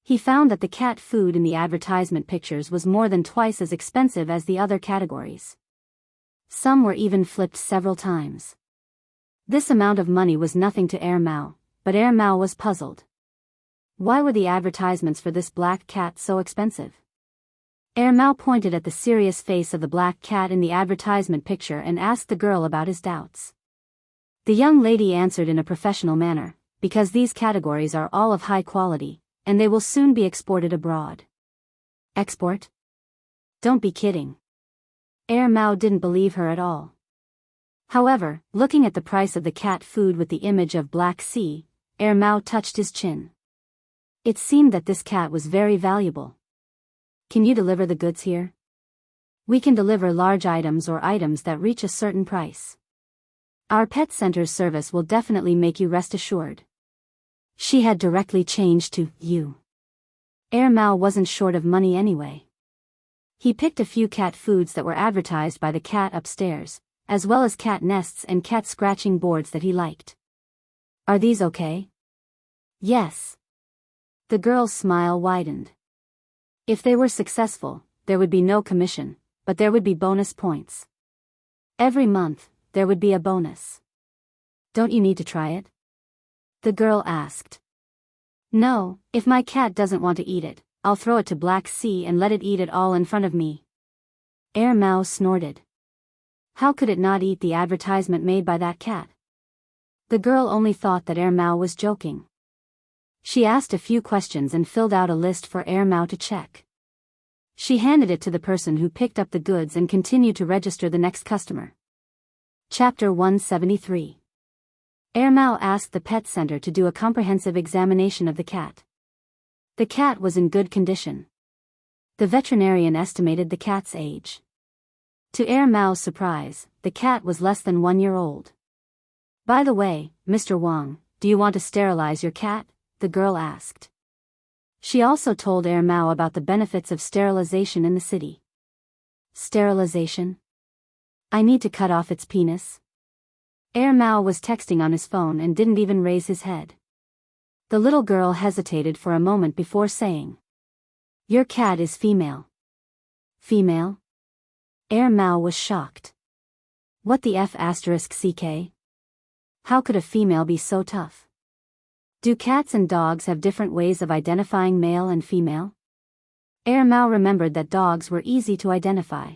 He found that the cat food in the advertisement pictures was more than twice as expensive as the other categories. Some were even flipped several times. This amount of money was nothing to Mao, but Mao was puzzled. Why were the advertisements for this black cat so expensive? Mao pointed at the serious face of the black cat in the advertisement picture and asked the girl about his doubts. The young lady answered in a professional manner, because these categories are all of high quality, and they will soon be exported abroad. Export? Don't be kidding. Mao didn't believe her at all. However, looking at the price of the cat food with the image of Black Sea, Mao touched his chin. It seemed that this cat was very valuable. Can you deliver the goods here? We can deliver large items or items that reach a certain price. Our pet center's service will definitely make you rest assured. She had directly changed to you. Mao wasn't short of money anyway. He picked a few cat foods that were advertised by the cat upstairs, as well as cat nests and cat scratching boards that he liked. Are these okay? Yes. The girl's smile widened. If they were successful, there would be no commission, but there would be bonus points. Every month, there would be a bonus. Don't you need to try it? The girl asked. No, if my cat doesn't want to eat it, I'll throw it to Black Sea and let it eat it all in front of me. Mao snorted. How could it not eat the advertisement made by that cat? The girl only thought that Mao was joking. She asked a few questions and filled out a list for Mao to check. She handed it to the person who picked up the goods and continued to register the next customer. Chapter 173. Mao asked the pet center to do a comprehensive examination of the cat. The cat was in good condition. The veterinarian estimated the cat's age. To Mao's surprise, the cat was less than 1 year old. "By the way, Mr. Wang, do you want to sterilize your cat?" the girl asked. She also told Mao about the benefits of sterilization in the city. "Sterilization? I need to cut off its penis?" Mao was texting on his phone and didn't even raise his head. The little girl hesitated for a moment before saying, "Your cat is female." "Female?" Mao was shocked. "What the f***ck? How could a female be so tough? Do cats and dogs have different ways of identifying male and female?" Mao remembered that dogs were easy to identify.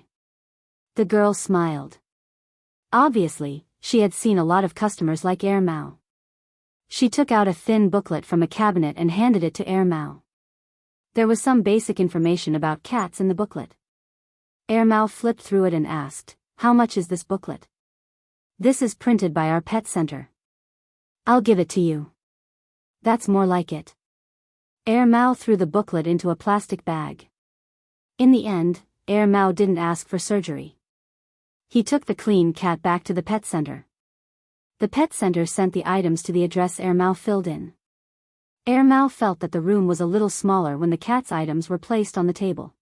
The girl smiled. Obviously, she had seen a lot of customers like Mao. She took out a thin booklet from a cabinet and handed it to Mao. There was some basic information about cats in the booklet. Mao flipped through it and asked, "How much is this booklet?" "This is printed by our pet center." "I'll give it to you." "That's more like it." Mao threw the booklet into a plastic bag. In the end, Mao didn't ask for surgery. He took the clean cat back to the pet center. The pet center sent the items to the address Mao filled in. Mao felt that the room was a little smaller when the cat's items were placed on the table.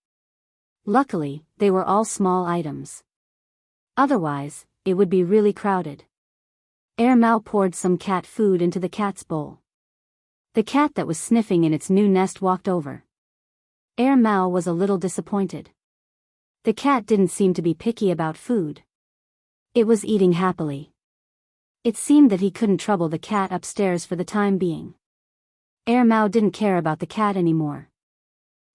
Luckily, they were all small items. Otherwise, it would be really crowded. Mao poured some cat food into the cat's bowl. The cat that was sniffing in its new nest walked over. Mao was a little disappointed. The cat didn't seem to be picky about food. It was eating happily. It seemed that he couldn't trouble the cat upstairs for the time being. Mao didn't care about the cat anymore.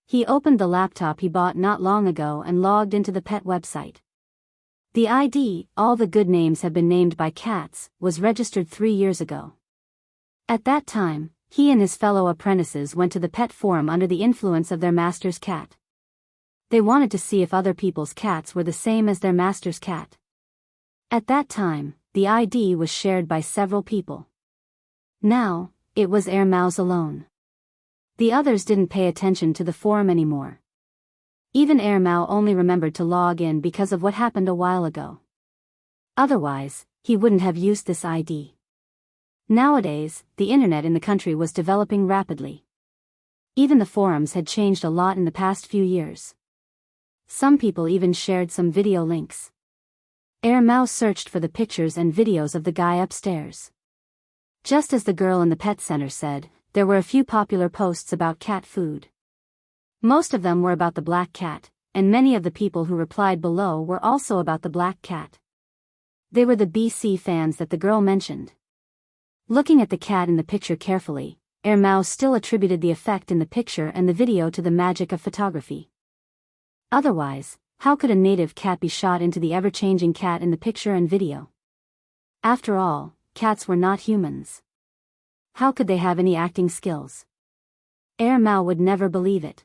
He opened the laptop he bought not long ago and logged into the pet website. The ID, "All the Good Names Have Been Named by Cats," was registered 3 years ago. At that time, he and his fellow apprentices went to the pet forum under the influence of their master's cat. They wanted to see if other people's cats were the same as their master's cat. At that time, the ID was shared by several people. Now, it was Mao's alone. The others didn't pay attention to the forum anymore. Even Mao only remembered to log in because of what happened a while ago. Otherwise, he wouldn't have used this ID. Nowadays, the internet in the country was developing rapidly. Even the forums had changed a lot in the past few years. Some people even shared some video links. Mao searched for the pictures and videos of the guy upstairs. Just as the girl in the pet center said, there were a few popular posts about cat food. Most of them were about the black cat, and many of the people who replied below were also about the black cat. They were the BC fans that the girl mentioned. Looking at the cat in the picture carefully, Mao still attributed the effect in the picture and the video to the magic of photography. Otherwise, how could a native cat be shot into the ever-changing cat in the picture and video? After all, cats were not humans. How could they have any acting skills? Mao would never believe it.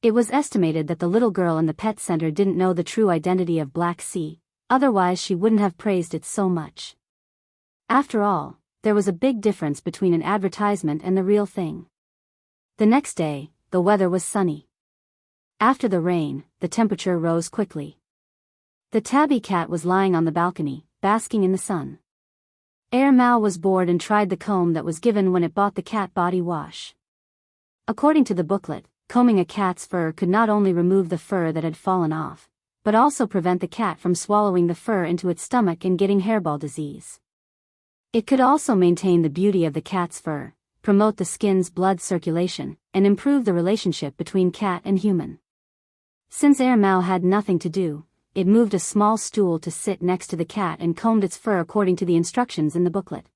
It was estimated that the little girl in the pet center didn't know the true identity of Black Sea, otherwise she wouldn't have praised it so much. After all, there was a big difference between an advertisement and the real thing. The next day, the weather was sunny. After the rain, the temperature rose quickly. The tabby cat was lying on the balcony, basking in the sun. Mao was bored and tried the comb that was given when it bought the cat body wash. According to the booklet, combing a cat's fur could not only remove the fur that had fallen off, but also prevent the cat from swallowing the fur into its stomach and getting hairball disease. It could also maintain the beauty of the cat's fur, promote the skin's blood circulation, and improve the relationship between cat and human. Since Mao had nothing to do, it moved a small stool to sit next to the cat and combed its fur according to the instructions in the booklet.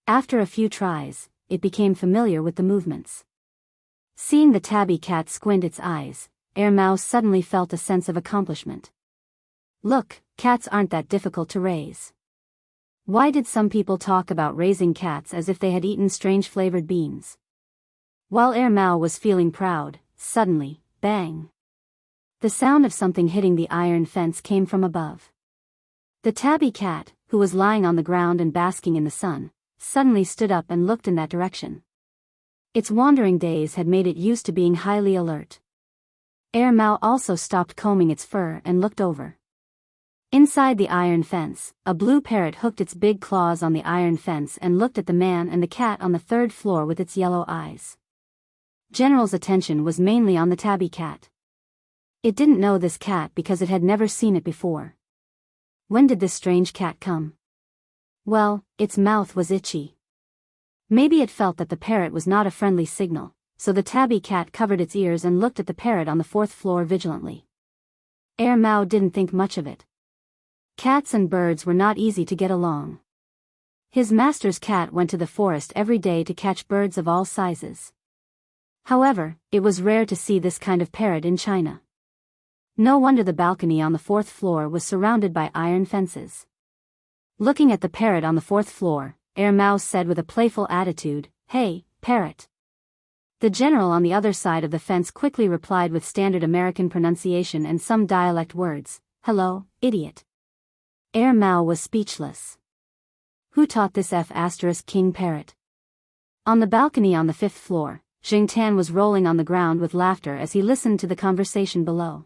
After a few tries, it became familiar with the movements. Seeing the tabby cat squint its eyes, Mao suddenly felt a sense of accomplishment. Look, cats aren't that difficult to raise. Why did some people talk about raising cats as if they had eaten strange flavored beans? While Mao was feeling proud, suddenly, bang! The sound of something hitting the iron fence came from above. The tabby cat, who was lying on the ground and basking in the sun, suddenly stood up and looked in that direction. Its wandering days had made it used to being highly alert. Air Mao also stopped combing its fur and looked over. Inside the iron fence, a blue parrot hooked its big claws on the iron fence and looked at the man and the cat on the third floor with its yellow eyes. General's attention was mainly on the tabby cat. It didn't know this cat because it had never seen it before. When did this strange cat come? Well, its mouth was itchy. Maybe it felt that the parrot was not a friendly signal, so the tabby cat covered its ears and looked at the parrot on the fourth floor vigilantly. Air Mao didn't think much of it. Cats and birds were not easy to get along. His master's cat went to the forest every day to catch birds of all sizes. However, it was rare to see this kind of parrot in China. No wonder the balcony on the fourth floor was surrounded by iron fences. Looking at the parrot on the fourth floor, Air Mao said with a playful attitude, "Hey, parrot." The general on the other side of the fence quickly replied with standard American pronunciation and some dialect words, "Hello, idiot." Air Mao was speechless. Who taught this King parrot? On the balcony on the fifth floor, Tan was rolling on the ground with laughter as he listened to the conversation below.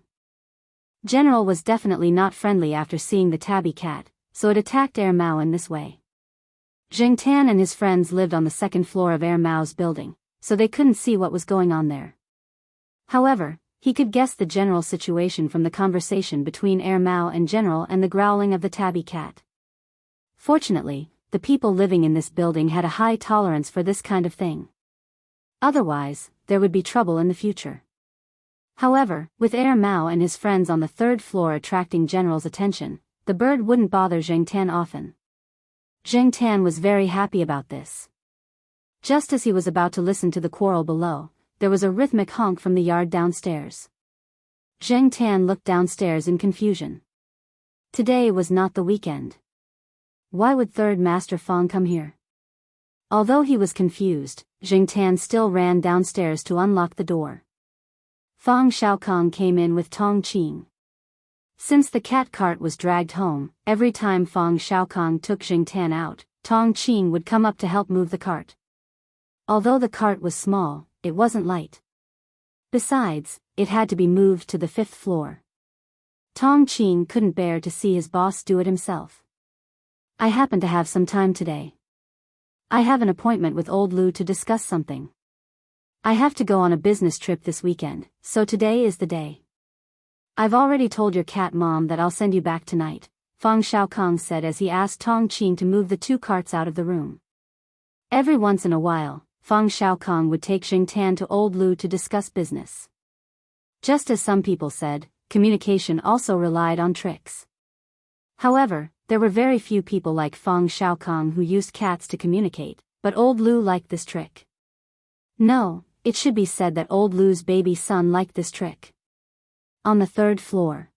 General was definitely not friendly after seeing the tabby cat, so it attacked Air Mao in this way. Tan and his friends lived on the second floor of Air Mao's building, so they couldn't see what was going on there. However, he could guess the general situation from the conversation between Air Mao and General and the growling of the tabby cat. Fortunately, the people living in this building had a high tolerance for this kind of thing. Otherwise, there would be trouble in the future. However, with Air Mao and his friends on the third floor attracting General's attention, the bird wouldn't bother Tan often. Tan was very happy about this. Just as he was about to listen to the quarrel below, there was a rhythmic honk from the yard downstairs. Tan looked downstairs in confusion. Today was not the weekend. Why would Third Master Fong come here? Although he was confused, Tan still ran downstairs to unlock the door. Fong Xiaokong came in with Tong Qing. Since the cat cart was dragged home, every time Fong Xiaokong took Tan out, Tong Qing would come up to help move the cart. Although the cart was small, it wasn't light. Besides, it had to be moved to the fifth floor. Tong Qing couldn't bear to see his boss do it himself. I happen to have some time today. I have an appointment with old Lu to discuss something. I have to go on a business trip this weekend, so today is the day. I've already told your cat mom that I'll send you back tonight, Fong Xiaokong said as he asked Tong Qing to move the two carts out of the room. Every once in a while, Fong Xiaokong would take Tan to old Lu to discuss business. Just as some people said, communication also relied on tricks. However, there were very few people like Fong Xiaokong who used cats to communicate, but old Lu liked this trick. No, it should be said that old Lu's baby son liked this trick. On the third floor.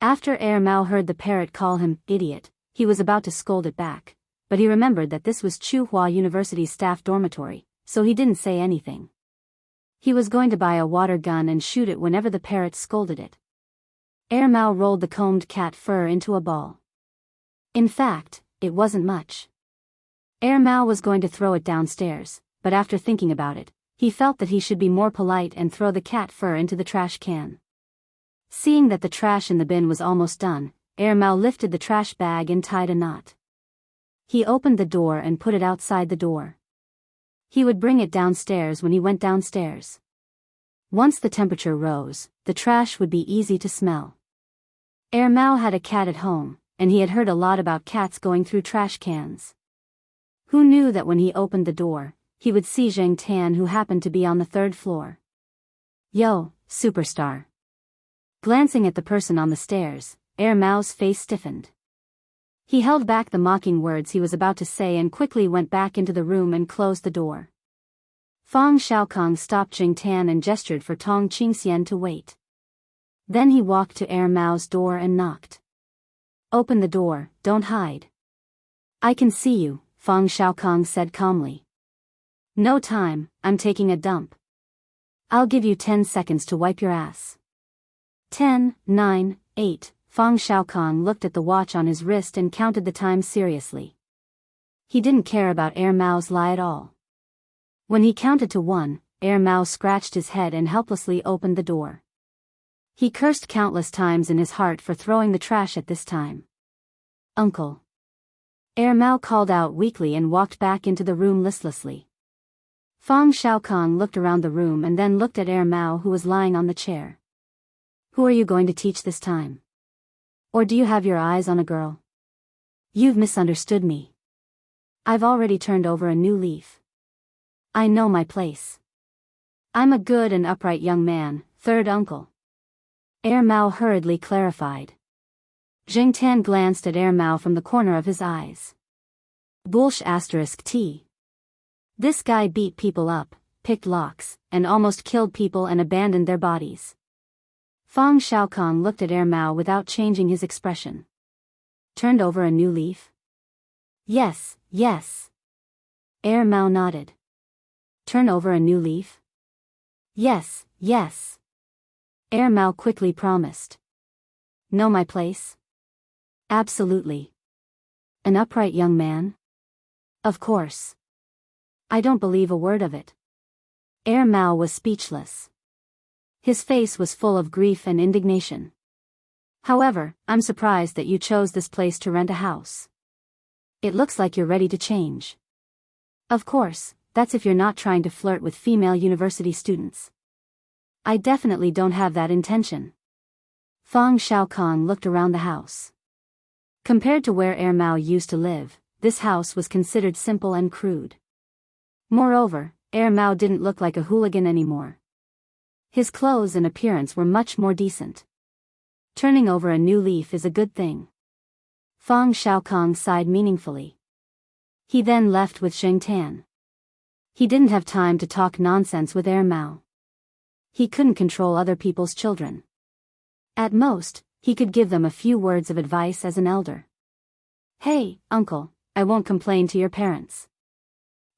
After Air Mao heard the parrot call him idiot, he was about to scold it back, but he remembered that this was Tsinghua University's staff dormitory, so he didn't say anything. He was going to buy a water gun and shoot it whenever the parrot scolded it. Air Mao rolled the combed cat fur into a ball. In fact, it wasn't much. Air Mao was going to throw it downstairs, but after thinking about it, he felt that he should be more polite and throw the cat fur into the trash can. Seeing that the trash in the bin was almost done, Air Mao lifted the trash bag and tied a knot. He opened the door and put it outside the door. He would bring it downstairs when he went downstairs. Once the temperature rose, the trash would be easy to smell. Air Mao had a cat at home, and he had heard a lot about cats going through trash cans. Who knew that when he opened the door, he would see Tan who happened to be on the third floor. Yo, superstar. Glancing at the person on the stairs, Air Mao's face stiffened. He held back the mocking words he was about to say and quickly went back into the room and closed the door. Fong Xiaokong stopped Tan and gestured for Tong Qingxian to wait. Then he walked to Air Mao's door and knocked. Open the door, don't hide. I can see you, Fong Xiaokong said calmly. No time, I'm taking a dump. I'll give you 10 seconds to wipe your ass. 10, 9, 8, Fong Xiaokong looked at the watch on his wrist and counted the time seriously. He didn't care about Air Mao's lie at all. When he counted to 1, Air Mao scratched his head and helplessly opened the door. He cursed countless times in his heart for throwing the trash at this time. Uncle. Mao called out weakly and walked back into the room listlessly. Fang Xiaokong looked around the room and then looked at Mao, who was lying on the chair. Who are you going to teach this time? Or do you have your eyes on a girl? You've misunderstood me. I've already turned over a new leaf. I know my place. I'm a good and upright young man, third uncle. Mao hurriedly clarified. Zheng Tan glanced at Mao from the corner of his eyes. Bullsh *T. This guy beat people up, picked locks, and almost killed people and abandoned their bodies. Fang Xiaokong looked at Mao without changing his expression. Turned over a new leaf? Yes, yes. Mao nodded. Turn over a new leaf? Yes, yes. Mao quickly promised. Know my place? Absolutely. An upright young man? Of course. I don't believe a word of it. Mao was speechless. His face was full of grief and indignation. However, I'm surprised that you chose this place to rent a house. It looks like you're ready to change. Of course, that's if you're not trying to flirt with female university students. I definitely don't have that intention. Fang Xiaokong looked around the house. Compared to where Mao used to live, this house was considered simple and crude. Moreover, Mao didn't look like a hooligan anymore. His clothes and appearance were much more decent. Turning over a new leaf is a good thing. Fang Xiaokong sighed meaningfully. He then left with Zheng Tan. He didn't have time to talk nonsense with Mao. He couldn't control other people's children. At most, he could give them a few words of advice as an elder. Hey, uncle, I won't complain to your parents.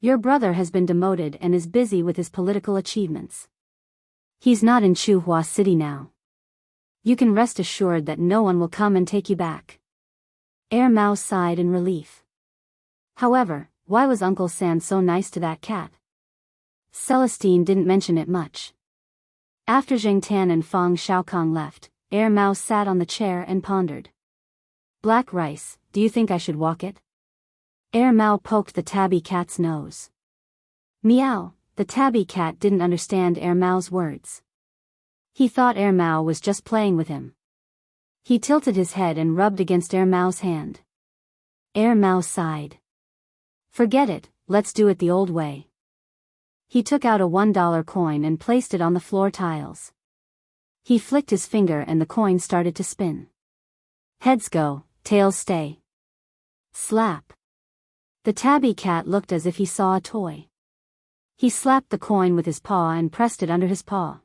Your brother has been demoted and is busy with his political achievements. He's not in Chuhua City now. You can rest assured that no one will come and take you back. Mao sighed in relief. However, why was Uncle San so nice to that cat? Celestine didn't mention it much. After Zheng Tan and Fang Xiaokong left, Mao sat on the chair and pondered. Black rice, do you think I should walk it? Mao poked the tabby cat's nose. Meow, the tabby cat didn't understand Mao's words. He thought Mao was just playing with him. He tilted his head and rubbed against Mao's hand. Mao sighed. Forget it, let's do it the old way. He took out a $1 coin and placed it on the floor tiles. He flicked his finger and the coin started to spin. Heads go, tails stay. Slap. The tabby cat looked as if he saw a toy. He slapped the coin with his paw and pressed it under his paw.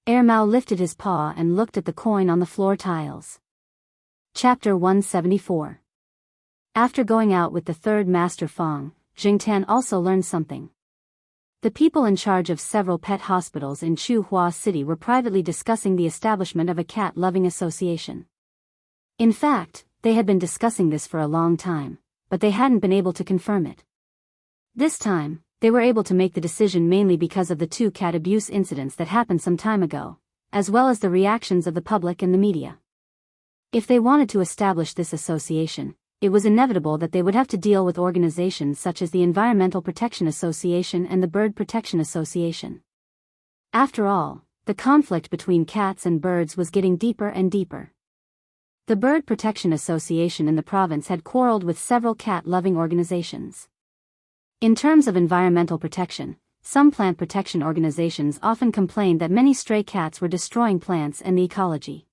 Mao lifted his paw and looked at the coin on the floor tiles. Chapter 174. After going out with the third master Fang, Zheng Tan also learned something. The people in charge of several pet hospitals in Chuhua City were privately discussing the establishment of a cat-loving association. In fact, they had been discussing this for a long time, but they hadn't been able to confirm it. This time, they were able to make the decision mainly because of the 2 cat abuse incidents that happened some time ago, as well as the reactions of the public and the media. If they wanted to establish this association, it was inevitable that they would have to deal with organizations such as the Environmental Protection Association and the Bird Protection Association. After all, the conflict between cats and birds was getting deeper and deeper. The Bird Protection Association in the province had quarreled with several cat-loving organizations. In terms of environmental protection, some plant protection organizations often complained that many stray cats were destroying plants and the ecology.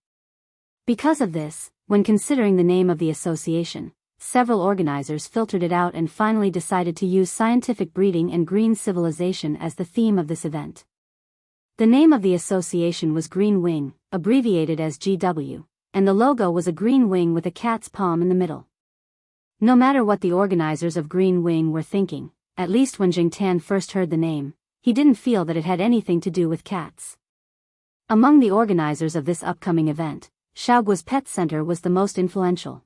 Because of this, when considering the name of the association, several organizers filtered it out and finally decided to use scientific breeding and green civilization as the theme of this event. The name of the association was Green Wing, abbreviated as GW, and the logo was a green wing with a cat's palm in the middle. No matter what the organizers of Green Wing were thinking, at least when Zheng Tan first heard the name, he didn't feel that it had anything to do with cats. Among the organizers of this upcoming event, Shaoguo's Pet Center was the most influential.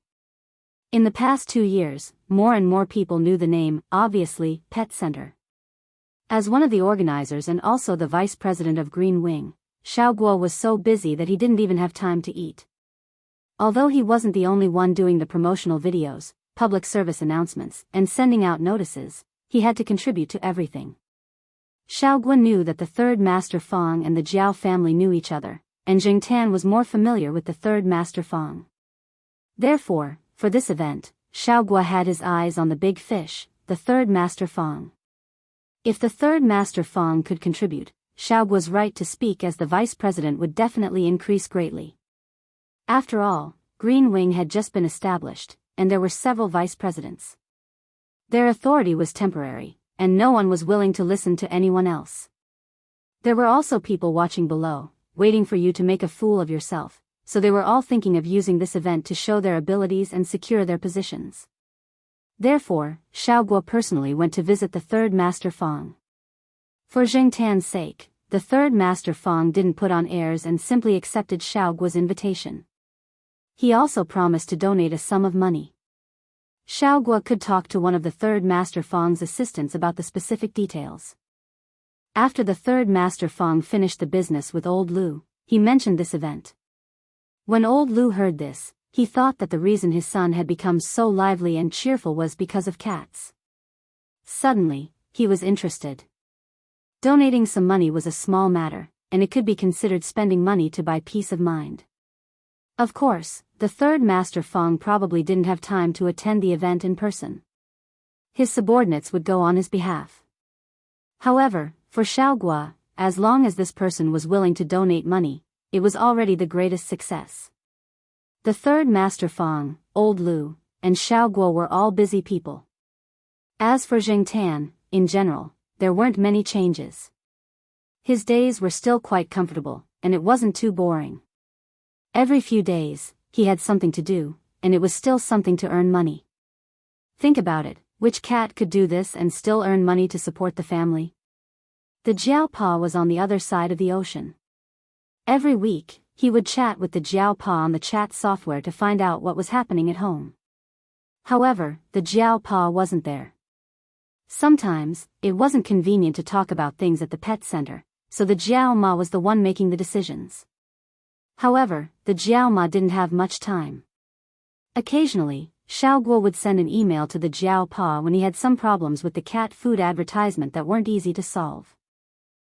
In the past 2 years, more and more people knew the name, obviously, Pet Center. As one of the organizers and also the vice president of Green Wing, Xiao Guo was so busy that he didn't even have time to eat. Although he wasn't the only one doing the promotional videos, public service announcements, and sending out notices, he had to contribute to everything. Xiao Guo knew that the third Master Fang and the Jiao family knew each other, and Jing Tan was more familiar with the third Master Fang. Therefore, for this event, Xiao Guo had his eyes on the big fish, the third Master Fang. If the third Master Fang could contribute, Xiao Guo's right to speak as the vice president would definitely increase greatly. After all, Green Wing had just been established, and there were several vice presidents. Their authority was temporary, and no one was willing to listen to anyone else. There were also people watching below, waiting for you to make a fool of yourself, so they were all thinking of using this event to show their abilities and secure their positions. Therefore, Xiao Guo personally went to visit the third Master Fang. For Jing Tan's sake, the third Master Fang didn't put on airs and simply accepted Xiao Guo's invitation. He also promised to donate a sum of money. Xiao Guo could talk to one of the third Master Fang's assistants about the specific details. After the third Master Fang finished the business with Old Lu, he mentioned this event. When Old Lu heard this, he thought that the reason his son had become so lively and cheerful was because of cats. Suddenly, he was interested. Donating some money was a small matter, and it could be considered spending money to buy peace of mind. Of course, the third Master Fang probably didn't have time to attend the event in person. His subordinates would go on his behalf. However, for Xiao Guo, as long as this person was willing to donate money, it was already the greatest success. The third Master Fang, Old Lu, and Xiao Guo were all busy people. As for Jing Tan, in general, there weren't many changes. His days were still quite comfortable, and it wasn't too boring. Every few days, he had something to do, and it was still something to earn money. Think about it, which cat could do this and still earn money to support the family? The Jiao Pa was on the other side of the ocean. Every week, he would chat with the Jiao Pa on the chat software to find out what was happening at home. However, the Jiao Pa wasn't there. Sometimes, it wasn't convenient to talk about things at the pet center, so the Jiao Ma was the one making the decisions. However, the Jiao Ma didn't have much time. Occasionally, Xiao Guo would send an email to the Jiao Pa when he had some problems with the cat food advertisement that weren't easy to solve.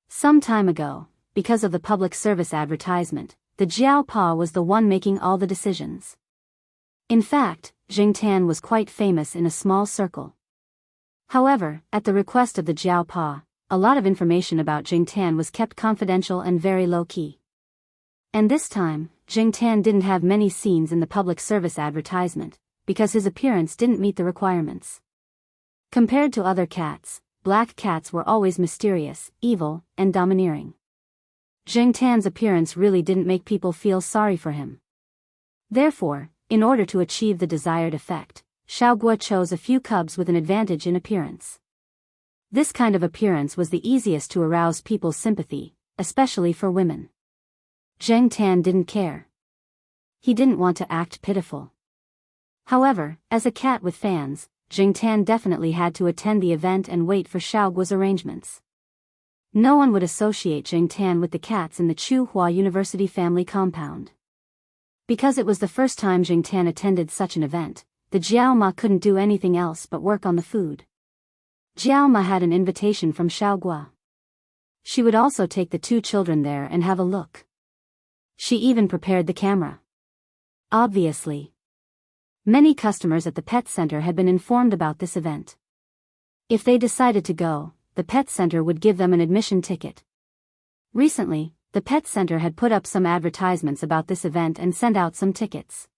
Some time ago, because of the public service advertisement, the Jiao Pa was the one making all the decisions. In fact, Jing Tan was quite famous in a small circle. However, at the request of the Jiao Pa, a lot of information about Jing Tan was kept confidential and very low-key. And this time, Jing Tan didn't have many scenes in the public service advertisement, because his appearance didn't meet the requirements. Compared to other cats, black cats were always mysterious, evil, and domineering. Jing Tan's appearance really didn't make people feel sorry for him. Therefore, in order to achieve the desired effect, Xiao Guo chose a few cubs with an advantage in appearance. This kind of appearance was the easiest to arouse people's sympathy, especially for women. Jing Tan didn't care. He didn't want to act pitiful. However, as a cat with fans, Jing Tan definitely had to attend the event and wait for Xiao Guo's arrangements. No one would associate Jing Tan with the cats in the Chuhua University family compound. Because it was the first time Jing Tan attended such an event, the Jiao Ma couldn't do anything else but work on the food. Jiao Ma had an invitation from Xiao Guo. She would also take the two children there and have a look. She even prepared the camera. Obviously, many customers at the pet center had been informed about this event. If they decided to go, the pet center would give them an admission ticket. Recently, the pet center had put up some advertisements about this event and sent out some tickets.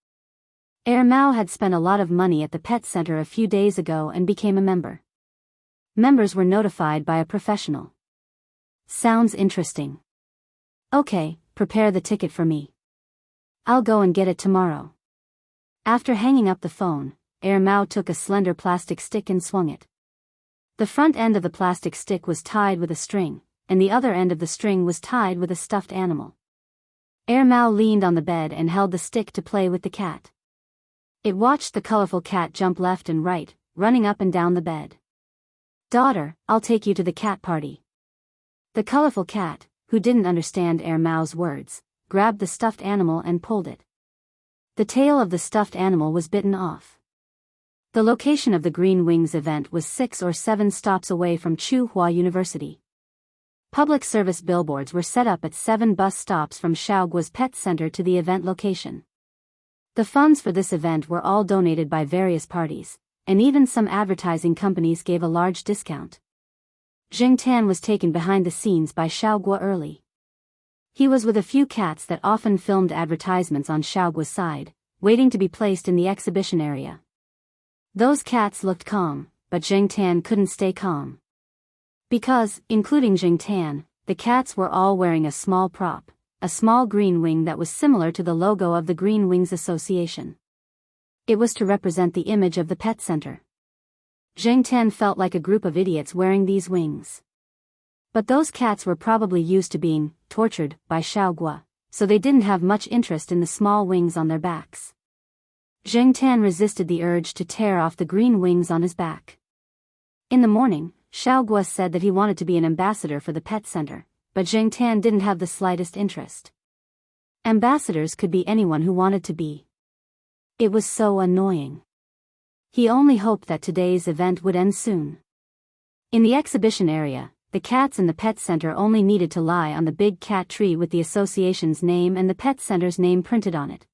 Mao had spent a lot of money at the pet center a few days ago and became a member. Members were notified by a professional. Sounds interesting. Okay, prepare the ticket for me. I'll go and get it tomorrow. After hanging up the phone, Mao took a slender plastic stick and swung it. The front end of the plastic stick was tied with a string, and the other end of the string was tied with a stuffed animal. Mao leaned on the bed and held the stick to play with the cat. It watched the colorful cat jump left and right, running up and down the bed. "Daughter, I'll take you to the cat party." The colorful cat, who didn't understand Mao's words, grabbed the stuffed animal and pulled it. The tail of the stuffed animal was bitten off. The location of the Green Wings event was 6 or 7 stops away from Tsinghua University. Public service billboards were set up at 7 bus stops from Xiaogua's pet center to the event location. The funds for this event were all donated by various parties, and even some advertising companies gave a large discount. Jing Tan was taken behind the scenes by Xiaogua early. He was with a few cats that often filmed advertisements on Xiaogua's side, waiting to be placed in the exhibition area. Those cats looked calm, but Jing Tan couldn't stay calm. Because, including Jing Tan, the cats were all wearing a small prop, a small green wing that was similar to the logo of the Green Wings Association. It was to represent the image of the pet center. Jing Tan felt like a group of idiots wearing these wings. But those cats were probably used to being tortured by Xiaogua, so they didn't have much interest in the small wings on their backs. Jing Tan resisted the urge to tear off the green wings on his back. In the morning, Xiaogua said that he wanted to be an ambassador for the pet center, but Jing Tan didn't have the slightest interest. Ambassadors could be anyone who wanted to be. It was so annoying. He only hoped that today's event would end soon. In the exhibition area, the cats in the pet center only needed to lie on the big cat tree with the association's name and the pet center's name printed on it.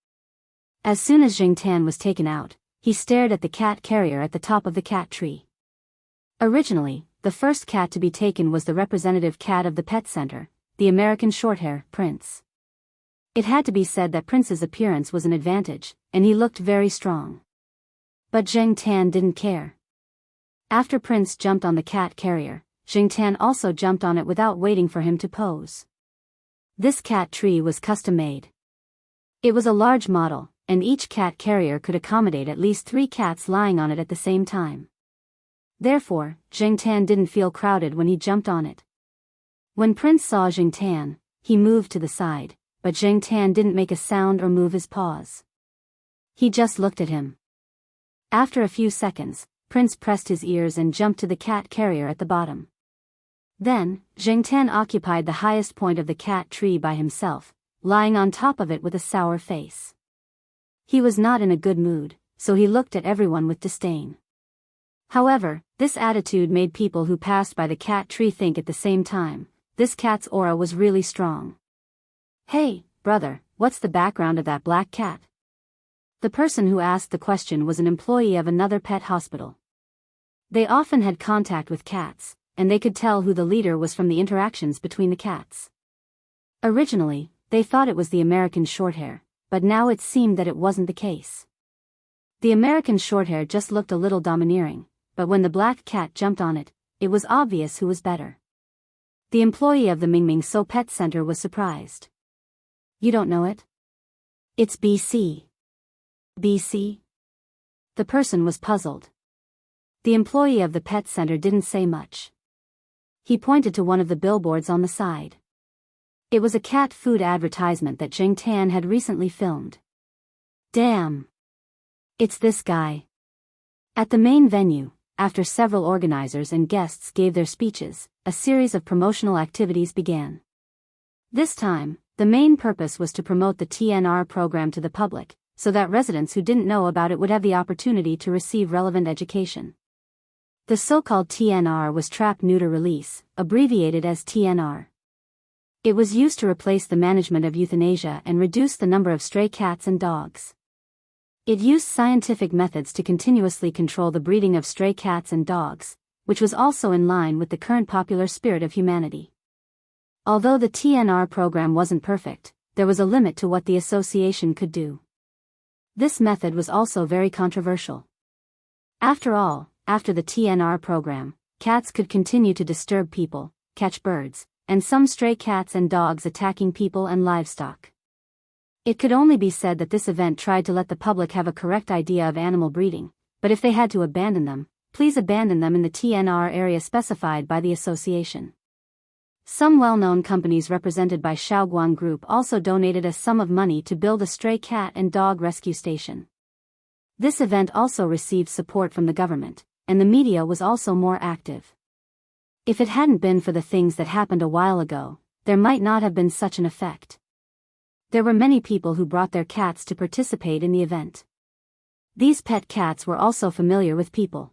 As soon as Jing Tan was taken out, he stared at the cat carrier at the top of the cat tree. Originally, the first cat to be taken was the representative cat of the pet center, the American Shorthair, Prince. It had to be said that Prince's appearance was an advantage, and he looked very strong. But Jing Tan didn't care. After Prince jumped on the cat carrier, Jing Tan also jumped on it without waiting for him to pose. This cat tree was custom-made. It was a large model, and each cat carrier could accommodate at least 3 cats lying on it at the same time. Therefore, Jing Tan didn't feel crowded when he jumped on it. When Prince saw Jing Tan, he moved to the side, but Jing Tan didn't make a sound or move his paws. He just looked at him. After a few seconds, Prince pressed his ears and jumped to the cat carrier at the bottom. Then, Jing Tan occupied the highest point of the cat tree by himself, lying on top of it with a sour face. He was not in a good mood, so he looked at everyone with disdain. However, this attitude made people who passed by the cat tree think at the same time, this cat's aura was really strong. "Hey, brother, what's the background of that black cat?" The person who asked the question was an employee of another pet hospital. They often had contact with cats, and they could tell who the leader was from the interactions between the cats. Originally, they thought it was the American Shorthair, but now it seemed that it wasn't the case. The American Shorthair just looked a little domineering, but when the black cat jumped on it, it was obvious who was better. The employee of the Mingming So Pet Center was surprised. "You don't know it? It's BC. BC?" The person was puzzled. The employee of the pet center didn't say much. He pointed to one of the billboards on the side. It was a cat food advertisement that Jing Tan had recently filmed. Damn! It's this guy. At the main venue, after several organizers and guests gave their speeches, a series of promotional activities began. This time, the main purpose was to promote the TNR program to the public, so that residents who didn't know about it would have the opportunity to receive relevant education. The so-called TNR was Trap Neuter Release, abbreviated as TNR. It was used to replace the management of euthanasia and reduce the number of stray cats and dogs. It used scientific methods to continuously control the breeding of stray cats and dogs, which was also in line with the current popular spirit of humanity. Although the TNR program wasn't perfect, there was a limit to what the association could do. This method was also very controversial. After all, after the TNR program, cats could continue to disturb people, catch birds, and some stray cats and dogs attacking people and livestock. It could only be said that this event tried to let the public have a correct idea of animal breeding, but if they had to abandon them, please abandon them in the TNR area specified by the association. Some well-known companies represented by Xiaoguang Group also donated a sum of money to build a stray cat and dog rescue station. This event also received support from the government, and the media was also more active. If it hadn't been for the things that happened a while ago, there might not have been such an effect. There were many people who brought their cats to participate in the event. These pet cats were also familiar with people.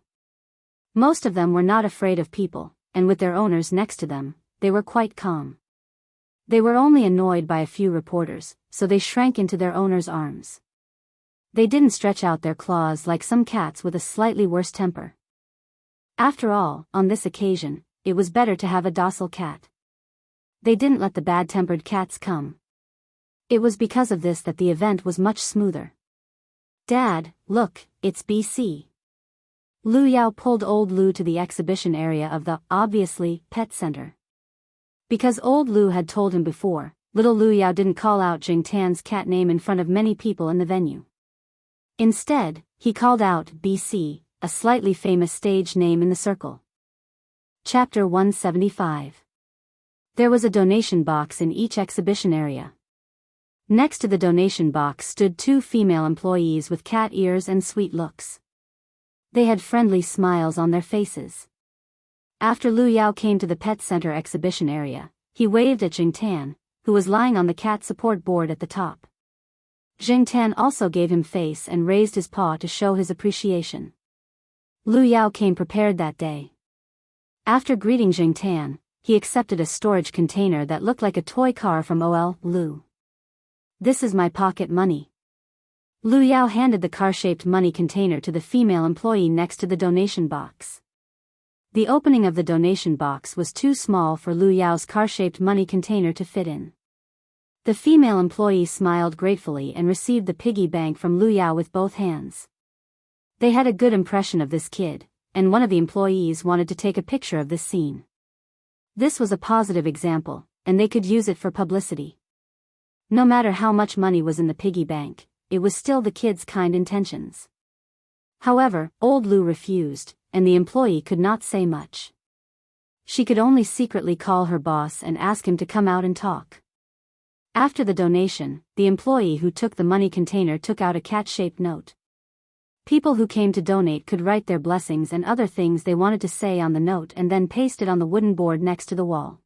Most of them were not afraid of people, and with their owners next to them, they were quite calm. They were only annoyed by a few reporters, so they shrank into their owners' arms. They didn't stretch out their claws like some cats with a slightly worse temper. After all, on this occasion, it was better to have a docile cat. They didn't let the bad-tempered cats come. It was because of this that the event was much smoother. "Dad, look, it's BC." Lu Yao pulled old Lu to the exhibition area of the, obviously, pet center. Because old Lu had told him before, little Lu Yao didn't call out Jing Tan's cat name in front of many people in the venue. Instead, he called out BC, a slightly famous stage name in the circle. Chapter 175. There was a donation box in each exhibition area. Next to the donation box stood two female employees with cat ears and sweet looks. They had friendly smiles on their faces. After Lu Yao came to the pet center exhibition area, he waved at Jing Tan, who was lying on the cat support board at the top. Jing Tan also gave him face and raised his paw to show his appreciation. Lu Yao came prepared that day. After greeting Jing Tan, he accepted a storage container that looked like a toy car from Ol. Lu. "This is my pocket money." Lu Yao handed the car-shaped money container to the female employee next to the donation box. The opening of the donation box was too small for Lu Yao's car-shaped money container to fit in. The female employee smiled gratefully and received the piggy bank from Lu Yao with both hands. They had a good impression of this kid, and one of the employees wanted to take a picture of this scene. This was a positive example, and they could use it for publicity. No matter how much money was in the piggy bank, it was still the kid's kind intentions. However, old Lu refused, and the employee could not say much. She could only secretly call her boss and ask him to come out and talk. After the donation, the employee who took the money container took out a cat-shaped note. People who came to donate could write their blessings and other things they wanted to say on the note and then paste it on the wooden board next to the wall.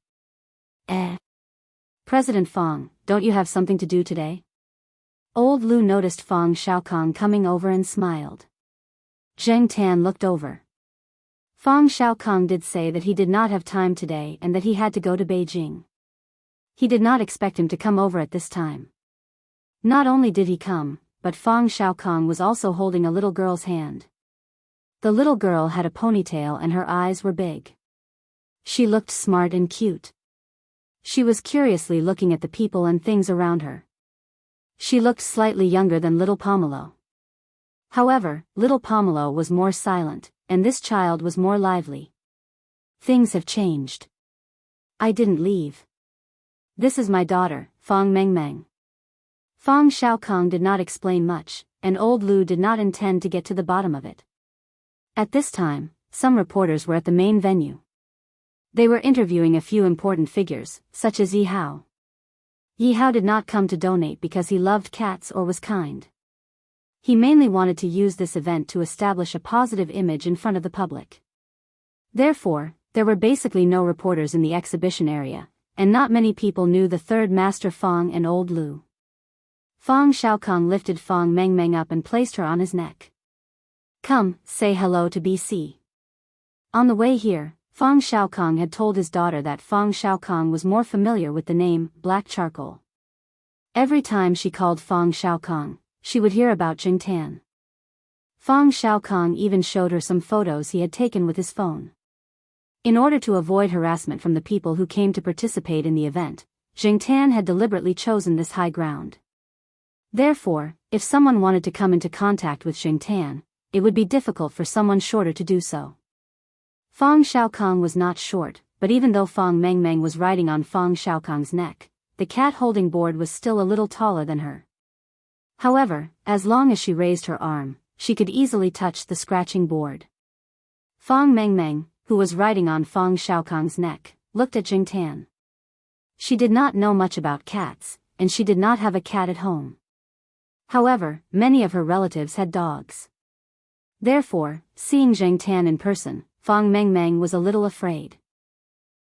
President Fong, don't you have something to do today?" Old Lu noticed Fong Xiaokong coming over and smiled. Jing Tan looked over. Fong Xiaokong did say that he did not have time today and that he had to go to Beijing. He did not expect him to come over at this time. Not only did he come, but Fong Xiaokong was also holding a little girl's hand. The little girl had a ponytail and her eyes were big. She looked smart and cute. She was curiously looking at the people and things around her. She looked slightly younger than little Pomelo. However, little Pomelo was more silent, and this child was more lively. "Things have changed. I didn't leave. This is my daughter, Fong Mengmeng." Fong Xiaokong did not explain much, and old Lu did not intend to get to the bottom of it. At this time, some reporters were at the main venue. They were interviewing a few important figures, such as Yi Hao. Yi Hao did not come to donate because he loved cats or was kind. He mainly wanted to use this event to establish a positive image in front of the public. Therefore, there were basically no reporters in the exhibition area, and not many people knew the third master Fong and old Lu. Fong Xiaokong lifted Fong Mengmeng up and placed her on his neck. "Come, say hello to BC." On the way here, Fong Xiaokong had told his daughter that Fong Xiaokong was more familiar with the name Black Charcoal. Every time she called Fong Xiaokong, she would hear about Jing Tan. Fong Xiaokong even showed her some photos he had taken with his phone. In order to avoid harassment from the people who came to participate in the event, Jing Tan had deliberately chosen this high ground. Therefore, if someone wanted to come into contact with Jing Tan, it would be difficult for someone shorter to do so. Fong Xiaokong was not short, but even though Fong Mengmeng was riding on Fong Xiaokong's neck, the cat-holding board was still a little taller than her. However, as long as she raised her arm, she could easily touch the scratching board. Fong Mengmeng, who was riding on Fong Xiaokong's neck, looked at Jing Tan. She did not know much about cats, and she did not have a cat at home. However, many of her relatives had dogs. Therefore, seeing Jing Tan in person, Fong Mengmeng was a little afraid.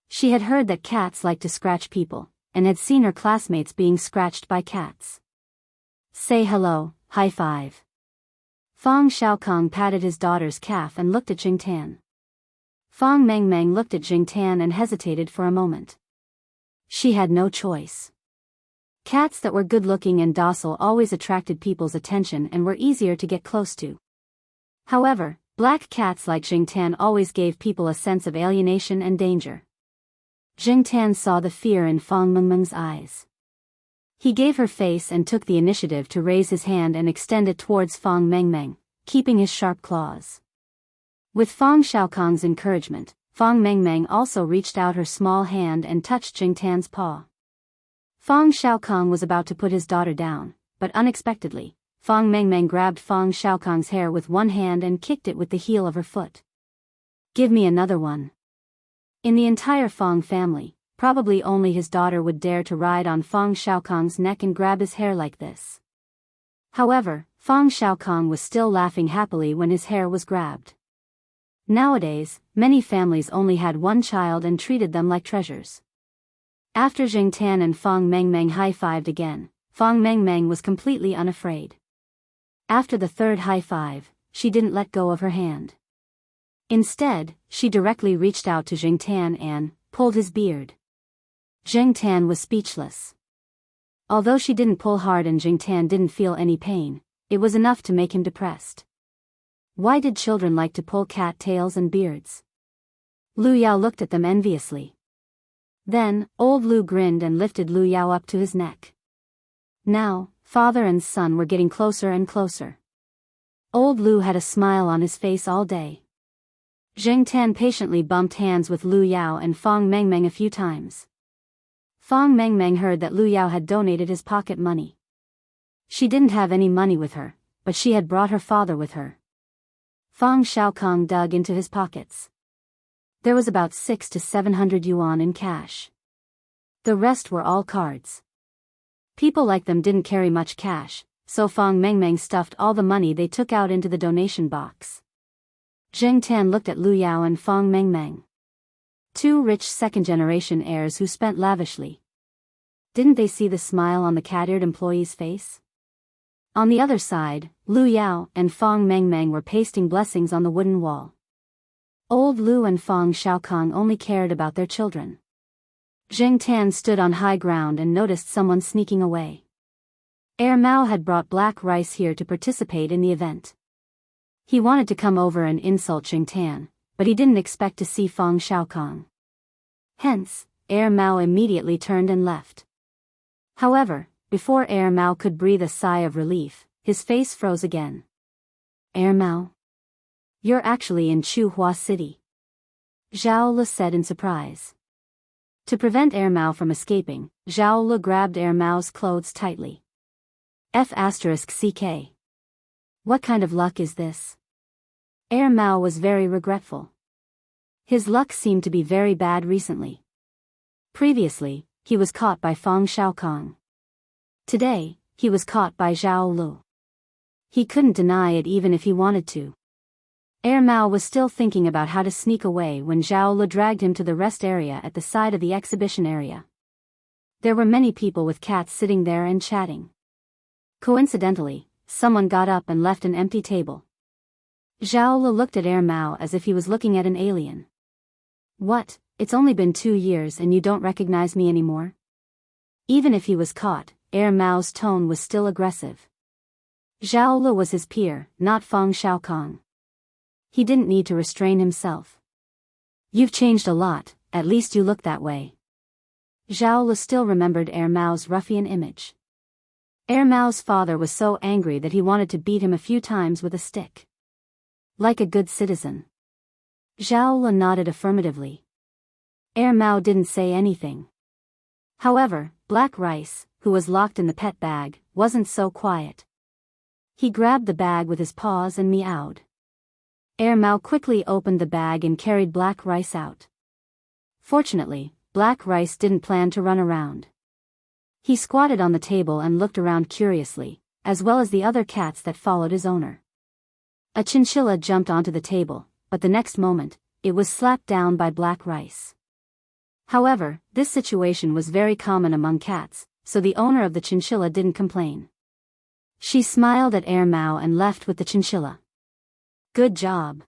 She had heard that cats like to scratch people, and had seen her classmates being scratched by cats. Say hello, high five. Fong Xiaokong patted his daughter's calf and looked at Jingtan. Fong Mengmeng looked at Jingtan and hesitated for a moment. She had no choice. Cats that were good-looking and docile always attracted people's attention and were easier to get close to. However, black cats like Jingtan always gave people a sense of alienation and danger. Jingtan saw the fear in Fong Mengmeng's eyes. He gave her face and took the initiative to raise his hand and extend it towards Fong Mengmeng, keeping his sharp claws. With Fong Xiaokong's encouragement, Fong Mengmeng also reached out her small hand and touched Jingtan's paw. Fong Xiaokong was about to put his daughter down, but unexpectedly, Fong Mengmeng grabbed Fong Xiaokong's hair with one hand and kicked it with the heel of her foot. Give me another one. In the entire Fong family, probably only his daughter would dare to ride on Fong Xiaokong's neck and grab his hair like this. However, Fong Xiaokong was still laughing happily when his hair was grabbed. Nowadays, many families only had one child and treated them like treasures. After Jingtan and Fong Mengmeng high-fived again, Fong Mengmeng was completely unafraid. After the third high-five, she didn't let go of her hand. Instead, she directly reached out to Jingtan and pulled his beard. Jingtan was speechless. Although she didn't pull hard and Jingtan didn't feel any pain, it was enough to make him depressed. Why did children like to pull cat tails and beards? Lu Yao looked at them enviously. Then, old Lu grinned and lifted Lu Yao up to his neck. Now, father and son were getting closer and closer. Old Lu had a smile on his face all day. Jingtan patiently bumped hands with Lu Yao and Fong Mengmeng a few times. Fong Mengmeng heard that Lu Yao had donated his pocket money. She didn't have any money with her, but she had brought her father with her. Fong Xiaokong dug into his pockets. There was about 600 to 700 yuan in cash. The rest were all cards. People like them didn't carry much cash, so Fong Mengmeng stuffed all the money they took out into the donation box. Jingtan looked at Lu Yao and Fong Mengmeng. Two rich second-generation heirs who spent lavishly. Didn't they see the smile on the cat-eared employee's face? On the other side, Lu Yao and Fong Mengmeng were pasting blessings on the wooden wall. Old Lu and Fong Xiaokong only cared about their children. Jingtan stood on high ground and noticed someone sneaking away. Heir Mao had brought black rice here to participate in the event. He wanted to come over and insult Jingtan, but he didn't expect to see Fong Xiaokong. Hence, Heir Mao immediately turned and left. However, before Heir Mao could breathe a sigh of relief, his face froze again. Heir Mao? You're actually in Chuhua City. Zhao Le said in surprise. To prevent Heir Mao from escaping, Zhao Le grabbed Heir Mao's clothes tightly. F***CK. What kind of luck is this? Heir Mao was very regretful. His luck seemed to be very bad recently. Previously, he was caught by Fong Xiaokong. Today, he was caught by Zhao Lu. He couldn't deny it even if he wanted to. Heir Mao was still thinking about how to sneak away when Zhao Lu dragged him to the rest area at the side of the exhibition area. There were many people with cats sitting there and chatting. Coincidentally, someone got up and left an empty table. Zhao Lu looked at Heir Mao as if he was looking at an alien. What, it's only been 2 years and you don't recognize me anymore? Even if he was caught, Heir Mao's tone was still aggressive. Zhao Lu was his peer, not Fong Xiaokong. He didn't need to restrain himself. You've changed a lot, at least you look that way. Zhao Lu still remembered Heir Mao's ruffian image. Heir Mao's father was so angry that he wanted to beat him a few times with a stick. Like a good citizen. Zhao Lu nodded affirmatively. Heir Mao didn't say anything. However, Black Rice, who was locked in the pet bag, wasn't so quiet. He grabbed the bag with his paws and meowed. Heir Mao quickly opened the bag and carried Black Rice out. Fortunately, Black Rice didn't plan to run around. He squatted on the table and looked around curiously, as well as the other cats that followed his owner. A chinchilla jumped onto the table, but the next moment, it was slapped down by Black Rice. However, this situation was very common among cats, so the owner of the chinchilla didn't complain. She smiled at Mao and left with the chinchilla. Good job.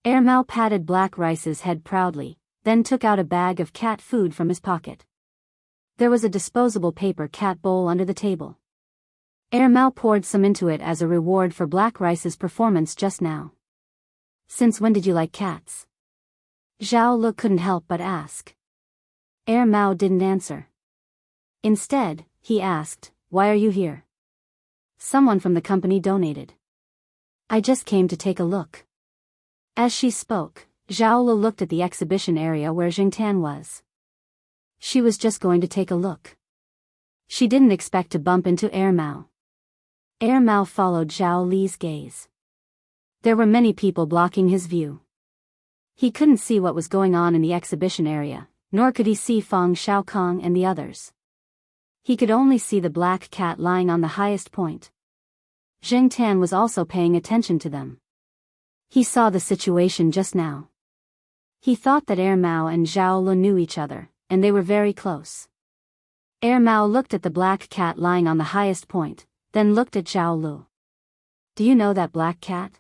Mao patted Black Rice's head proudly, then took out a bag of cat food from his pocket. There was a disposable paper cat bowl under the table. Mao poured some into it as a reward for Black Rice's performance just now. Since when did you like cats? Zhao Lu couldn't help but ask. Mao didn't answer. Instead, he asked, "Why are you here?" "Someone from the company donated. I just came to take a look." As she spoke, Zhao Lu looked at the exhibition area where Jingtan was. She was just going to take a look. She didn't expect to bump into Mao. Mao followed Zhao Li's gaze. There were many people blocking his view. He couldn't see what was going on in the exhibition area, nor could he see Feng Xiaokong and the others. He could only see the black cat lying on the highest point. Zheng Tan was also paying attention to them. He saw the situation just now. He thought that Mao and Zhao Lu knew each other, and they were very close. Mao looked at the black cat lying on the highest point, then looked at Zhao Lu. "Do you know that black cat?"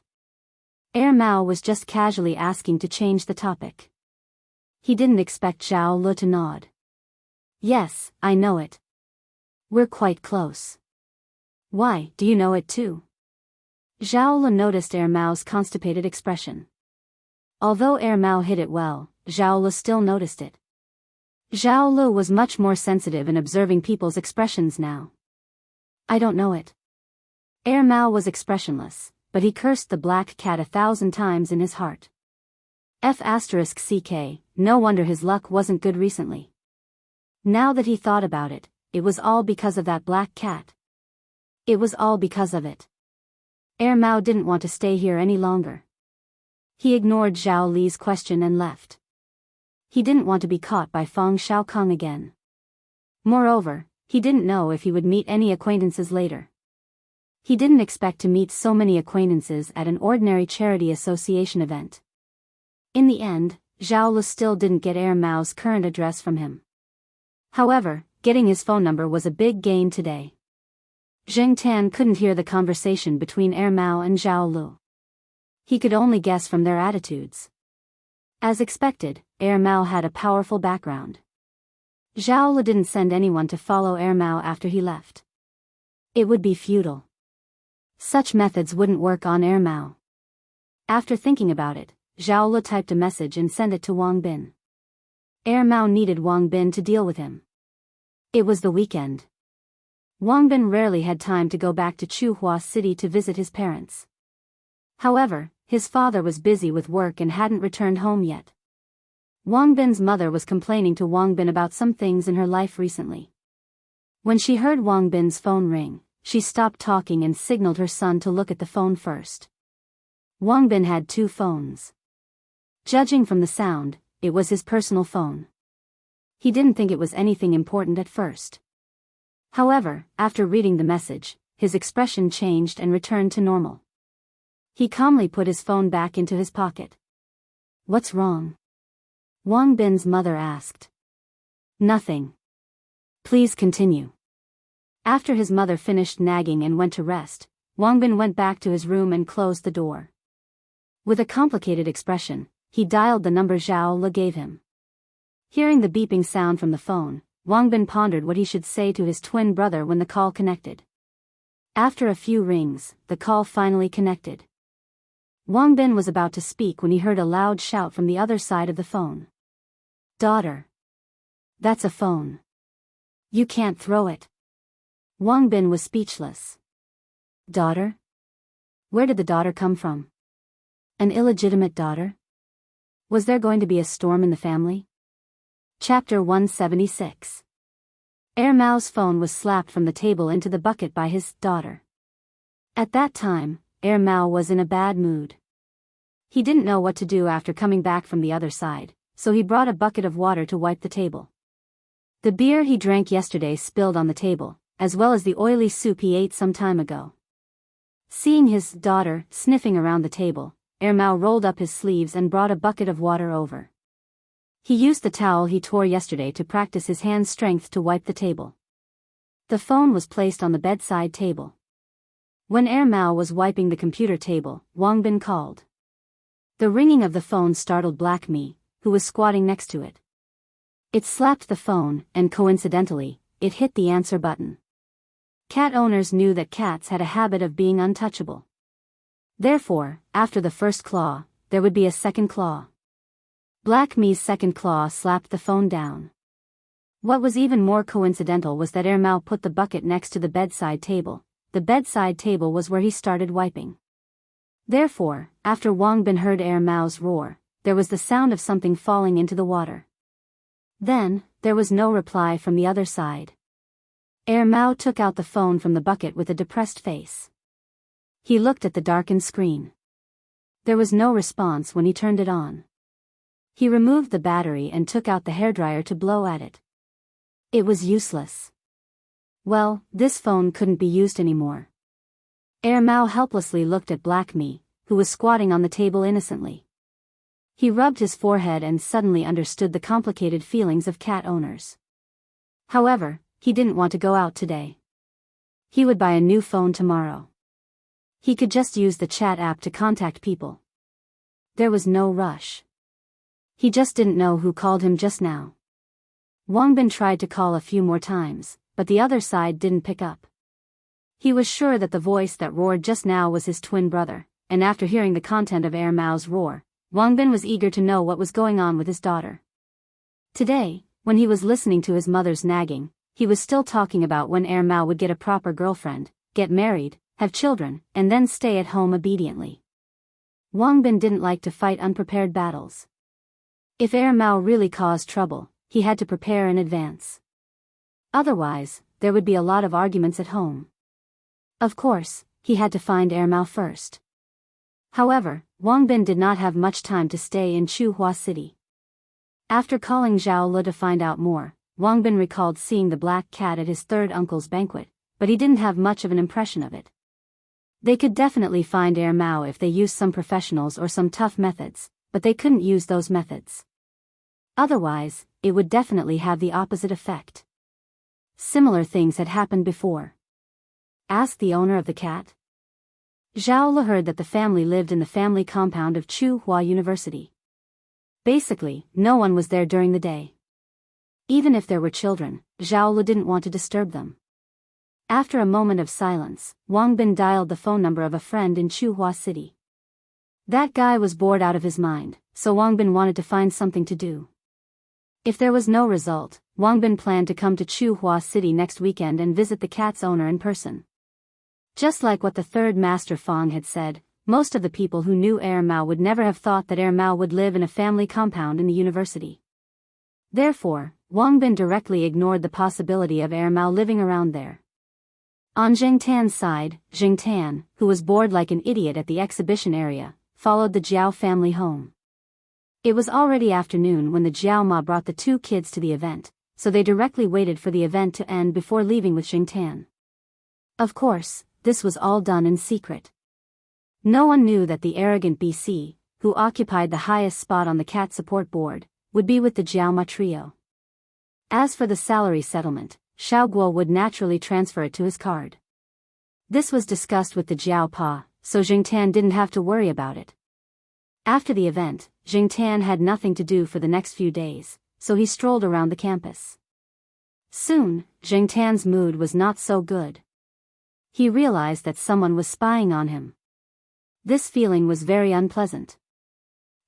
Mao was just casually asking to change the topic. He didn't expect Zhao Lu to nod. "Yes, I know it. We're quite close." "Why, do you know it too?" Zhao Lu noticed Mao's constipated expression. Although Mao hid it well, Zhao Lu still noticed it. Zhao Lu was much more sensitive in observing people's expressions now. "I don't know it." Mao was expressionless, but he cursed the black cat 1,000 times in his heart. *CK, no wonder his luck wasn't good recently. Now that he thought about it, it was all because of that black cat. It was all because of it. Mao didn't want to stay here any longer. He ignored Zhao Li's question and left. He didn't want to be caught by Feng Xiaokong again. Moreover, he didn't know if he would meet any acquaintances later. He didn't expect to meet so many acquaintances at an ordinary charity association event. In the end, Zhao Lu still didn't get Mao's current address from him. However, getting his phone number was a big gain today. Zheng Tan couldn't hear the conversation between Mao and Zhao Lu. He could only guess from their attitudes. As expected, Mao had a powerful background. Zhao Lu didn't send anyone to follow Mao after he left. It would be futile. Such methods wouldn't work on Mao. After thinking about it, Zhao Lu typed a message and sent it to Wang Bin. Mao needed Wang Bin to deal with him. It was the weekend. Wang Bin rarely had time to go back to Chuhua City to visit his parents. However, his father was busy with work and hadn't returned home yet. Wang Bin's mother was complaining to Wang Bin about some things in her life recently. When she heard Wang Bin's phone ring, she stopped talking and signaled her son to look at the phone first. Wang Bin had 2 phones. Judging from the sound, it was his personal phone. He didn't think it was anything important at first. However, after reading the message, his expression changed and returned to normal. He calmly put his phone back into his pocket. "What's wrong?" Wang Bin's mother asked. "Nothing. Please continue." After his mother finished nagging and went to rest, Wang Bin went back to his room and closed the door. With a complicated expression, he dialed the number Zhao Lu gave him. Hearing the beeping sound from the phone, Wang Bin pondered what he should say to his twin brother when the call connected. After a few rings, the call finally connected. Wang Bin was about to speak when he heard a loud shout from the other side of the phone. "Daughter. That's a phone. You can't throw it." Wang Bin was speechless. Daughter? Where did the daughter come from? An illegitimate daughter? Was there going to be a storm in the family? Chapter 176. Mao's phone was slapped from the table into the bucket by his daughter. At that time, Mao was in a bad mood. He didn't know what to do after coming back from the other side, so he brought a bucket of water to wipe the table. The beer he drank yesterday spilled on the table, as well as the oily soup he ate some time ago. Seeing his daughter sniffing around the table, Mao rolled up his sleeves and brought a bucket of water over. He used the towel he tore yesterday to practice his hand strength to wipe the table. The phone was placed on the bedside table. When Mao was wiping the computer table, Wang Bin called. The ringing of the phone startled Black Me, who was squatting next to it. It slapped the phone, and coincidentally, it hit the answer button. Cat owners knew that cats had a habit of being untouchable. Therefore, after the first claw, there would be a second claw. Black Me's second claw slapped the phone down. What was even more coincidental was that Mao put the bucket next to the bedside table. The bedside table was where he started wiping. Therefore, after Wang Bin heard Mao's roar, there was the sound of something falling into the water. Then, there was no reply from the other side. Mao took out the phone from the bucket with a depressed face. He looked at the darkened screen. There was no response when he turned it on. He removed the battery and took out the hairdryer to blow at it. It was useless. Well, this phone couldn't be used anymore. Mao helplessly looked at Black Me, who was squatting on the table innocently. He rubbed his forehead and suddenly understood the complicated feelings of cat owners. However, he didn't want to go out today. He would buy a new phone tomorrow. He could just use the chat app to contact people. There was no rush. He just didn't know who called him just now. Wang Bin tried to call a few more times, but the other side didn't pick up. He was sure that the voice that roared just now was his twin brother, and after hearing the content of Mao's roar, Wang Bin was eager to know what was going on with his daughter. Today, when he was listening to his mother's nagging, he was still talking about when Mao would get a proper girlfriend, get married, have children, and then stay at home obediently. Wang Bin didn't like to fight unprepared battles. If Mao really caused trouble, he had to prepare in advance. Otherwise, there would be a lot of arguments at home. Of course, he had to find Mao first. However, Wang Bin did not have much time to stay in Chuhua City. After calling Zhao Le to find out more, Wang Bin recalled seeing the black cat at his third uncle's banquet, but he didn't have much of an impression of it. They could definitely find Mao if they used some professionals or some tough methods, but they couldn't use those methods. Otherwise, it would definitely have the opposite effect. Similar things had happened before. Asked the owner of the cat. Zhao Le heard that the family lived in the family compound of Chuhua University. Basically, no one was there during the day. Even if there were children, Zhao Le didn't want to disturb them. After a moment of silence, Wang Bin dialed the phone number of a friend in Chuhua City. That guy was bored out of his mind, so Wang Bin wanted to find something to do. If there was no result, Wang Bin planned to come to Chuhua City next weekend and visit the cat's owner in person. Just like what the third Master Fong had said, most of the people who knew Mao would never have thought that Mao would live in a family compound in the university. Therefore, Wang Bin directly ignored the possibility of Mao living around there. On Zheng Tan's side, Zheng Tan, who was bored like an idiot at the exhibition area, followed the Jiao family home. It was already afternoon when the Jiao Ma brought the two kids to the event, so they directly waited for the event to end before leaving with Zheng Tan. Of course, this was all done in secret. No one knew that the arrogant BC, who occupied the highest spot on the cat support board, would be with the Jiao Ma trio. As for the salary settlement, Xiao Guo would naturally transfer it to his card. This was discussed with the Jiao Pa, so Zheng Tan didn't have to worry about it. After the event, Zheng Tan had nothing to do for the next few days, so he strolled around the campus. Soon, Zheng Tan's mood was not so good. He realized that someone was spying on him. This feeling was very unpleasant.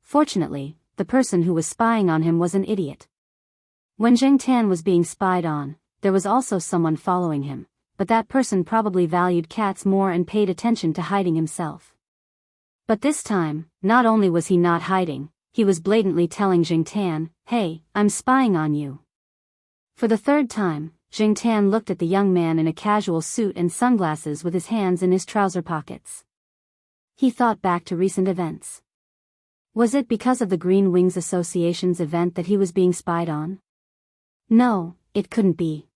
Fortunately, the person who was spying on him was an idiot. When Zheng Tan was being spied on, there was also someone following him, but that person probably valued cats more and paid attention to hiding himself. But this time, not only was he not hiding, he was blatantly telling Zheng Tan, "Hey, I'm spying on you." For the third time, Zheng Tan looked at the young man in a casual suit and sunglasses with his hands in his trouser pockets. He thought back to recent events. Was it because of the Green Wings Association's event that he was being spied on? No, it couldn't be.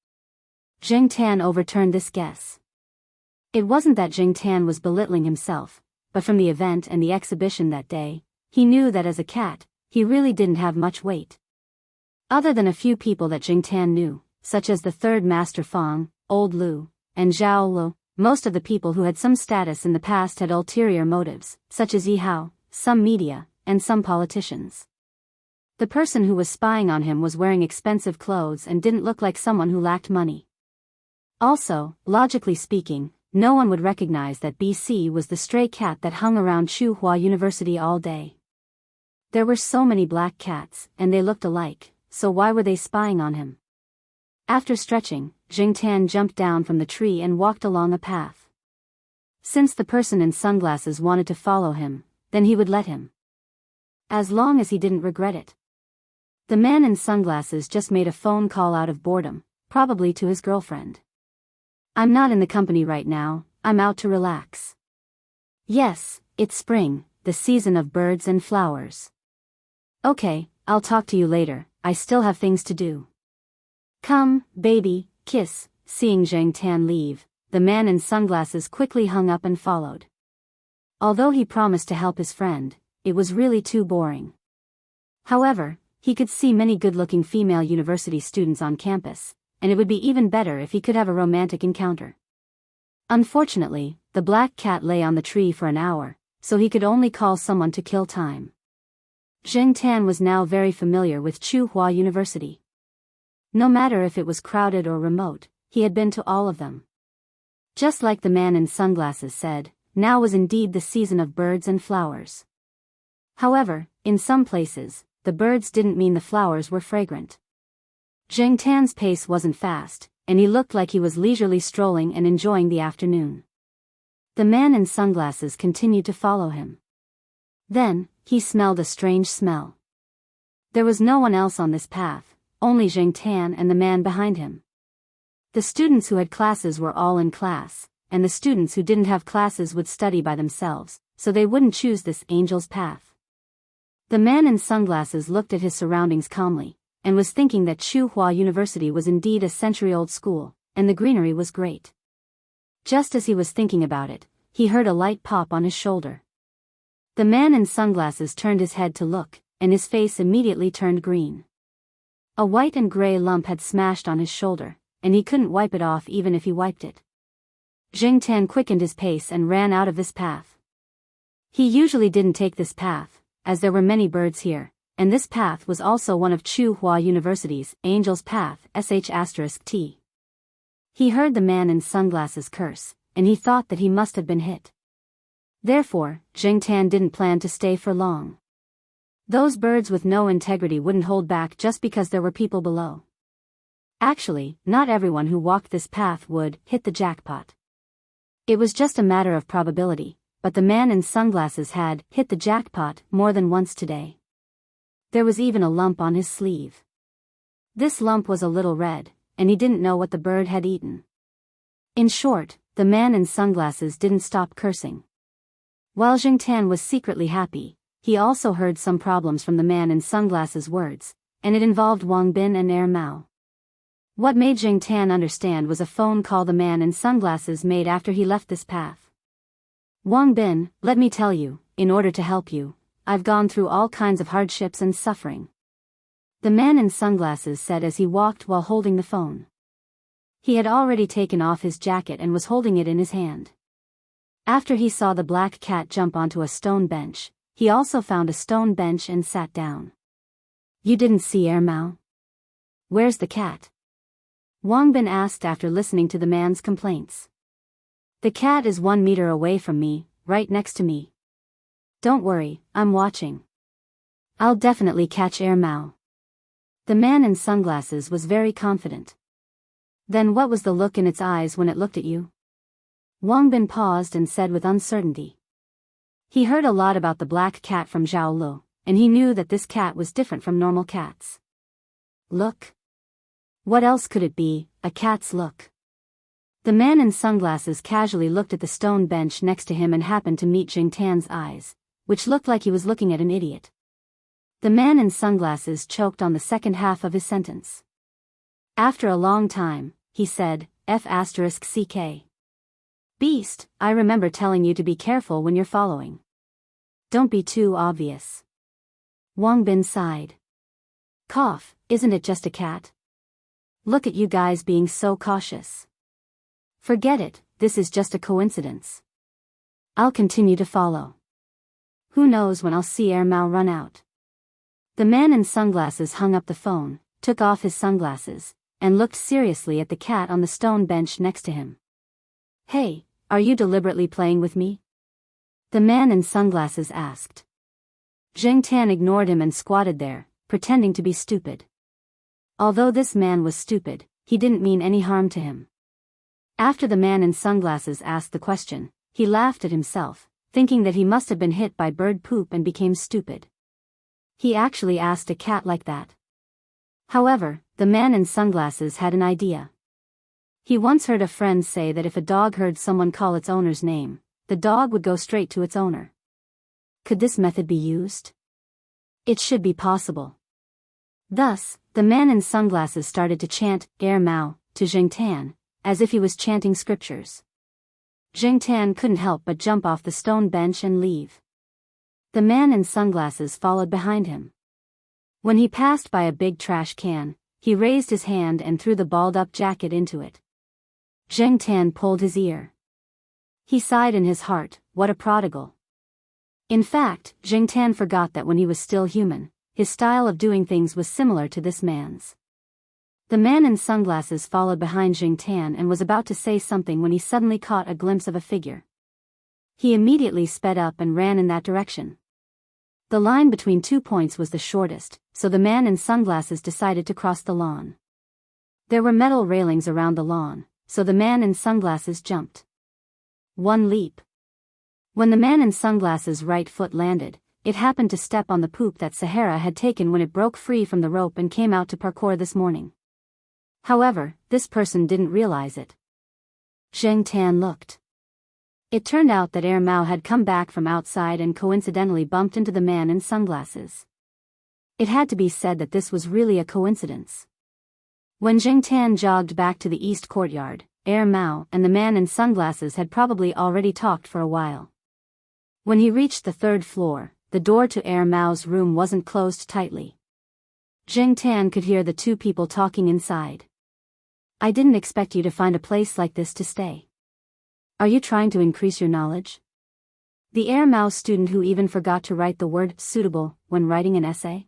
Zheng Tan overturned this guess. It wasn't that Zheng Tan was belittling himself, but from the event and the exhibition that day, he knew that as a cat, he really didn't have much weight. Other than a few people that Jingtan knew, such as the third Master Fang, Old Lu, and Zhao Lu, most of the people who had some status in the past had ulterior motives, such as Yi Hao, some media, and some politicians. The person who was spying on him was wearing expensive clothes and didn't look like someone who lacked money. Also, logically speaking, no one would recognize that BC was the stray cat that hung around Tsinghua University all day. There were so many black cats, and they looked alike, so why were they spying on him? After stretching, Jingtan jumped down from the tree and walked along a path. Since the person in sunglasses wanted to follow him, then he would let him. As long as he didn't regret it. The man in sunglasses just made a phone call out of boredom, probably to his girlfriend. I'm not in the company right now, I'm out to relax. Yes, it's spring, the season of birds and flowers. Okay, I'll talk to you later, I still have things to do. Come, baby, kiss. Seeing Jingtan leave, the man in sunglasses quickly hung up and followed. Although he promised to help his friend, it was really too boring. However, he could see many good-looking female university students on campus, and it would be even better if he could have a romantic encounter. Unfortunately, the black cat lay on the tree for an hour, so he could only call someone to kill time. Jingtan was now very familiar with Tsinghua University. No matter if it was crowded or remote, he had been to all of them. Just like the man in sunglasses said, now was indeed the season of birds and flowers. However, in some places, the birds didn't mean the flowers were fragrant. Jingtan's pace wasn't fast, and he looked like he was leisurely strolling and enjoying the afternoon. The man in sunglasses continued to follow him. Then, he smelled a strange smell. There was no one else on this path, only Jingtan and the man behind him. The students who had classes were all in class, and the students who didn't have classes would study by themselves, so they wouldn't choose this angel's path. The man in sunglasses looked at his surroundings calmly, and was thinking that Tsinghua University was indeed a century-old school, and the greenery was great. Just as he was thinking about it, he heard a light pop on his shoulder. The man in sunglasses turned his head to look, and his face immediately turned green. A white and gray lump had smashed on his shoulder, and he couldn't wipe it off even if he wiped it. Jingtan quickened his pace and ran out of this path. He usually didn't take this path, as there were many birds here, and this path was also one of Tsinghua University's Angel's Path *T. He heard the man in sunglasses curse, and he thought that he must have been hit. Therefore, Jingtan didn't plan to stay for long. Those birds with no integrity wouldn't hold back just because there were people below. Actually, not everyone who walked this path would hit the jackpot. It was just a matter of probability, but the man in sunglasses had hit the jackpot more than once today. There was even a lump on his sleeve. This lump was a little red, and he didn't know what the bird had eaten. In short, the man in sunglasses didn't stop cursing. While Jingtan was secretly happy, he also heard some problems from the man in sunglasses' words, and it involved Wang Bin and Mao. What made Jingtan understand was a phone call the man in sunglasses made after he left this path. Wang Bin, let me tell you, in order to help you, I've gone through all kinds of hardships and suffering. The man in sunglasses said as he walked while holding the phone. He had already taken off his jacket and was holding it in his hand. After he saw the black cat jump onto a stone bench, he also found a stone bench and sat down. You didn't see Mao? Where's the cat? Wang Bin asked after listening to the man's complaints. The cat is 1 meter away from me, right next to me. Don't worry, I'm watching. I'll definitely catch Mao. The man in sunglasses was very confident. Then what was the look in its eyes when it looked at you? Wang Bin paused and said with uncertainty. He heard a lot about the black cat from Zhao Lu, and he knew that this cat was different from normal cats. Look. What else could it be, a cat's look? The man in sunglasses casually looked at the stone bench next to him and happened to meet Jingtan's eyes, which looked like he was looking at an idiot. The man in sunglasses choked on the second half of his sentence. After a long time, he said, F***CK. Beast, I remember telling you to be careful when you're following. Don't be too obvious. Wang Bin sighed. Cough, Isn't it just a cat? Look at you guys being so cautious. Forget it, this is just a coincidence. I'll continue to follow. Who knows when I'll see Mao run out. The man in sunglasses hung up the phone, took off his sunglasses, and looked seriously at the cat on the stone bench next to him. Hey, are you deliberately playing with me? The man in sunglasses asked. Zheng Tan ignored him and squatted there, pretending to be stupid. Although this man was stupid, he didn't mean any harm to him. After the man in sunglasses asked the question, he laughed at himself, thinking that he must have been hit by bird poop and became stupid. He actually asked a cat like that. However, the man in sunglasses had an idea. He once heard a friend say that if a dog heard someone call its owner's name, the dog would go straight to its owner. Could this method be used? It should be possible. Thus, the man in sunglasses started to chant Mao to Zheng Tan, as if he was chanting scriptures. Zheng Tan couldn't help but jump off the stone bench and leave. The man in sunglasses followed behind him. When he passed by a big trash can, he raised his hand and threw the balled-up jacket into it. Zheng Tan pulled his ear. He sighed in his heart, what a prodigal. In fact, Zheng Tan forgot that when he was still human, his style of doing things was similar to this man's. The man in sunglasses followed behind Zheng Tan and was about to say something when he suddenly caught a glimpse of a figure. He immediately sped up and ran in that direction. The line between 2 points was the shortest, so the man in sunglasses decided to cross the lawn. There were metal railings around the lawn, so the man in sunglasses jumped. One leap. When the man in sunglasses' right foot landed, it happened to step on the poop that Sahara had taken when it broke free from the rope and came out to parkour this morning. However, this person didn't realize it. Zheng Tan looked. It turned out that Mao had come back from outside and coincidentally bumped into the man in sunglasses. It had to be said that this was really a coincidence. When Zheng Tan jogged back to the east courtyard, Mao and the man in sunglasses had probably already talked for a while. When he reached the 3rd floor, the door to Mao's room wasn't closed tightly. Zheng Tan could hear the two people talking inside. I didn't expect you to find a place like this to stay. Are you trying to increase your knowledge? The Mao student who even forgot to write the word suitable when writing an essay?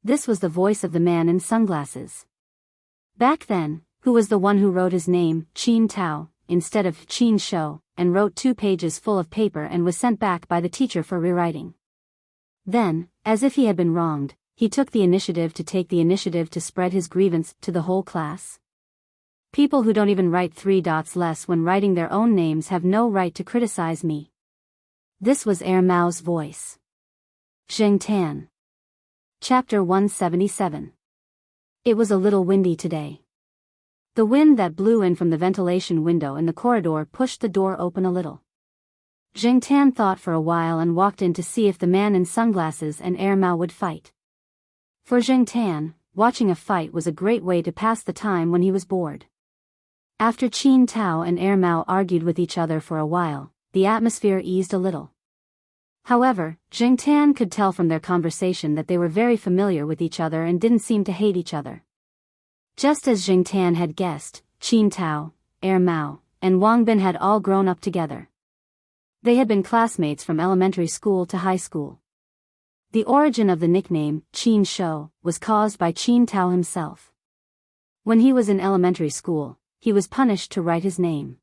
This was the voice of the man in sunglasses. Back then, who was the one who wrote his name, Qin Tao, instead of Qin Shou, and wrote 2 pages full of paper and was sent back by the teacher for rewriting. Then, as if he had been wronged, he took the initiative to spread his grievance to the whole class. People who don't even write 3 dots less when writing their own names have no right to criticize me. This was Mao's voice. Zheng Tan. Chapter 177. It was a little windy today. The wind that blew in from the ventilation window in the corridor pushed the door open a little. Zheng Tan thought for a while and walked in to see if the man in sunglasses and Mao would fight. For Zheng Tan, watching a fight was a great way to pass the time when he was bored. After Qin Tao and Mao argued with each other for a while, the atmosphere eased a little. However, Zheng Tan could tell from their conversation that they were very familiar with each other and didn't seem to hate each other. Just as Zheng Tan had guessed, Qin Tao, Mao, and Wang Bin had all grown up together. They had been classmates from elementary school to high school. The origin of the nickname, Qin Shou, was caused by Qin Tao himself. When he was in elementary school, he was punished to write his name.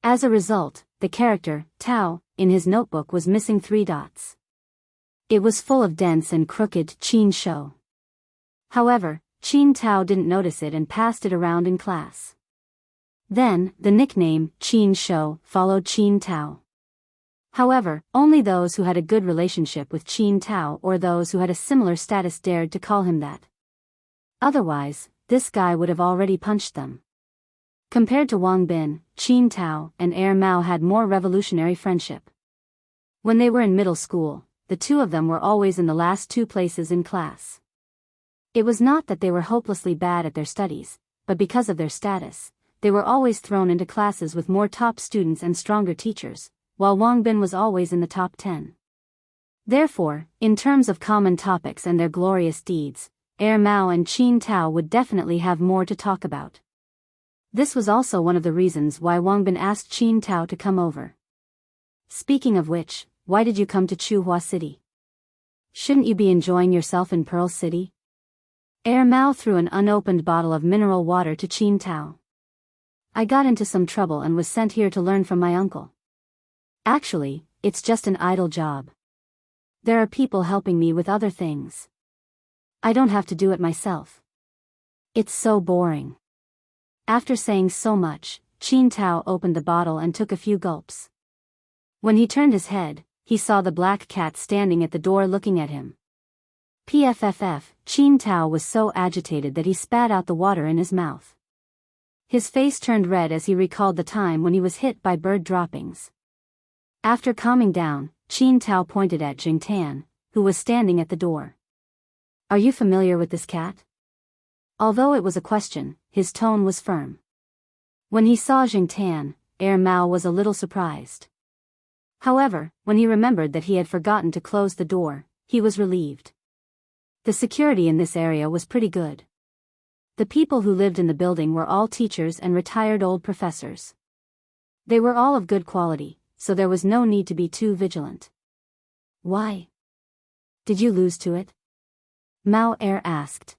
As a result, the character, Tao, in his notebook was missing 3 dots. It was full of dense and crooked Qin Shou. However, Qin Tao didn't notice it and passed it around in class. Then, the nickname, Qin Shou, followed Qin Tao. However, only those who had a good relationship with Qin Tao or those who had a similar status dared to call him that. Otherwise, this guy would have already punched them. Compared to Wang Bin, Qin Tao and Mao had more revolutionary friendship. When they were in middle school, the two of them were always in the last 2 places in class. It was not that they were hopelessly bad at their studies, but because of their status, they were always thrown into classes with more top students and stronger teachers, while Wang Bin was always in the top 10. Therefore, in terms of common topics and their glorious deeds, Mao and Qin Tao would definitely have more to talk about. This was also one of the reasons why Wang Bin asked Qin Tao to come over. Speaking of which, why did you come to Chuhua City? Shouldn't you be enjoying yourself in Pearl City? Mao threw an unopened bottle of mineral water to Qin Tao. I got into some trouble and was sent here to learn from my uncle. Actually, it's just an idle job. There are people helping me with other things. I don't have to do it myself. It's so boring. After saying so much, Qin Tao opened the bottle and took a few gulps. When he turned his head, he saw the black cat standing at the door looking at him. Pfff, Qin Tao was so agitated that he spat out the water in his mouth. His face turned red as he recalled the time when he was hit by bird droppings. After calming down, Qin Tao pointed at Jing Tan, who was standing at the door. Are you familiar with this cat? Although it was a question, his tone was firm. When he saw Jing Tan, Mao was a little surprised. However, when he remembered that he had forgotten to close the door, he was relieved. The security in this area was pretty good. The people who lived in the building were all teachers and retired old professors. They were all of good quality, so there was no need to be too vigilant. Why? Did you lose to it? Mao asked.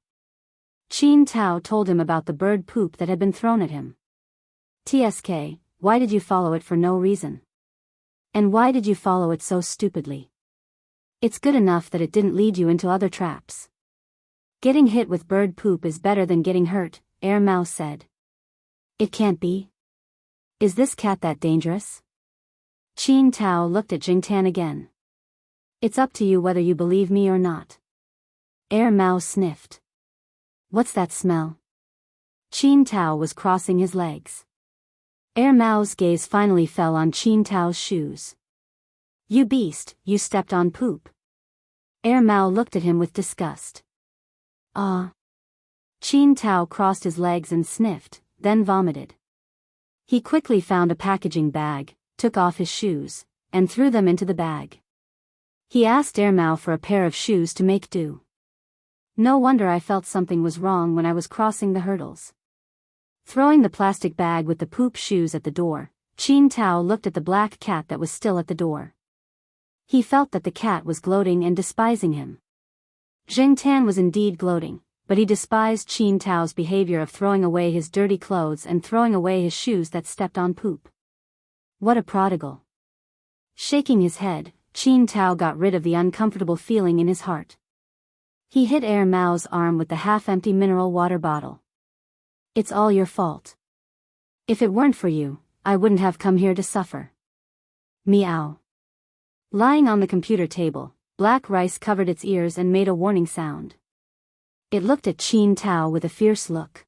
Qin Tao told him about the bird poop that had been thrown at him. TSK, why did you follow it for no reason? And why did you follow it so stupidly? It's good enough that it didn't lead you into other traps. Getting hit with bird poop is better than getting hurt, Mao said. It can't be. Is this cat that dangerous? Qin Tao looked at Jing Tan again. It's up to you whether you believe me or not. Mao sniffed. What's that smell? Qin Tao was crossing his legs. Mao's gaze finally fell on Qin Tao's shoes. You beast, you stepped on poop. Mao looked at him with disgust. Ah. Qin Tao crossed his legs and sniffed, then vomited. He quickly found a packaging bag, took off his shoes, and threw them into the bag. He asked Mao for a pair of shoes to make do. No wonder I felt something was wrong when I was crossing the hurdles. Throwing the plastic bag with the poop shoes at the door, Qin Tao looked at the black cat that was still at the door. He felt that the cat was gloating and despising him. Jing Tan was indeed gloating, but he despised Qin Tao's behavior of throwing away his dirty clothes and throwing away his shoes that stepped on poop. What a prodigal. Shaking his head, Qin Tao got rid of the uncomfortable feeling in his heart. He hit Mao's arm with the half-empty mineral water bottle. It's all your fault. If it weren't for you, I wouldn't have come here to suffer. Meow. Lying on the computer table, black rice covered its ears and made a warning sound. It looked at Qin Tao with a fierce look.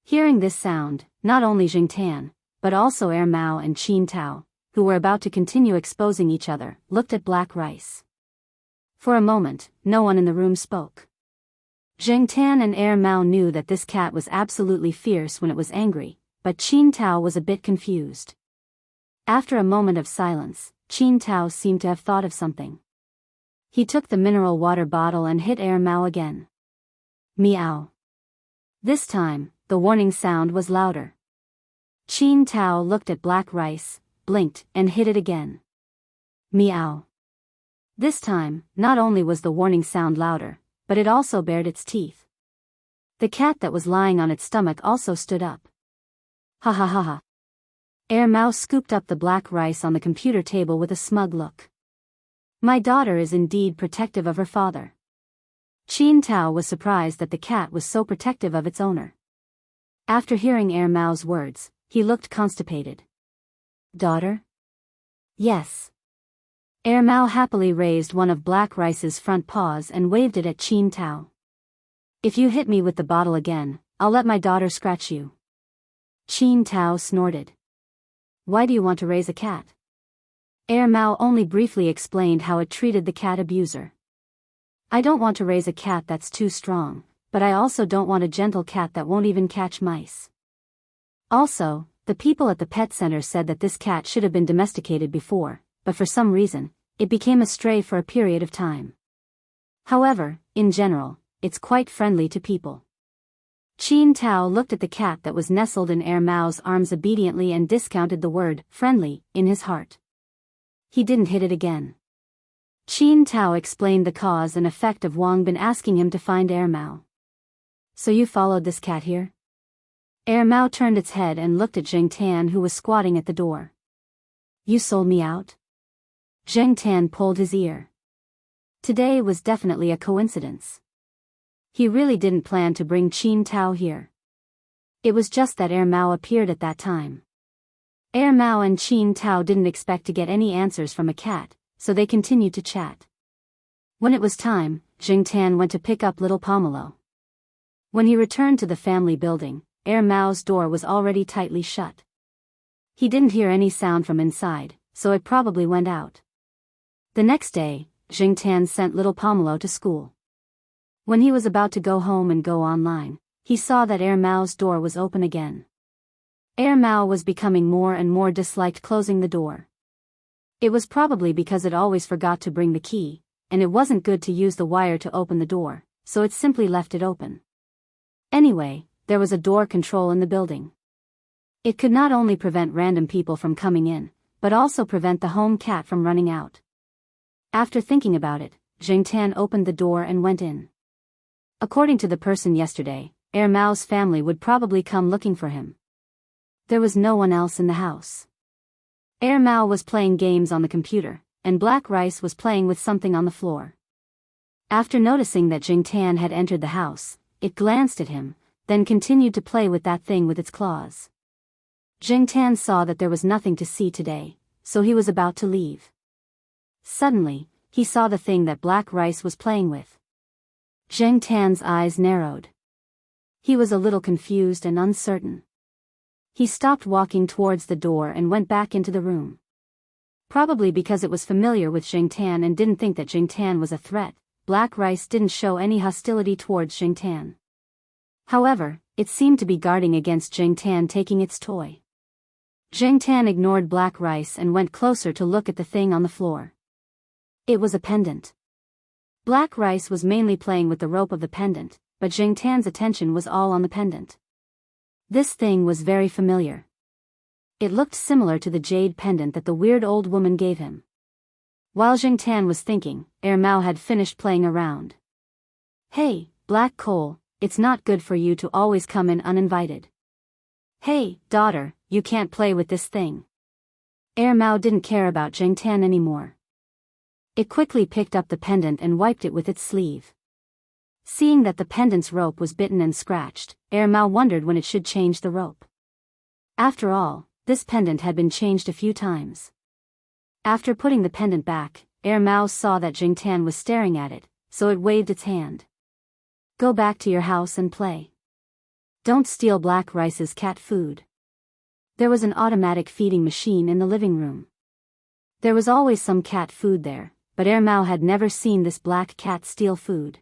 Hearing this sound, not only Jing Tan, but also Mao and Qin Tao, who were about to continue exposing each other, looked at black rice. For a moment, no one in the room spoke. Jing Tan and Mao knew that this cat was absolutely fierce when it was angry, but Qin Tao was a bit confused. After a moment of silence, Qin Tao seemed to have thought of something. He took the mineral water bottle and hit Mao again. Meow. This time, the warning sound was louder. Qin Tao looked at black rice, blinked, and hit it again. Meow. This time, not only was the warning sound louder, but it also bared its teeth. The cat that was lying on its stomach also stood up. Ha ha ha ha. Mao scooped up the black rice on the computer table with a smug look. My daughter is indeed protective of her father. Qin Tao was surprised that the cat was so protective of its owner. After hearing Mao's words, he looked constipated. Daughter? Yes. Mao happily raised one of black rice's front paws and waved it at Qin Tao. If you hit me with the bottle again, I'll let my daughter scratch you. Qin Tao snorted. Why do you want to raise a cat? Mao only briefly explained how it treated the cat abuser. I don't want to raise a cat that's too strong, but I also don't want a gentle cat that won't even catch mice. Also, the people at the pet center said that this cat should have been domesticated before, but for some reason, it became a stray for a period of time. However, in general, it's quite friendly to people. Qin Tao looked at the cat that was nestled in Mao's arms obediently and discounted the word, friendly, in his heart. He didn't hit it again. Qin Tao explained the cause and effect of Wang Bin asking him to find Mao. So you followed this cat here? Mao turned its head and looked at Zheng Tan, who was squatting at the door. You sold me out? Zheng Tan pulled his ear. Today was definitely a coincidence. He really didn't plan to bring Qin Tao here. It was just that Mao appeared at that time. Mao and Qin Tao didn't expect to get any answers from a cat, so they continued to chat. When it was time, Zheng Tan went to pick up little Pomelo. When he returned to the family building, Mao's door was already tightly shut. He didn't hear any sound from inside, so it probably went out. The next day, Zheng Tan sent little Pomelo to school. When he was about to go home and go online, he saw that Mao's door was open again. Mao was becoming more and more disliked closing the door. It was probably because it always forgot to bring the key, and it wasn't good to use the wire to open the door, so it simply left it open. Anyway, there was a door control in the building. It could not only prevent random people from coming in, but also prevent the home cat from running out. After thinking about it, Zheng Tan opened the door and went in. According to the person yesterday, Mao's family would probably come looking for him. There was no one else in the house. Mao was playing games on the computer, and Black Rice was playing with something on the floor. After noticing that Zheng Tan had entered the house, it glanced at him, then continued to play with that thing with its claws. Zheng Tan saw that there was nothing to see today, so he was about to leave. Suddenly, he saw the thing that Black Rice was playing with. Zheng Tan's eyes narrowed. He was a little confused and uncertain. He stopped walking towards the door and went back into the room. Probably because it was familiar with Zheng Tan and didn't think that Zheng Tan was a threat, Black Rice didn't show any hostility towards Zheng Tan. However, it seemed to be guarding against Zheng Tan taking its toy. Zheng Tan ignored Black Rice and went closer to look at the thing on the floor. It was a pendant. Black Rice was mainly playing with the rope of the pendant, but Zheng Tan's attention was all on the pendant. This thing was very familiar. It looked similar to the jade pendant that the weird old woman gave him. While Zheng Tan was thinking, Mao had finished playing around. Hey, Black Coal, it's not good for you to always come in uninvited. Hey, daughter, you can't play with this thing. Mao didn't care about Zheng Tan anymore. It quickly picked up the pendant and wiped it with its sleeve. Seeing that the pendant's rope was bitten and scratched, Mao wondered when it should change the rope. After all, this pendant had been changed a few times. After putting the pendant back, Mao saw that Zheng Tan was staring at it, so it waved its hand. Go back to your house and play. Don't steal Black Rice's cat food. There was an automatic feeding machine in the living room. There was always some cat food there, but Mao had never seen this black cat steal food.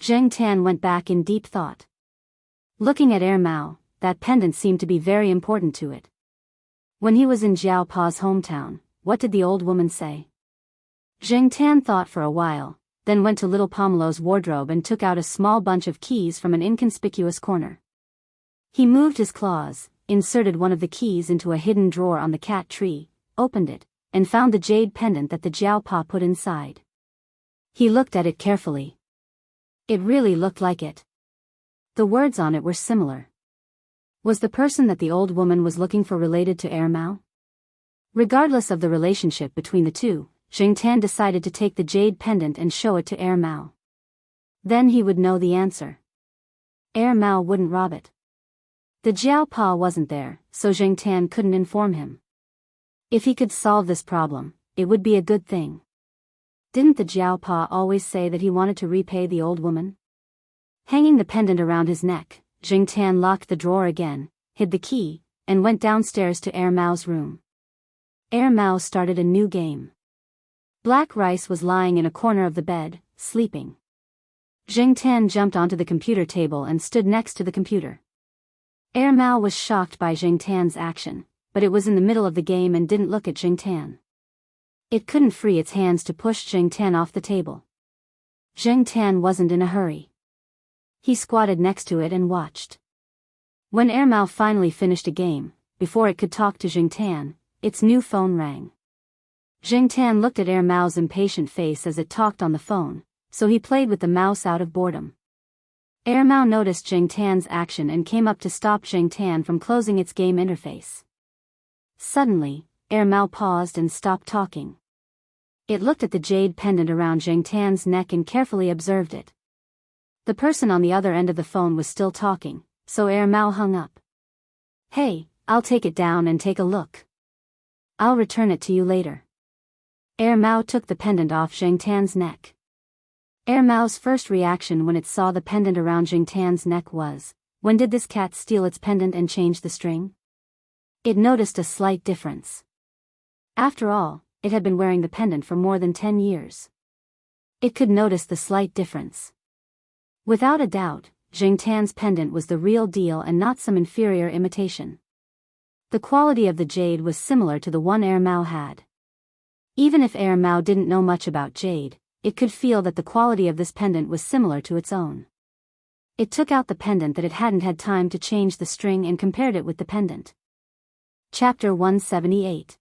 Zheng Tan went back in deep thought. Looking at Mao, that pendant seemed to be very important to it. When he was in Jiao Pa's hometown, what did the old woman say? Zheng Tan thought for a while, then went to little Pomelo's wardrobe and took out a small bunch of keys from an inconspicuous corner. He moved his claws, inserted one of the keys into a hidden drawer on the cat tree, opened it, and found the jade pendant that the Jiao Pa put inside. He looked at it carefully. It really looked like it. The words on it were similar. Was the person that the old woman was looking for related to Mao? Regardless of the relationship between the two, Zheng Tan decided to take the jade pendant and show it to Mao. Then he would know the answer. Mao wouldn't rob it. The Jiao Pa wasn't there, so Zheng Tan couldn't inform him. If he could solve this problem, it would be a good thing. Didn't the Jiao Pa always say that he wanted to repay the old woman? Hanging the pendant around his neck, Zheng Tan locked the drawer again, hid the key, and went downstairs to Mao's room. Mao started a new game. Black Rice was lying in a corner of the bed, sleeping. Zheng Tan jumped onto the computer table and stood next to the computer. Mao was shocked by Zheng Tan's action, but it was in the middle of the game and didn't look at Zheng Tan. It couldn't free its hands to push Zheng Tan off the table. Zheng Tan wasn't in a hurry. He squatted next to it and watched. When Air Mao finally finished a game, before it could talk to Jingtan, its new phone rang. Jingtan looked at Air Mao's impatient face as it talked on the phone, so he played with the mouse out of boredom. Air Mao noticed Jingtan's action and came up to stop Jingtan from closing its game interface. Suddenly, Air Mao paused and stopped talking. It looked at the jade pendant around Jingtan's neck and carefully observed it. The person on the other end of the phone was still talking, so Air Mao hung up. "Hey, I'll take it down and take a look. I'll return it to you later." Air Mao took the pendant off Jingtan's neck. Air Mao's first reaction when it saw the pendant around Jingtan's neck was, when did this cat steal its pendant and change the string? It noticed a slight difference. After all, it had been wearing the pendant for more than 10 years. It could notice the slight difference. Without a doubt, Jingtan's pendant was the real deal and not some inferior imitation. The quality of the jade was similar to the one Air Mao had. Even if Air Mao didn't know much about jade, it could feel that the quality of this pendant was similar to its own. It took out the pendant that it hadn't had time to change the string and compared it with the pendant. Chapter 178.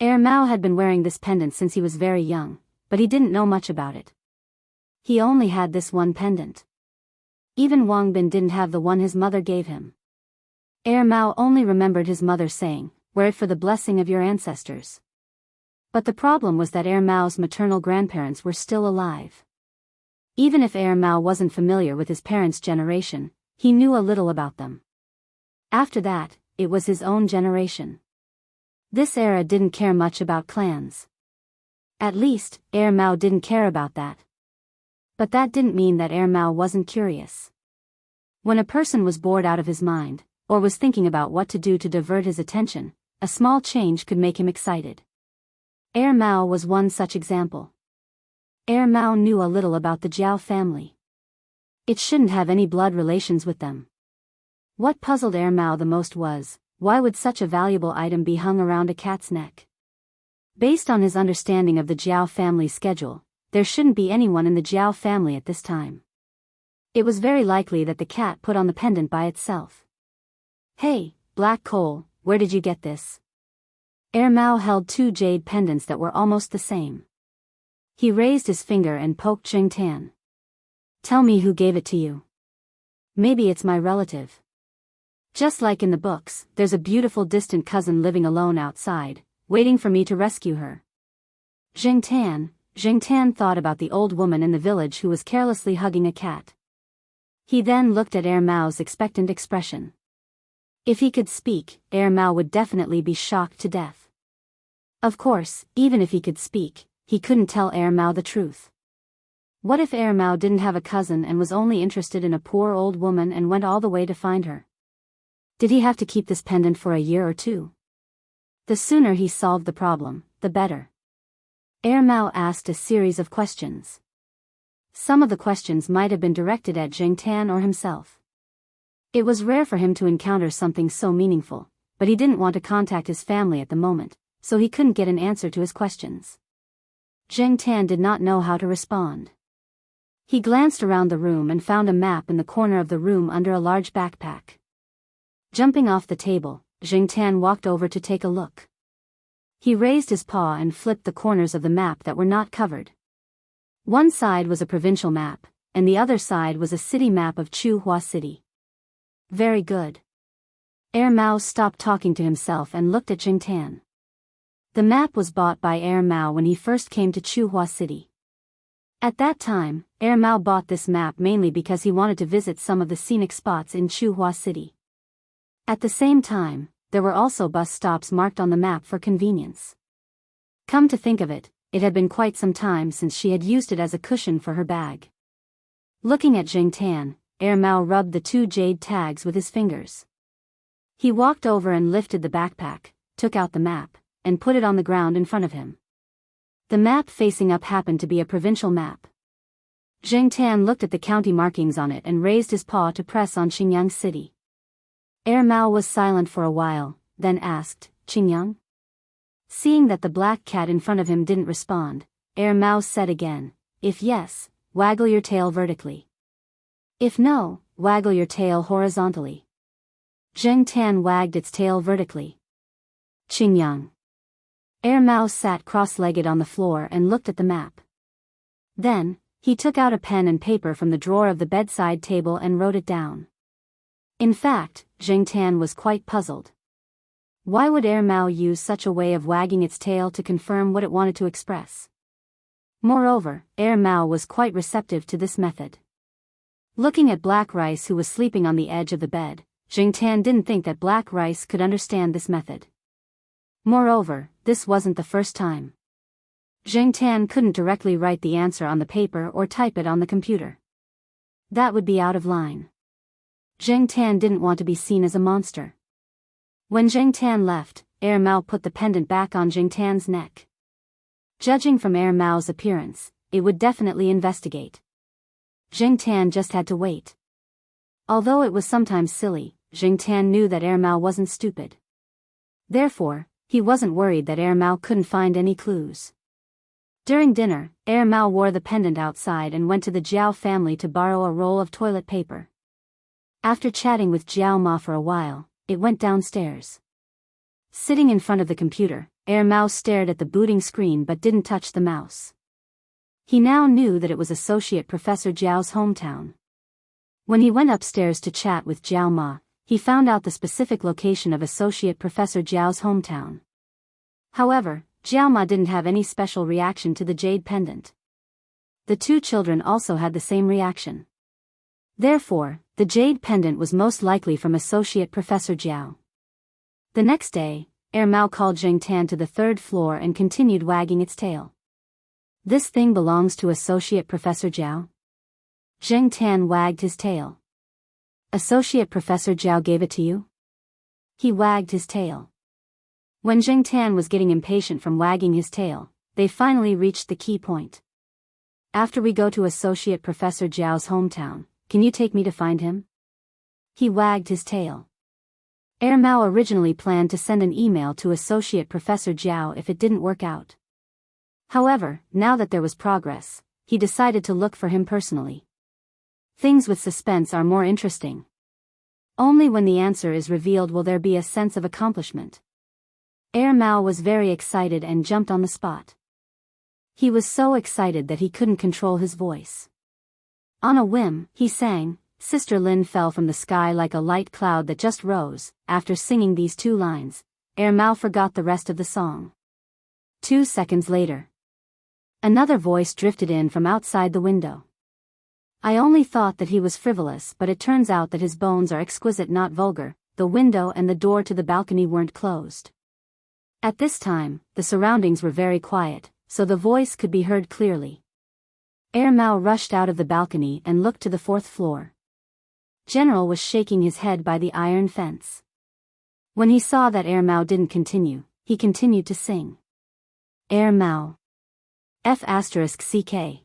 Air Mao had been wearing this pendant since he was very young, but he didn't know much about it. He only had this one pendant. Even Wang Bin didn't have the one his mother gave him. Air Mao only remembered his mother saying, "Wear it for the blessing of your ancestors." But the problem was that Air Mao's maternal grandparents were still alive. Even if Air Mao wasn't familiar with his parents' generation, he knew a little about them. After that, it was his own generation. This era didn't care much about clans. At least, Air Mao didn't care about that. But that didn't mean that Air Mao wasn't curious. When a person was bored out of his mind, or was thinking about what to do to divert his attention, a small change could make him excited. Air Mao was one such example. Air Mao knew a little about the Jiao family. It shouldn't have any blood relations with them. What puzzled Air Mao the most was, why would such a valuable item be hung around a cat's neck? Based on his understanding of the Jiao family's schedule, there shouldn't be anyone in the Jiao family at this time. It was very likely that the cat put on the pendant by itself. "Hey, Black Coal, where did you get this?" Air Mao held two jade pendants that were almost the same. He raised his finger and poked Jingtan. "Tell me who gave it to you. Maybe it's my relative. Just like in the books, there's a beautiful distant cousin living alone outside, waiting for me to rescue her." Jingtan thought about the old woman in the village who was carelessly hugging a cat. He then looked at Air Mao's expectant expression. If he could speak, Air Mao would definitely be shocked to death. Of course, even if he could speak, he couldn't tell Air Mao the truth. What if Air Mao didn't have a cousin and was only interested in a poor old woman and went all the way to find her? Did he have to keep this pendant for a year or two? The sooner he solved the problem, the better. Air Mao asked a series of questions. Some of the questions might have been directed at Jingtan or himself. It was rare for him to encounter something so meaningful, but he didn't want to contact his family at the moment, so he couldn't get an answer to his questions. Jingtan did not know how to respond. He glanced around the room and found a map in the corner of the room under a large backpack. Jumping off the table, Jingtan walked over to take a look. He raised his paw and flipped the corners of the map that were not covered. One side was a provincial map, and the other side was a city map of Chuhua City. Very good. Air Mao stopped talking to himself and looked at Jingtan. The map was bought by Air Mao when he first came to Chuhua City. At that time, Air Mao bought this map mainly because he wanted to visit some of the scenic spots in Chuhua City. At the same time, there were also bus stops marked on the map for convenience. Come to think of it, it had been quite some time since she had used it as a cushion for her bag. Looking at Jingtan, Air Mao rubbed the two jade tags with his fingers. He walked over and lifted the backpack, took out the map, and put it on the ground in front of him. The map facing up happened to be a provincial map. Jingtan looked at the county markings on it and raised his paw to press on Qingyang City. Air Mao was silent for a while, then asked, "Qingyang?" Seeing that the black cat in front of him didn't respond, Air Mao said again, "If yes, waggle your tail vertically." If no, waggle your tail horizontally. Zheng Tan wagged its tail vertically. Qingyang. Air Mao sat cross-legged on the floor and looked at the map. Then, he took out a pen and paper from the drawer of the bedside table and wrote it down. In fact, Zheng Tan was quite puzzled. Why would Air Mao use such a way of wagging its tail to confirm what it wanted to express? Moreover, Air Mao was quite receptive to this method. Looking at Black Rice, who was sleeping on the edge of the bed, Zheng Tan didn't think that Black Rice could understand this method. Moreover, this wasn't the first time. Zheng Tan couldn't directly write the answer on the paper or type it on the computer. That would be out of line. Zheng Tan didn't want to be seen as a monster. When Zheng Tan left, Air Mao put the pendant back on Zheng Tan's neck. Judging from Air Mao's appearance, it would definitely investigate. Zheng Tan just had to wait. Although it was sometimes silly, Zheng Tan knew that Air Mao wasn't stupid. Therefore, he wasn't worried that Air Mao couldn't find any clues. During dinner, Air Mao wore the pendant outside and went to the Jiao family to borrow a roll of toilet paper. After chatting with Jiao Ma for a while, it went downstairs. Sitting in front of the computer, Air Mao stared at the booting screen but didn't touch the mouse. He now knew that it was Associate Professor Jiao's hometown. When he went upstairs to chat with Jiao Ma, he found out the specific location of Associate Professor Jiao's hometown. However, Jiao Ma didn't have any special reaction to the jade pendant. The two children also had the same reaction. Therefore, the jade pendant was most likely from Associate Professor Jiao. The next day, Air Mao called Zheng Tan to the third floor and continued wagging its tail. This thing belongs to Associate Professor Jiao? Zheng Tan wagged his tail. Associate Professor Jiao gave it to you? He wagged his tail. When Zheng Tan was getting impatient from wagging his tail, they finally reached the key point. After we go to Associate Professor Jiao's hometown, can you take me to find him? He wagged his tail. Air Mao originally planned to send an email to Associate Professor Jiao if it didn't work out. However, now that there was progress, he decided to look for him personally. Things with suspense are more interesting. Only when the answer is revealed will there be a sense of accomplishment. Air Mao was very excited and jumped on the spot. He was so excited that he couldn't control his voice. On a whim, he sang, "Sister Lin fell from the sky like a light cloud that just rose." After singing these two lines, Air Mao forgot the rest of the song. 2 seconds later, another voice drifted in from outside the window. I only thought that he was frivolous, but it turns out that his bones are exquisite, not vulgar. The window and the door to the balcony weren't closed. At this time, the surroundings were very quiet, so the voice could be heard clearly. Air Mao rushed out of the balcony and looked to the 4th floor. General was shaking his head by the iron fence. When he saw that Air Mao didn't continue, he continued to sing. Air Mao. F***CK.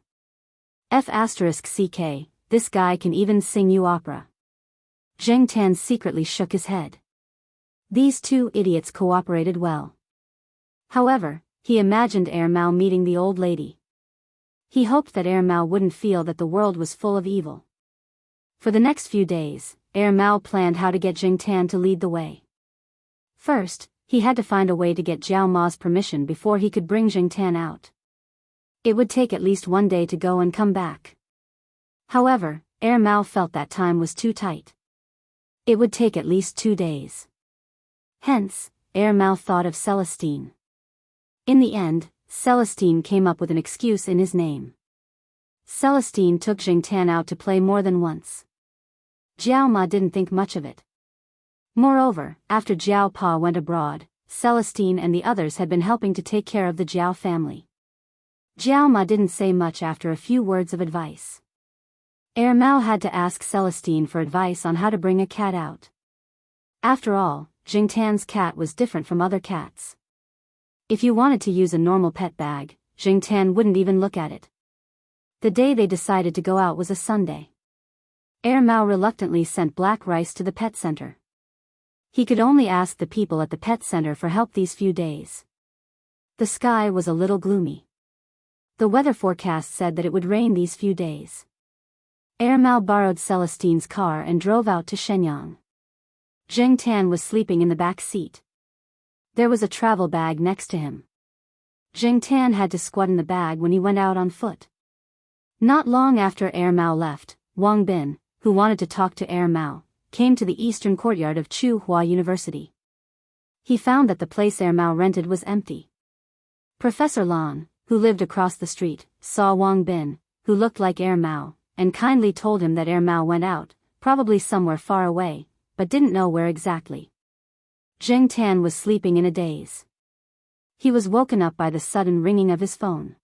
F***CK, this guy can even sing you opera. Zheng Tan secretly shook his head. These two idiots cooperated well. However, he imagined Air Mao meeting the old lady. He hoped that Air Mao wouldn't feel that the world was full of evil. For the next few days, Air Mao planned how to get Zheng Tan to lead the way. First, he had to find a way to get Jiao Ma's permission before he could bring Zheng Tan out. It would take at least 1 day to go and come back. However, Air Mao felt that time was too tight. It would take at least 2 days. Hence, Air Mao thought of Celestine. In the end, Celestine came up with an excuse in his name. Celestine took Zheng Tan out to play more than once. Jiao Ma didn't think much of it. Moreover, after Jiao Pa went abroad, Celestine and the others had been helping to take care of the Jiao family. Jiao Ma didn't say much after a few words of advice. Air Mao had to ask Celestine for advice on how to bring a cat out. After all, Zheng Tan's cat was different from other cats. If you wanted to use a normal pet bag, Zheng Tan wouldn't even look at it. The day they decided to go out was a Sunday. Air Mao reluctantly sent Black Rice to the pet center. He could only ask the people at the pet center for help these few days. The sky was a little gloomy. The weather forecast said that it would rain these few days. Air Mao borrowed Celestine's car and drove out to Shenyang. Zheng Tan was sleeping in the back seat. There was a travel bag next to him. Zheng Tan had to squat in the bag when he went out on foot. Not long after Air Mao left, Wang Bin, who wanted to talk to Air Mao, came to the eastern courtyard of Tsinghua University. He found that the place Air Mao rented was empty. Professor Lan, who lived across the street, saw Wang Bin, who looked like Air Mao, and kindly told him that Air Mao went out, probably somewhere far away, but didn't know where exactly. Zheng Tan was sleeping in a daze. He was woken up by the sudden ringing of his phone.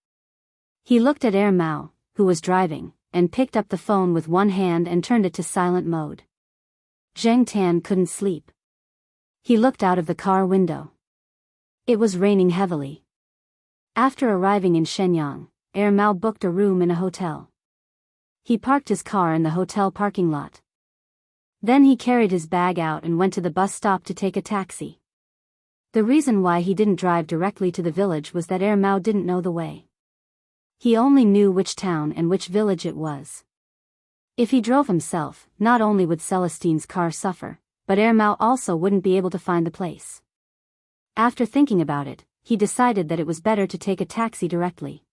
He looked at Air Mao, who was driving, and picked up the phone with one hand and turned it to silent mode. Zheng Tan couldn't sleep. He looked out of the car window. It was raining heavily. After arriving in Shenyang, Air Mao booked a room in a hotel. He parked his car in the hotel parking lot. Then he carried his bag out and went to the bus stop to take a taxi. The reason why he didn't drive directly to the village was that Air Mao didn't know the way. He only knew which town and which village it was. If he drove himself, not only would Celestine's car suffer, but Air Mao also wouldn't be able to find the place. After thinking about it, he decided that it was better to take a taxi directly.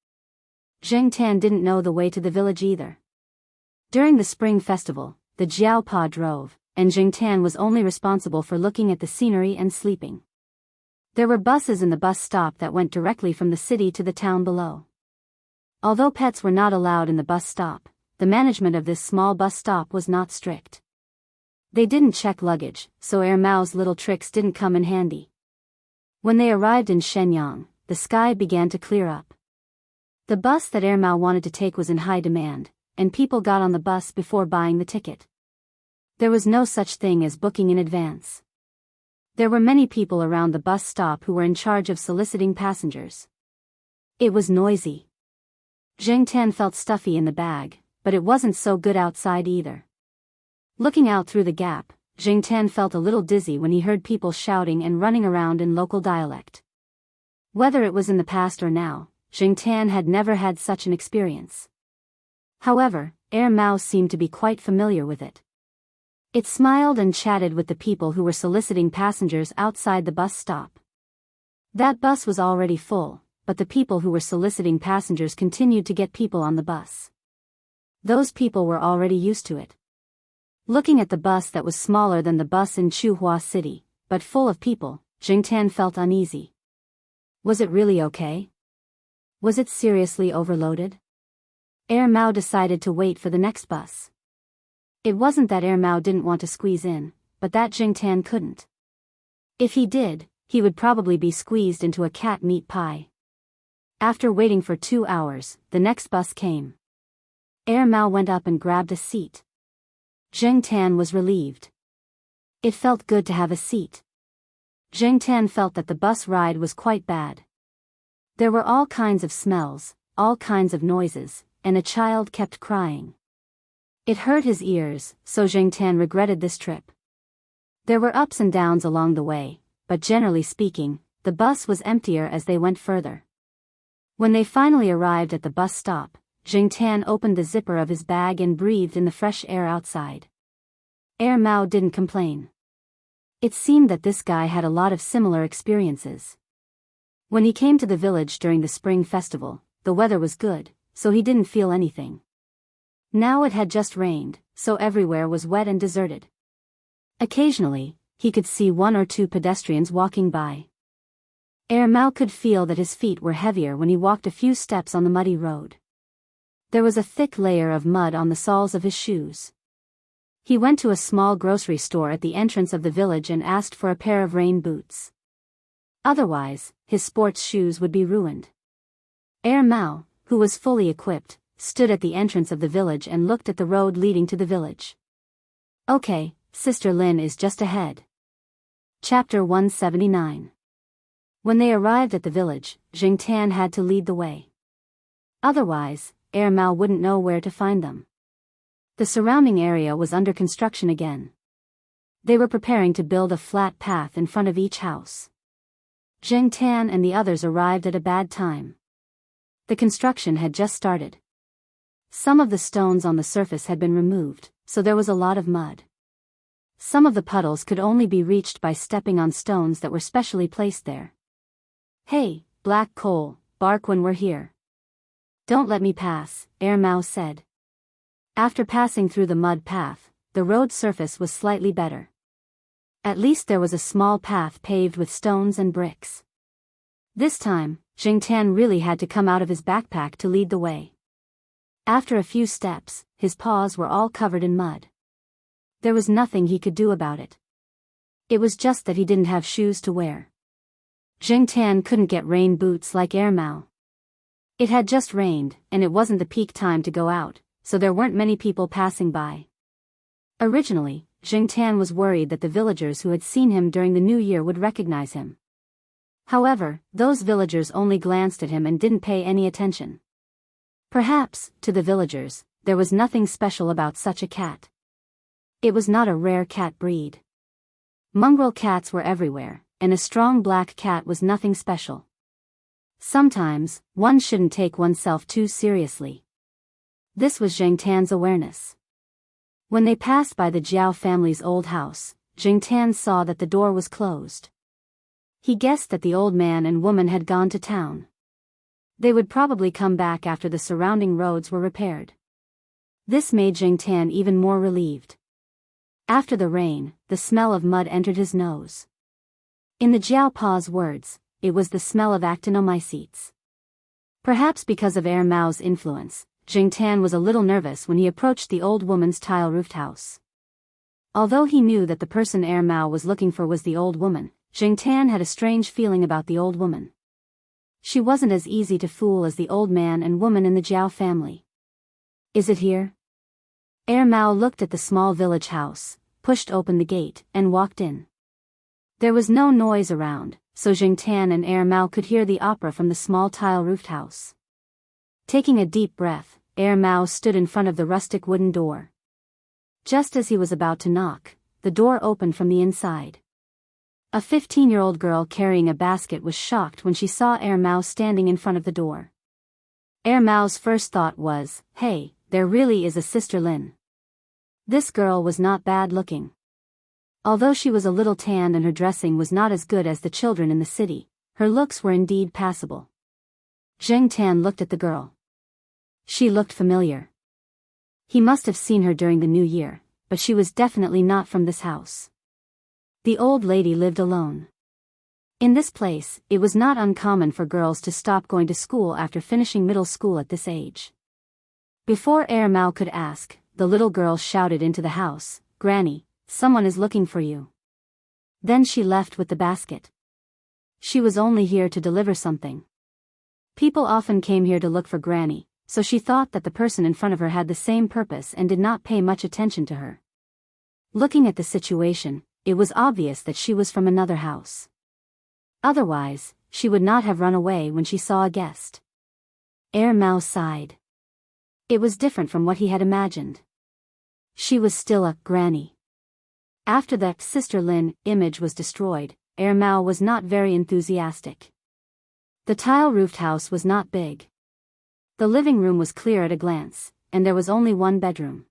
Zheng Tan didn't know the way to the village either. During the spring festival, the Jiaopa drove, and Zheng Tan was only responsible for looking at the scenery and sleeping. There were buses in the bus stop that went directly from the city to the town below. Although pets were not allowed in the bus stop, the management of this small bus stop was not strict. They didn't check luggage, so Air Mao's little tricks didn't come in handy. When they arrived in Shenyang, the sky began to clear up. The bus that Air Mao wanted to take was in high demand, and people got on the bus before buying the ticket. There was no such thing as booking in advance. There were many people around the bus stop who were in charge of soliciting passengers. It was noisy. Zheng Tan felt stuffy in the bag, but it wasn't so good outside either. Looking out through the gap, Zheng Tan felt a little dizzy when he heard people shouting and running around in local dialect. Whether it was in the past or now, Zheng Tan had never had such an experience. However, Air Mao seemed to be quite familiar with it. It smiled and chatted with the people who were soliciting passengers outside the bus stop. That bus was already full, but the people who were soliciting passengers continued to get people on the bus. Those people were already used to it. Looking at the bus that was smaller than the bus in Tsinghua City, but full of people, Zheng Tan felt uneasy. Was it really okay? Was it seriously overloaded? Air Mao decided to wait for the next bus. It wasn't that Air Mao didn't want to squeeze in, but that Zheng Tan couldn't. If he did, he would probably be squeezed into a cat meat pie. After waiting for 2 hours, the next bus came. Air Mao went up and grabbed a seat. Zheng Tan was relieved. It felt good to have a seat. Zheng Tan felt that the bus ride was quite bad. There were all kinds of smells, all kinds of noises, and a child kept crying. It hurt his ears, so Zheng Tan regretted this trip. There were ups and downs along the way, but generally speaking, the bus was emptier as they went further. When they finally arrived at the bus stop, Zheng Tan opened the zipper of his bag and breathed in the fresh air outside. Air Mao didn't complain. It seemed that this guy had a lot of similar experiences. When he came to the village during the spring festival, the weather was good, so he didn't feel anything. Now it had just rained, so everywhere was wet and deserted. Occasionally, he could see 1 or 2 pedestrians walking by. Air Mao could feel that his feet were heavier when he walked a few steps on the muddy road. There was a thick layer of mud on the soles of his shoes. He went to a small grocery store at the entrance of the village and asked for a pair of rain boots. Otherwise, his sports shoes would be ruined. Air Mao, who was fully equipped, stood at the entrance of the village and looked at the road leading to the village. Okay, Sister Lin is just ahead. Chapter 179. When they arrived at the village, Zheng Tan had to lead the way. Otherwise, Air Mao wouldn't know where to find them. The surrounding area was under construction again. They were preparing to build a flat path in front of each house. Zheng Tan and the others arrived at a bad time. The construction had just started. Some of the stones on the surface had been removed, so there was a lot of mud. Some of the puddles could only be reached by stepping on stones that were specially placed there. "Hey, black coal, bark when we're here. Don't let me pass," Mao said. After passing through the mud path, the road surface was slightly better. At least there was a small path paved with stones and bricks. This time, Jingtan really had to come out of his backpack to lead the way. After a few steps, his paws were all covered in mud. There was nothing he could do about it. It was just that he didn't have shoes to wear. Jingtan couldn't get rain boots like Mao. It had just rained, and it wasn't the peak time to go out, so there weren't many people passing by. Originally, Jingtan was worried that the villagers who had seen him during the New Year would recognize him. However, those villagers only glanced at him and didn't pay any attention. Perhaps, to the villagers, there was nothing special about such a cat. It was not a rare cat breed. Mongrel cats were everywhere, and a strong black cat was nothing special. Sometimes, one shouldn't take oneself too seriously. This was Jingtan's awareness. When they passed by the Jiao family's old house, Jingtan saw that the door was closed. He guessed that the old man and woman had gone to town. They would probably come back after the surrounding roads were repaired. This made Jingtan even more relieved. After the rain, the smell of mud entered his nose. In the Jiao Pa's words, it was the smell of actinomycetes. Perhaps because of Mao's influence, Jingtan was a little nervous when he approached the old woman's tile-roofed house. Although he knew that the person Mao was looking for was the old woman, Jingtan had a strange feeling about the old woman. She wasn't as easy to fool as the old man and woman in the Jiao family. "Is it here?" Mao looked at the small village house, pushed open the gate, and walked in. There was no noise around, so Jingtan and Mao could hear the opera from the small tile-roofed house. Taking a deep breath, Mao stood in front of the rustic wooden door. Just as he was about to knock, the door opened from the inside. A 15-year-old girl carrying a basket was shocked when she saw Mao standing in front of the door. Mao's first thought was, "Hey, there really is a Sister Lin." This girl was not bad looking. Although she was a little tanned and her dressing was not as good as the children in the city, her looks were indeed passable. Jingtan looked at the girl. She looked familiar. He must have seen her during the New Year, but she was definitely not from this house. The old lady lived alone. In this place, it was not uncommon for girls to stop going to school after finishing middle school at this age. Before Mao could ask, the little girl shouted into the house, "Granny, someone is looking for you." Then she left with the basket. She was only here to deliver something. People often came here to look for Granny, so she thought that the person in front of her had the same purpose and did not pay much attention to her. Looking at the situation, it was obvious that she was from another house. Otherwise, she would not have run away when she saw a guest. Mao sighed. It was different from what he had imagined. She was still a granny. After that Sister Lin image was destroyed, Mao was not very enthusiastic. The tile-roofed house was not big. The living room was clear at a glance, and there was only one bedroom.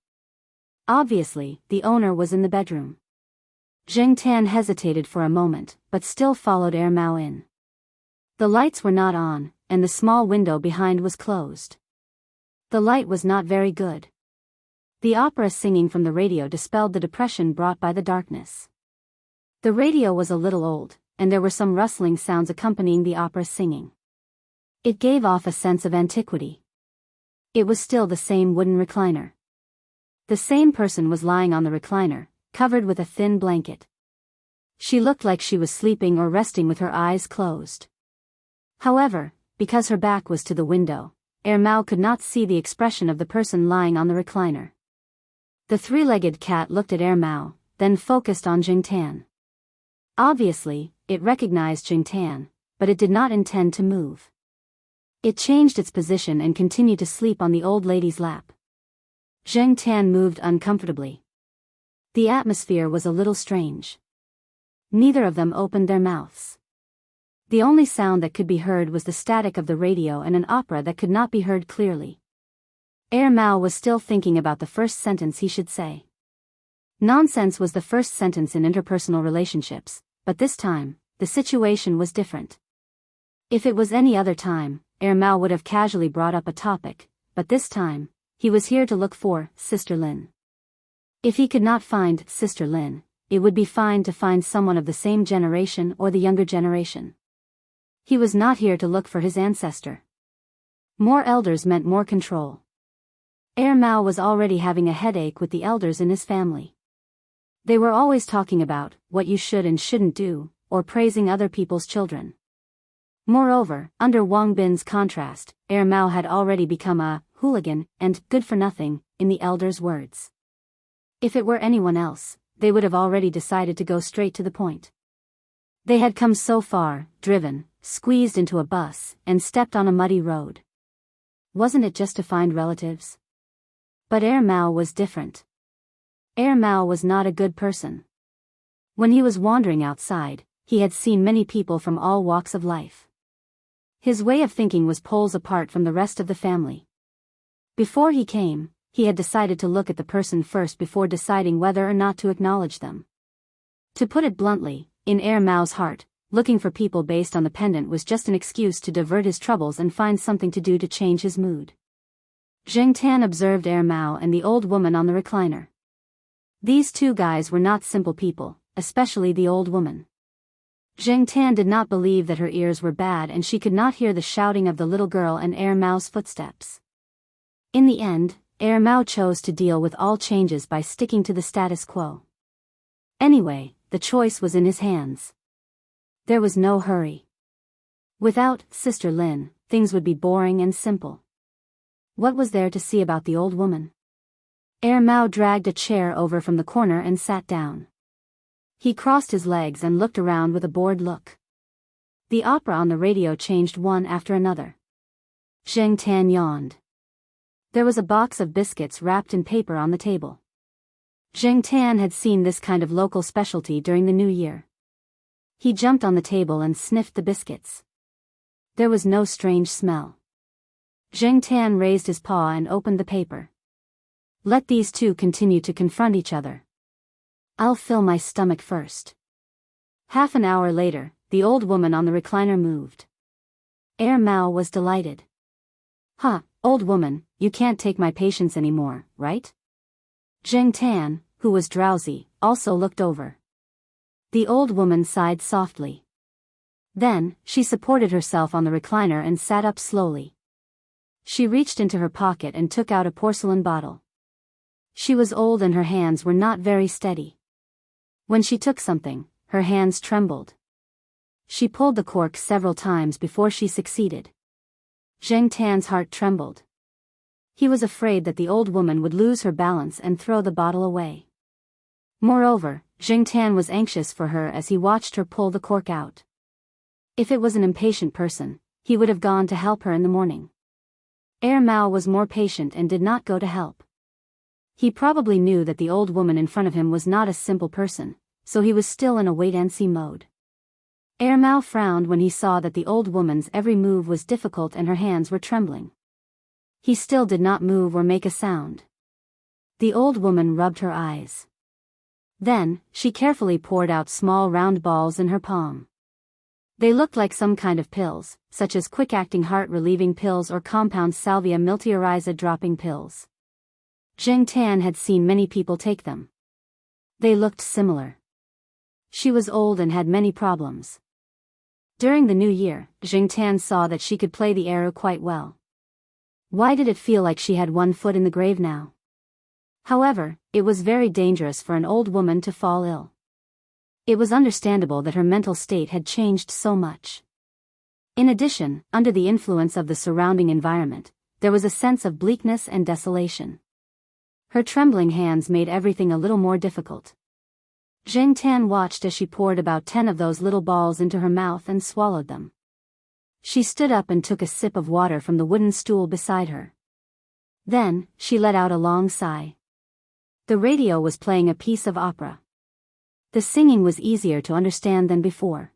Obviously, the owner was in the bedroom. Jingtan hesitated for a moment, but still followed Mao in. The lights were not on, and the small window behind was closed. The light was not very good. The opera singing from the radio dispelled the depression brought by the darkness. The radio was a little old, and there were some rustling sounds accompanying the opera singing. It gave off a sense of antiquity. It was still the same wooden recliner. The same person was lying on the recliner, covered with a thin blanket. She looked like she was sleeping or resting with her eyes closed. However, because her back was to the window, Mao could not see the expression of the person lying on the recliner. The three-legged cat looked at Mao, then focused on Jingtan. Obviously, it recognized Jingtan, but it did not intend to move. It changed its position and continued to sleep on the old lady's lap. Jingtan moved uncomfortably. The atmosphere was a little strange. Neither of them opened their mouths. The only sound that could be heard was the static of the radio and an opera that could not be heard clearly. Mao was still thinking about the first sentence he should say. Nonsense was the first sentence in interpersonal relationships, but this time, the situation was different. If it was any other time, Mao would have casually brought up a topic, but this time, he was here to look for Sister Lin. If he could not find Sister Lin, it would be fine to find someone of the same generation or the younger generation. He was not here to look for his ancestor. More elders meant more control. Mao was already having a headache with the elders in his family. They were always talking about what you should and shouldn't do, or praising other people's children. Moreover, under Wang Bin's contrast, Mao had already become a hooligan and good-for-nothing, in the elders' words. If it were anyone else, they would have already decided to go straight to the point. They had come so far, driven, squeezed into a bus, and stepped on a muddy road. Wasn't it just to find relatives? But Mao was different. Mao was not a good person. When he was wandering outside, he had seen many people from all walks of life. His way of thinking was poles apart from the rest of the family. Before he came, he had decided to look at the person first before deciding whether or not to acknowledge them. To put it bluntly, in Mao's heart, looking for people based on the pendant was just an excuse to divert his troubles and find something to do to change his mood. Zheng Tan observed Mao and the old woman on the recliner. These two guys were not simple people, especially the old woman. Zheng Tan did not believe that her ears were bad and she could not hear the shouting of the little girl and Mao's footsteps. In the end, Mao chose to deal with all changes by sticking to the status quo. Anyway, the choice was in his hands. There was no hurry. Without Sister Lin, things would be boring and simple. What was there to see about the old woman? Mao dragged a chair over from the corner and sat down. He crossed his legs and looked around with a bored look. The opera on the radio changed one after another. Zheng Tan yawned. There was a box of biscuits wrapped in paper on the table. Zheng Tan had seen this kind of local specialty during the New Year. He jumped on the table and sniffed the biscuits. There was no strange smell. Zheng Tan raised his paw and opened the paper. Let these two continue to confront each other. I'll fill my stomach first. Half an hour later, the old woman on the recliner moved. Mao was delighted. Huh, old woman, you can't take my patience anymore, right? Zheng Tan, who was drowsy, also looked over. The old woman sighed softly. Then, she supported herself on the recliner and sat up slowly. She reached into her pocket and took out a porcelain bottle. She was old and her hands were not very steady. When she took something, her hands trembled. She pulled the cork several times before she succeeded. Zheng Tan's heart trembled. He was afraid that the old woman would lose her balance and throw the bottle away. Moreover, Zheng Tan was anxious for her as he watched her pull the cork out. If it was an impatient person, he would have gone to help her in the morning. Mao was more patient and did not go to help. He probably knew that the old woman in front of him was not a simple person, so he was still in a wait-and-see mode. Mao frowned when he saw that the old woman's every move was difficult and her hands were trembling. He still did not move or make a sound. The old woman rubbed her eyes. Then, she carefully poured out small round balls in her palm. They looked like some kind of pills, such as quick-acting heart-relieving pills or compound salvia miltioriza dropping pills. Zheng Tan had seen many people take them. They looked similar. She was old and had many problems. During the New Year, Zheng Tan saw that she could play the arrow quite well. Why did it feel like she had one foot in the grave now? However, it was very dangerous for an old woman to fall ill. It was understandable that her mental state had changed so much. In addition, under the influence of the surrounding environment, there was a sense of bleakness and desolation. Her trembling hands made everything a little more difficult. Zheng Tan watched as she poured about 10 of those little balls into her mouth and swallowed them. She stood up and took a sip of water from the wooden stool beside her. Then, she let out a long sigh. The radio was playing a piece of opera. The singing was easier to understand than before.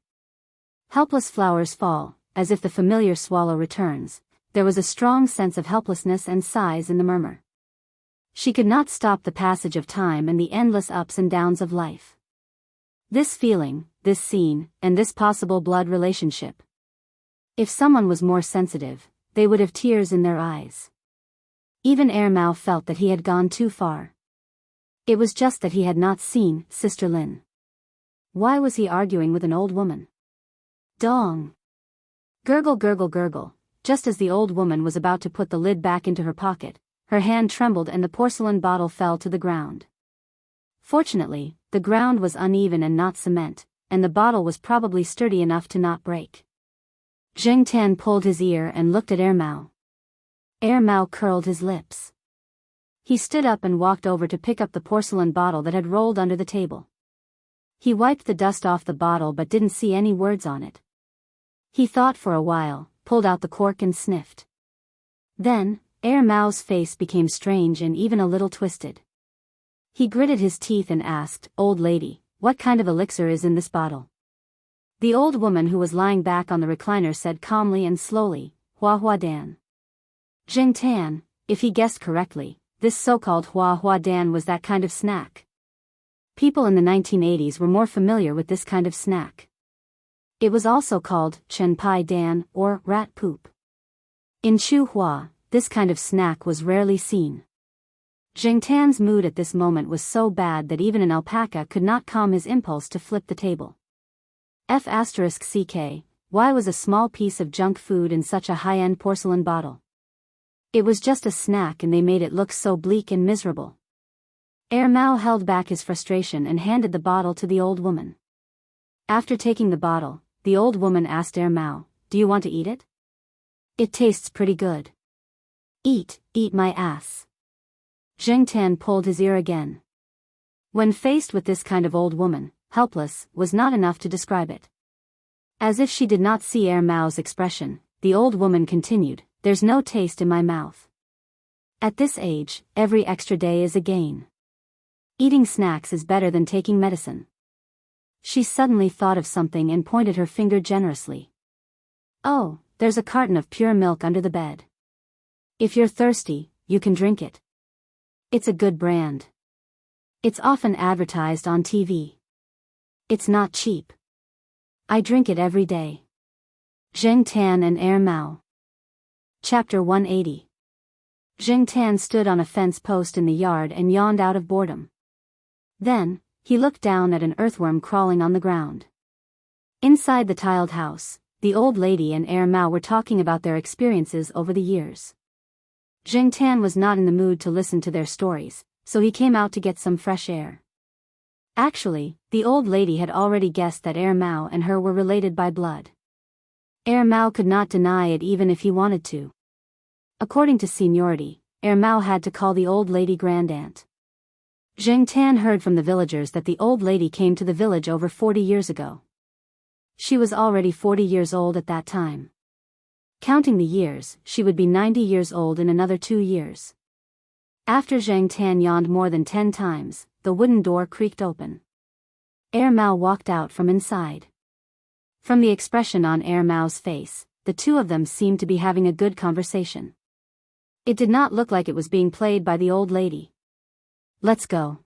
Helpless flowers fall, as if the familiar swallow returns, there was a strong sense of helplessness and sighs in the murmur. She could not stop the passage of time and the endless ups and downs of life. This feeling, this scene, and this possible blood relationship. If someone was more sensitive, they would have tears in their eyes. Even Ermau felt that he had gone too far. It was just that he had not seen Sister Lin. Why was he arguing with an old woman? Dong! Gurgle gurgle gurgle. Just as the old woman was about to put the lid back into her pocket, her hand trembled and the porcelain bottle fell to the ground. Fortunately, the ground was uneven and not cement, and the bottle was probably sturdy enough to not break. Zheng Tan pulled his ear and looked at Ermau. Ermau curled his lips. He stood up and walked over to pick up the porcelain bottle that had rolled under the table. He wiped the dust off the bottle but didn't see any words on it. He thought for a while, pulled out the cork and sniffed. Then, Ermau's face became strange and even a little twisted. He gritted his teeth and asked, "Old lady, what kind of elixir is in this bottle?" The old woman who was lying back on the recliner said calmly and slowly, "Hua Hua Dan." Zheng Tan, if he guessed correctly, this so-called Hua Hua Dan was that kind of snack. People in the 1980s were more familiar with this kind of snack. It was also called Chen Pai Dan or rat poop. In Chu Hua, this kind of snack was rarely seen. Zheng Tan's mood at this moment was so bad that even an alpaca could not calm his impulse to flip the table. F***ck, why was a small piece of junk food in such a high-end porcelain bottle? It was just a snack and they made it look so bleak and miserable. Ermau held back his frustration and handed the bottle to the old woman. After taking the bottle, the old woman asked Ermau, "Do you want to eat it? It tastes pretty good." Eat my ass." Zheng Tan pulled his ear again. When faced with this kind of old woman, helpless was not enough to describe it. As if she did not see Ermau's expression, the old woman continued, "There's no taste in my mouth. At this age, every extra day is a gain. Eating snacks is better than taking medicine." She suddenly thought of something and pointed her finger generously. "Oh, there's a carton of pure milk under the bed. If you're thirsty, you can drink it. It's a good brand. It's often advertised on TV. It's not cheap. I drink it every day." Zheng Tan and Ermau. Chapter 180. Zheng Tan stood on a fence post in the yard and yawned out of boredom. Then, he looked down at an earthworm crawling on the ground. Inside the tiled house, the old lady and Ermau were talking about their experiences over the years. Zheng Tan was not in the mood to listen to their stories, so he came out to get some fresh air. Actually, the old lady had already guessed that Ermau and her were related by blood. Ermau could not deny it even if he wanted to. According to seniority, Ermau had to call the old lady grandaunt. Zheng Tan heard from the villagers that the old lady came to the village over 40 years ago. She was already 40 years old at that time. Counting the years, she would be 90 years old in another 2 years. After Zheng Tan yawned more than 10 times, the wooden door creaked open. Ermau walked out from inside. From the expression on Ermau's face, the two of them seemed to be having a good conversation. It did not look like it was being played by the old lady. "Let's go."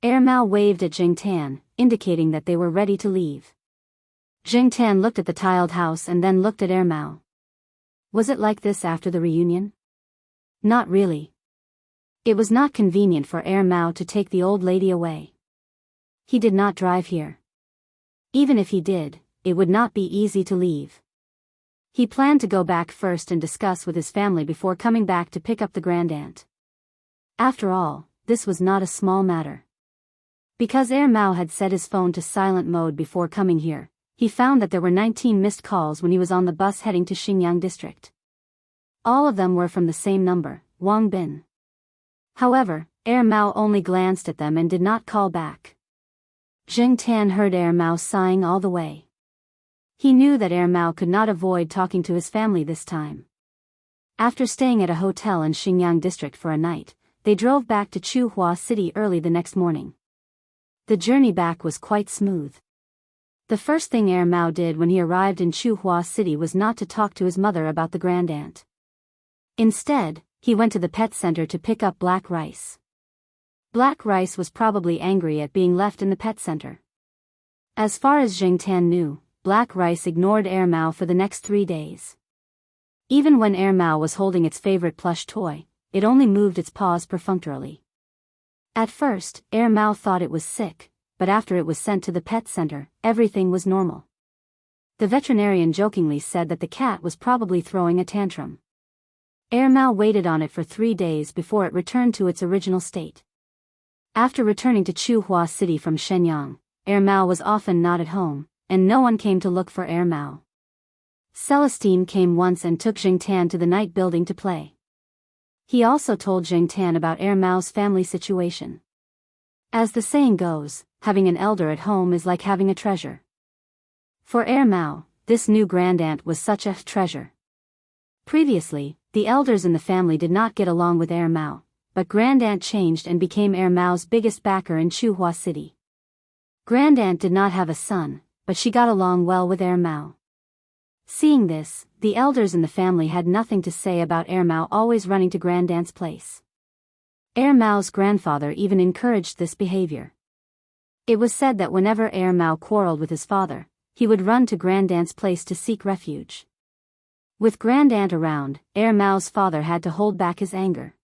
Ermau waved at Zheng Tan, indicating that they were ready to leave. Zheng Tan looked at the tiled house and then looked at Ermau. Was it like this after the reunion? Not really. It was not convenient for Ermau to take the old lady away. He did not drive here. Even if he did, it would not be easy to leave. He planned to go back first and discuss with his family before coming back to pick up the grandaunt. After all, this was not a small matter. Because Ermau had set his phone to silent mode before coming here, he found that there were 19 missed calls when he was on the bus heading to Xinjiang district. All of them were from the same number, Wang Bin. However, Ermau only glanced at them and did not call back. Zheng Tan heard Ermau sighing all the way. He knew that Ermau could not avoid talking to his family this time. After staying at a hotel in Xinjiang district for a night, they drove back to Chuhua City early the next morning. The journey back was quite smooth. The first thing Mao did when he arrived in Chuhua City was not to talk to his mother about the grandaunt. Instead, he went to the pet center to pick up Black Rice. Black Rice was probably angry at being left in the pet center. As far as Jing Tan knew, Black Rice ignored Mao for the next 3 days. Even when Mao was holding its favorite plush toy, it only moved its paws perfunctorily. At first, Mao thought it was sick, but after it was sent to the pet center, everything was normal. The veterinarian jokingly said that the cat was probably throwing a tantrum. Mao waited on it for 3 days before it returned to its original state. After returning to Chuhua City from Shenyang, Mao was often not at home, and no one came to look for Mao. Celestine came once and took Jing Tan to the night building to play. He also told Jing Tan about Mao's family situation. As the saying goes, having an elder at home is like having a treasure. For Mao, this new grandaunt was such a treasure. Previously, the elders in the family did not get along with Mao, but grandaunt changed and became Mao's biggest backer in Chuhua City. Grandaunt did not have a son, but she got along well with Mao. Seeing this, the elders in the family had nothing to say about Mao always running to grandaunt's place. Mao's grandfather even encouraged this behavior. It was said that whenever Mao quarreled with his father, he would run to grandaunt's place to seek refuge. With grandaunt around, Mao's father had to hold back his anger.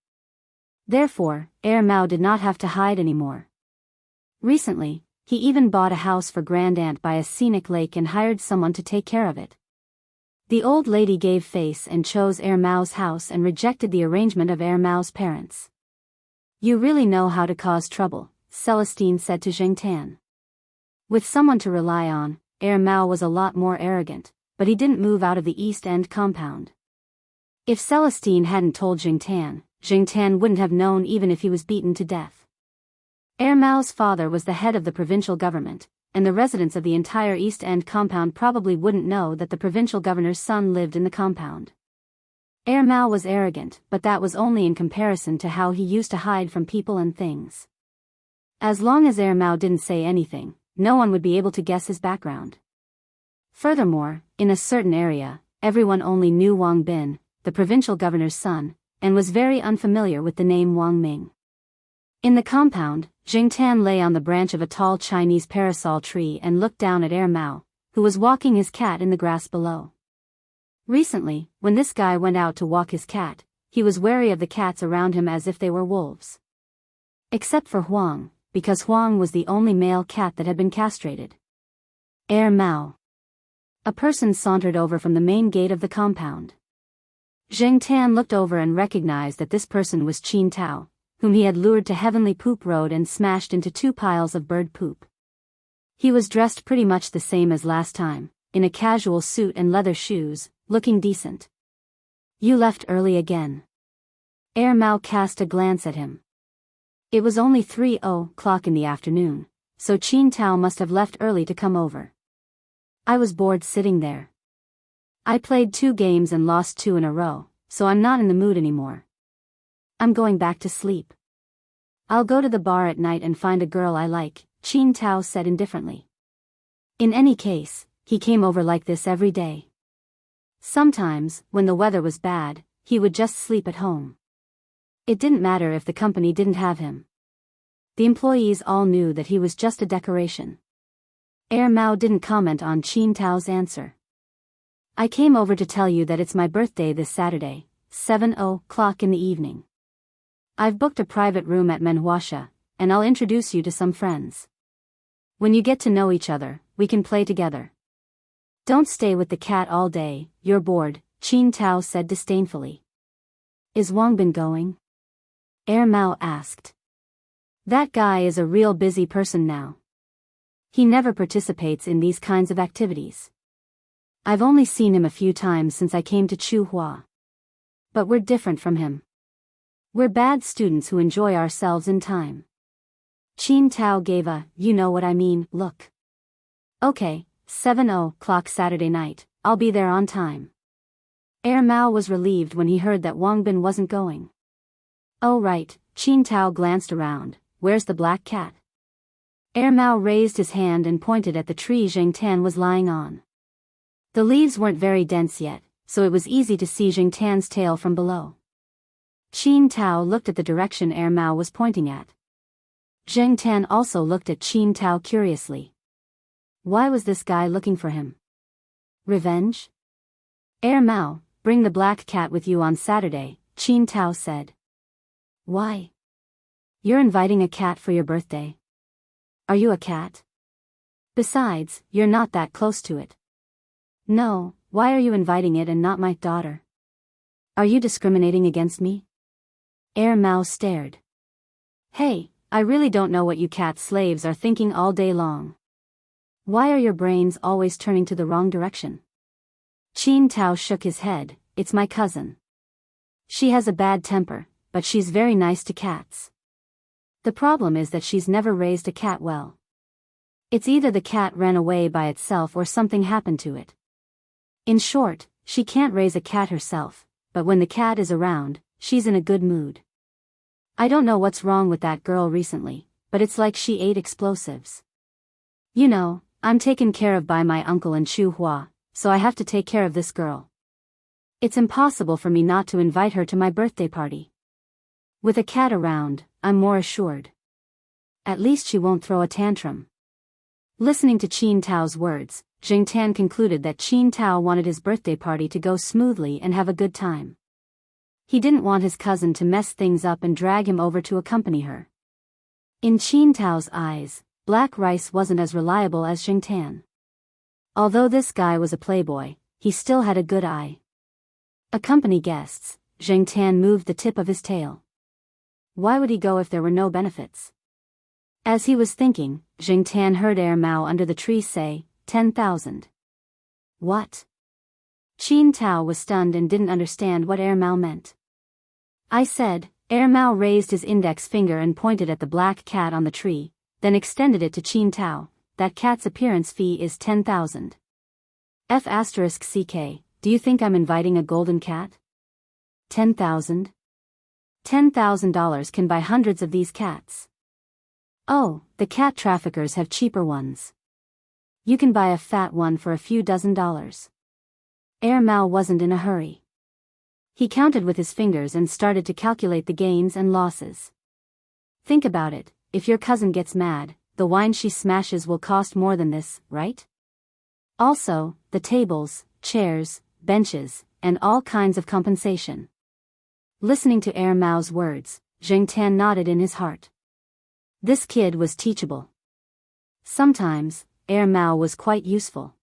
Therefore, Mao did not have to hide anymore. Recently, he even bought a house for grandaunt by a scenic lake and hired someone to take care of it. The old lady gave face and chose Mao's house and rejected the arrangement of Mao's parents. "You really know how to cause trouble," Celestine said to Jing Tan. With someone to rely on, Mao was a lot more arrogant, but he didn't move out of the East End compound. If Celestine hadn't told Jing Tan wouldn't have known even if he was beaten to death. Mao's father was the head of the provincial government, and the residents of the entire East End compound probably wouldn't know that the provincial governor's son lived in the compound. Mao was arrogant, but that was only in comparison to how he used to hide from people and things. As long as Mao didn't say anything, no one would be able to guess his background. Furthermore, in a certain area, everyone only knew Wang Bin, the provincial governor's son, and was very unfamiliar with the name Wang Ming. In the compound, Jing Tan lay on the branch of a tall Chinese parasol tree and looked down at Mao, who was walking his cat in the grass below. Recently, when this guy went out to walk his cat, he was wary of the cats around him as if they were wolves. Except for Huang, because Huang was the only male cat that had been castrated. Mao. A person sauntered over from the main gate of the compound. Jing Tan looked over and recognized that this person was Qin Tao, whom he had lured to Heavenly Poop Road and smashed into 2 piles of bird poop. He was dressed pretty much the same as last time, in a casual suit and leather shoes, looking decent. "You left early again." Mao cast a glance at him. It was only 3:00 in the afternoon, so Qin Tao must have left early to come over. "I was bored sitting there. I played 2 games and lost 2 in a row, so I'm not in the mood anymore. I'm going back to sleep. I'll go to the bar at night and find a girl I like," Qin Tao said indifferently. In any case, he came over like this every day. Sometimes, when the weather was bad, he would just sleep at home. It didn't matter if the company didn't have him. The employees all knew that he was just a decoration. Mao didn't comment on Qin Tao's answer. "I came over to tell you that it's my birthday this Saturday, 7:00 in the evening. I've booked a private room at Menhuasha, and I'll introduce you to some friends. When you get to know each other, we can play together. Don't stay with the cat all day, you're bored," Qin Tao said disdainfully. "Is Wang Bin going?" Mao asked. "That guy is a real busy person now. He never participates in these kinds of activities. I've only seen him a few times since I came to Chuhua. But we're different from him. We're bad students who enjoy ourselves in time." Qin Tao gave a, "you know what I mean," look. "Okay, 7:00 Saturday night, I'll be there on time." Mao was relieved when he heard that Wang Bin wasn't going. "Oh right," Qin Tao glanced around, "where's the black cat?" Air Mao raised his hand and pointed at the tree Jingtan was lying on. The leaves weren't very dense yet, so it was easy to see Jingtan's tail from below. Qin Tao looked at the direction Air Mao was pointing at. Jingtan also looked at Qin Tao curiously. Why was this guy looking for him? Revenge? Air Mao, bring the black cat with you on Saturday, Qin Tao said. Why? You're inviting a cat for your birthday. Are you a cat? Besides, you're not that close to it. No, why are you inviting it and not my daughter? Are you discriminating against me? Air Mao stared. Hey, I really don't know what you cat slaves are thinking all day long. Why are your brains always turning to the wrong direction? Qin Tao shook his head. It's my cousin. She has a bad temper, but she's very nice to cats. The problem is that she's never raised a cat well. It's either the cat ran away by itself or something happened to it. In short, she can't raise a cat herself, but when the cat is around, she's in a good mood. I don't know what's wrong with that girl recently, but it's like she ate explosives. You know, I'm taken care of by my uncle in Chu Hua, so I have to take care of this girl. It's impossible for me not to invite her to my birthday party. With a cat around, I'm more assured. At least she won't throw a tantrum. Listening to Qin Tao's words, Jingtan concluded that Qin Tao wanted his birthday party to go smoothly and have a good time. He didn't want his cousin to mess things up and drag him over to accompany her. In Qin Tao's eyes, black rice wasn't as reliable as Jingtan. Although this guy was a playboy, he still had a good eye. Accompany guests, Jingtan moved the tip of his tail. Why would he go if there were no benefits? As he was thinking, Jingtan heard Air Mao under the tree say, 10,000. What? Qin Tao was stunned and didn't understand what Air Mao meant. I said, Air Mao raised his index finger and pointed at the black cat on the tree, then extended it to Qin Tao. That cat's appearance fee is 10,000. F***ck, do you think I'm inviting a golden cat? 10,000? $10,000 can buy hundreds of these cats. Oh, the cat traffickers have cheaper ones. You can buy a fat one for a few dozen dollars. Air Mao wasn't in a hurry. He counted with his fingers and started to calculate the gains and losses. Think about it, if your cousin gets mad, the wine she smashes will cost more than this, right? Also, the tables, chairs, benches, and all kinds of compensation. Listening to Air Mao's words, Jingtan nodded in his heart. This kid was teachable. Sometimes, Air Mao was quite useful.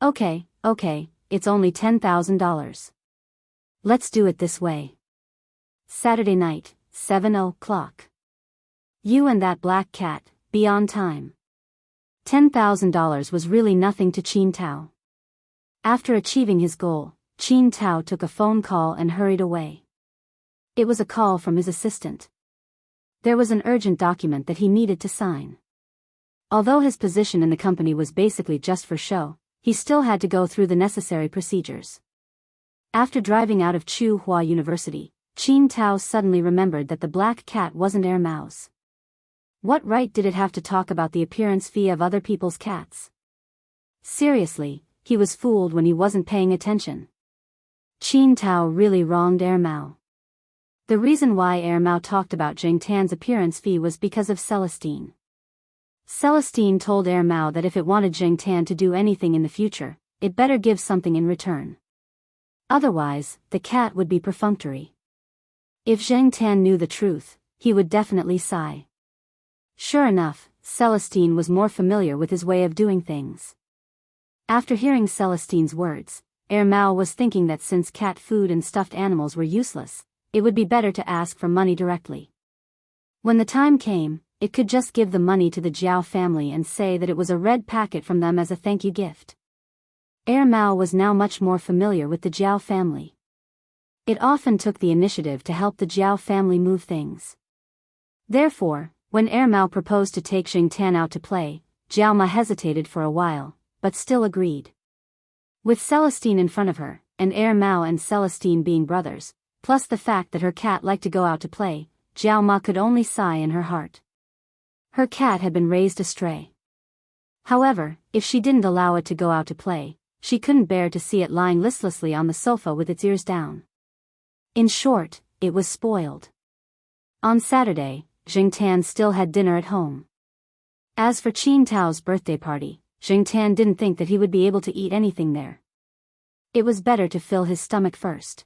Okay, it's only $10,000. Let's do it this way. Saturday night, 7 o'clock. You and that black cat, be on time. $10,000 was really nothing to Qin Tao. After achieving his goal, Qin Tao took a phone call and hurried away. It was a call from his assistant. There was an urgent document that he needed to sign. Although his position in the company was basically just for show, he still had to go through the necessary procedures. After driving out of Chu Hua University, Qin Tao suddenly remembered that the black cat wasn't Air Mao's. What right did it have to talk about the appearance fee of other people's cats? Seriously, he was fooled when he wasn't paying attention. Qin Tao really wronged Air Mao. The reason why Air Mao talked about Jingtan's appearance fee was because of Celestine. Celestine told Air Mao that if it wanted Jingtan to do anything in the future, it better give something in return. Otherwise, the cat would be perfunctory. If Jingtan knew the truth, he would definitely sigh. Sure enough, Celestine was more familiar with his way of doing things. After hearing Celestine's words, Air Mao was thinking that since cat food and stuffed animals were useless, it would be better to ask for money directly. When the time came, it could just give the money to the Jiao family and say that it was a red packet from them as a thank you gift. Air Mao was now much more familiar with the Jiao family. It often took the initiative to help the Jiao family move things. Therefore, when Air Mao proposed to take Jingtan out to play, Jiao Ma hesitated for a while, but still agreed. With Celestine in front of her, and Air Mao and Celestine being brothers, plus the fact that her cat liked to go out to play, Jiao Ma could only sigh in her heart. Her cat had been raised a stray. However, if she didn't allow it to go out to play, she couldn't bear to see it lying listlessly on the sofa with its ears down. In short, it was spoiled. On Saturday, Jingtan still had dinner at home. As for Qin Tao's birthday party, Jingtan didn't think that he would be able to eat anything there. It was better to fill his stomach first.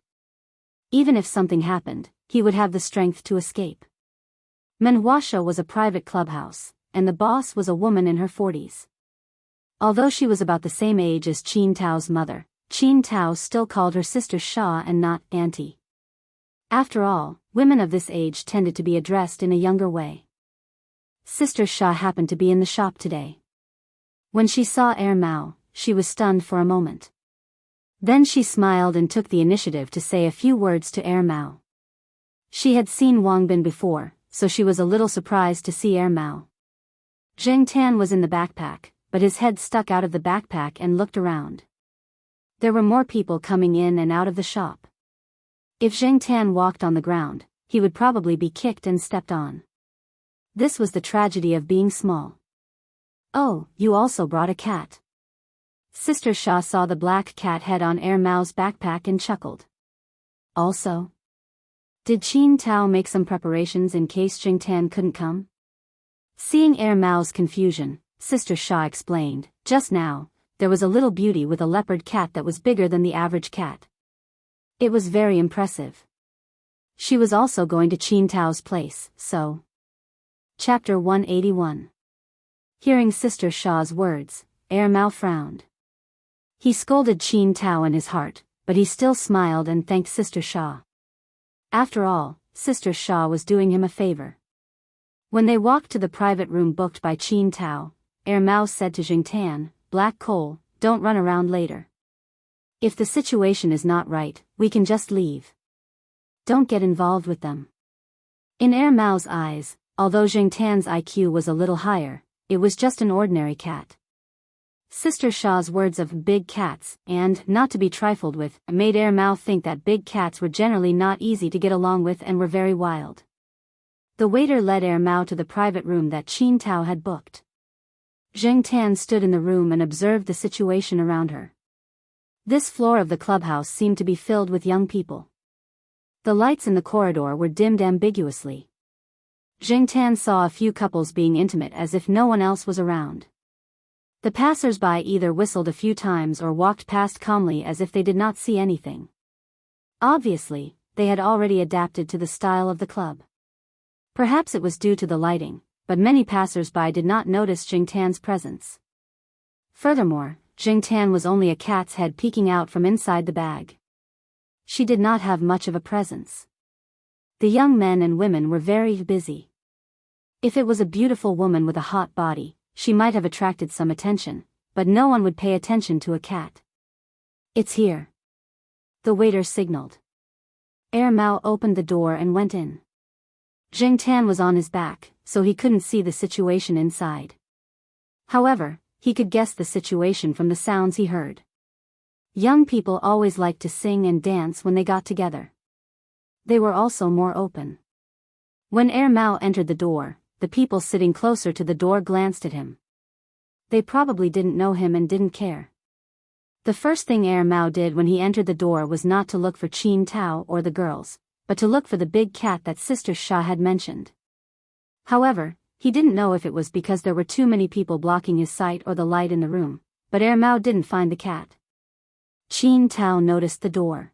Even if something happened, he would have the strength to escape. Menhuasha was a private clubhouse, and the boss was a woman in her 40s. Although she was about the same age as Qin Tao's mother, Qin Tao still called her sister Sha and not auntie. After all, women of this age tended to be addressed in a younger way. Sister Sha happened to be in the shop today. When she saw Mao, she was stunned for a moment. Then she smiled and took the initiative to say a few words to Mao. She had seen Wang Bin before, so she was a little surprised to see Mao. Zheng Tan was in the backpack, but his head stuck out of the backpack and looked around. There were more people coming in and out of the shop. If Zheng Tan walked on the ground, he would probably be kicked and stepped on. This was the tragedy of being small. "Oh, you also brought a cat." Sister Sha saw the black cat head on Mao's backpack and chuckled. "Also? Did Qin Tao make some preparations in case Zheng Tan couldn't come?" Seeing Mao's confusion, Sister Sha explained, "Just now, there was a little beauty with a leopard cat that was bigger than the average cat. It was very impressive. She was also going to Qin Tao's place, so." Chapter 181. Hearing Sister Sha's words, Mao frowned. He scolded Qin Tao in his heart, but he still smiled and thanked Sister Sha. After all, Sister Sha was doing him a favor. When they walked to the private room booked by Qin Tao, Mao said to Jing Tan, "Black Coal, don't run around later. If the situation is not right, we can just leave. Don't get involved with them." In Mao's eyes, although Jing Tan's IQ was a little higher, it was just an ordinary cat. Sister Sha's words of big cats, and not to be trifled with, made Mao think that big cats were generally not easy to get along with and were very wild. The waiter led Mao to the private room that Qin Tao had booked. Zheng Tan stood in the room and observed the situation around her. This floor of the clubhouse seemed to be filled with young people. The lights in the corridor were dimmed ambiguously. Zheng Tan saw a few couples being intimate as if no one else was around. The passers-by either whistled a few times or walked past calmly as if they did not see anything. Obviously, they had already adapted to the style of the club. Perhaps it was due to the lighting, but many passers-by did not notice Jing Tan's presence. Furthermore, Jing Tan was only a cat's head peeking out from inside the bag. She did not have much of a presence. The young men and women were very busy. If it was a beautiful woman with a hot body, she might have attracted some attention, but no one would pay attention to a cat. "It's here." The waiter signaled. Mao opened the door and went in. Jing Tan was on his back, so he couldn't see the situation inside. However, he could guess the situation from the sounds he heard. Young people always liked to sing and dance when they got together. They were also more open. When Mao entered the door, the people sitting closer to the door glanced at him. They probably didn't know him and didn't care. The first thing Mao did when he entered the door was not to look for Qin Tao or the girls, but to look for the big cat that Sister Sha had mentioned. However, he didn't know if it was because there were too many people blocking his sight or the light in the room, but Mao didn't find the cat. Qin Tao noticed the door.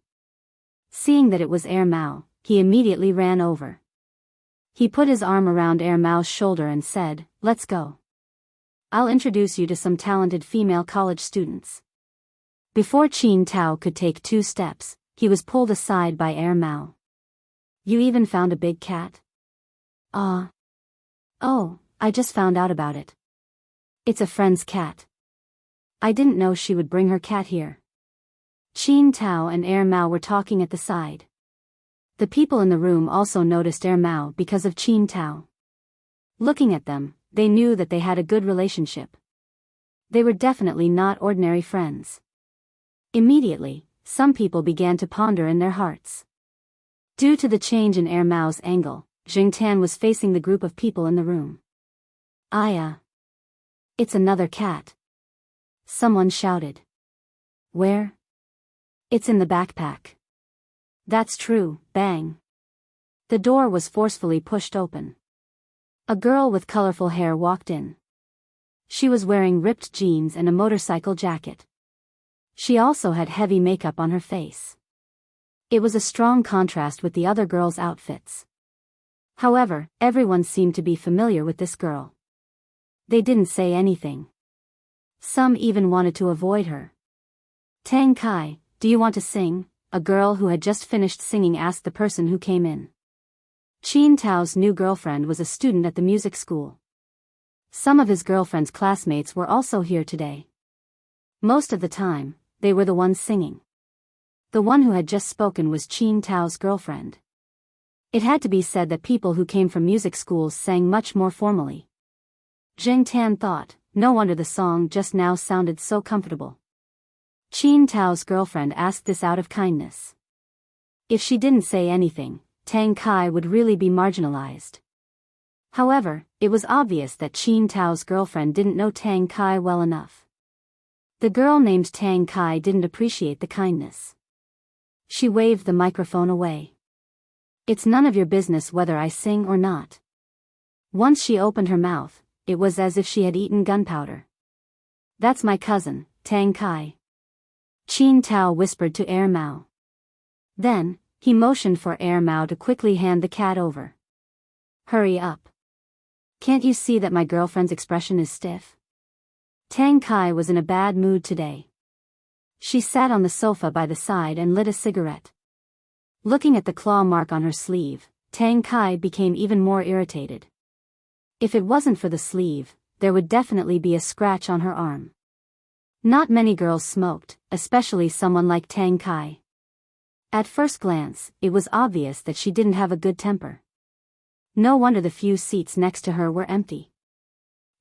Seeing that it was Mao, he immediately ran over. He put his arm around Mao's shoulder and said, "Let's go. I'll introduce you to some talented female college students." Before Qin Tao could take 2 steps, he was pulled aside by Mao. "You even found a big cat?" Oh, I just found out about it. It's a friend's cat. I didn't know she would bring her cat here." Qin Tao and Mao were talking at the side. The people in the room also noticed Mao because of Qin Tao. Looking at them, they knew that they had a good relationship. They were definitely not ordinary friends. Immediately, some people began to ponder in their hearts. Due to the change in Mao's angle, Jing Tan was facing the group of people in the room. It's another cat. Someone shouted. Where? It's in the backpack. That's true, bang. The door was forcefully pushed open. A girl with colorful hair walked in. She was wearing ripped jeans and a motorcycle jacket. She also had heavy makeup on her face. It was a strong contrast with the other girls' outfits. However, everyone seemed to be familiar with this girl. They didn't say anything. Some even wanted to avoid her. Tang Kai, do you want to sing? A girl who had just finished singing asked the person who came in. Qin Tao's new girlfriend was a student at the music school. Some of his girlfriend's classmates were also here today. Most of the time, they were the ones singing. The one who had just spoken was Qin Tao's girlfriend. It had to be said that people who came from music schools sang much more formally. Zheng Tan thought, no wonder the song just now sounded so comfortable. Qin Tao's girlfriend asked this out of kindness. If she didn't say anything, Tang Kai would really be marginalized. However, it was obvious that Qin Tao's girlfriend didn't know Tang Kai well enough. The girl named Tang Kai didn't appreciate the kindness. She waved the microphone away. It's none of your business whether I sing or not. Once she opened her mouth, it was as if she had eaten gunpowder. That's my cousin, Tang Kai. Qin Tao whispered to Air Mao. Then, he motioned for Air Mao to quickly hand the cat over. Hurry up. Can't you see that my girlfriend's expression is stiff? Tang Kai was in a bad mood today. She sat on the sofa by the side and lit a cigarette. Looking at the claw mark on her sleeve, Tang Kai became even more irritated. If it wasn't for the sleeve, there would definitely be a scratch on her arm. Not many girls smoked, especially someone like Tang Kai. At first glance, it was obvious that she didn't have a good temper. No wonder the few seats next to her were empty.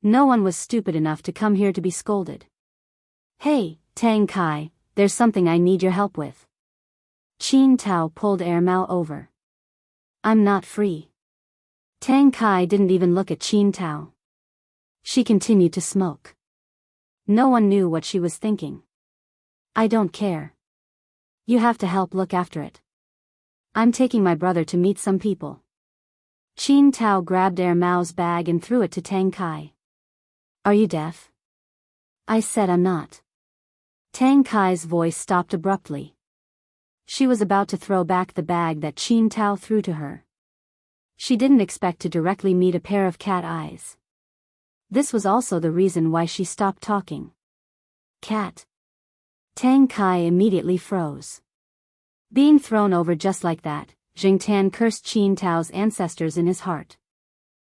No one was stupid enough to come here to be scolded. Hey, Tang Kai, there's something I need your help with. Qin Tao pulled Air Mao over. I'm not free. Tang Kai didn't even look at Qin Tao. She continued to smoke. No one knew what she was thinking. I don't care. You have to help look after it. I'm taking my brother to meet some people. Qin Tao grabbed Air Mao's bag and threw it to Tang Kai. Are you deaf? I said I'm not. Tang Kai's voice stopped abruptly. She was about to throw back the bag that Qin Tao threw to her. She didn't expect to directly meet a pair of cat eyes. This was also the reason why she stopped talking. Cat. Tang Kai immediately froze. Being thrown over just like that, Zheng Tan cursed Qin Tao's ancestors in his heart.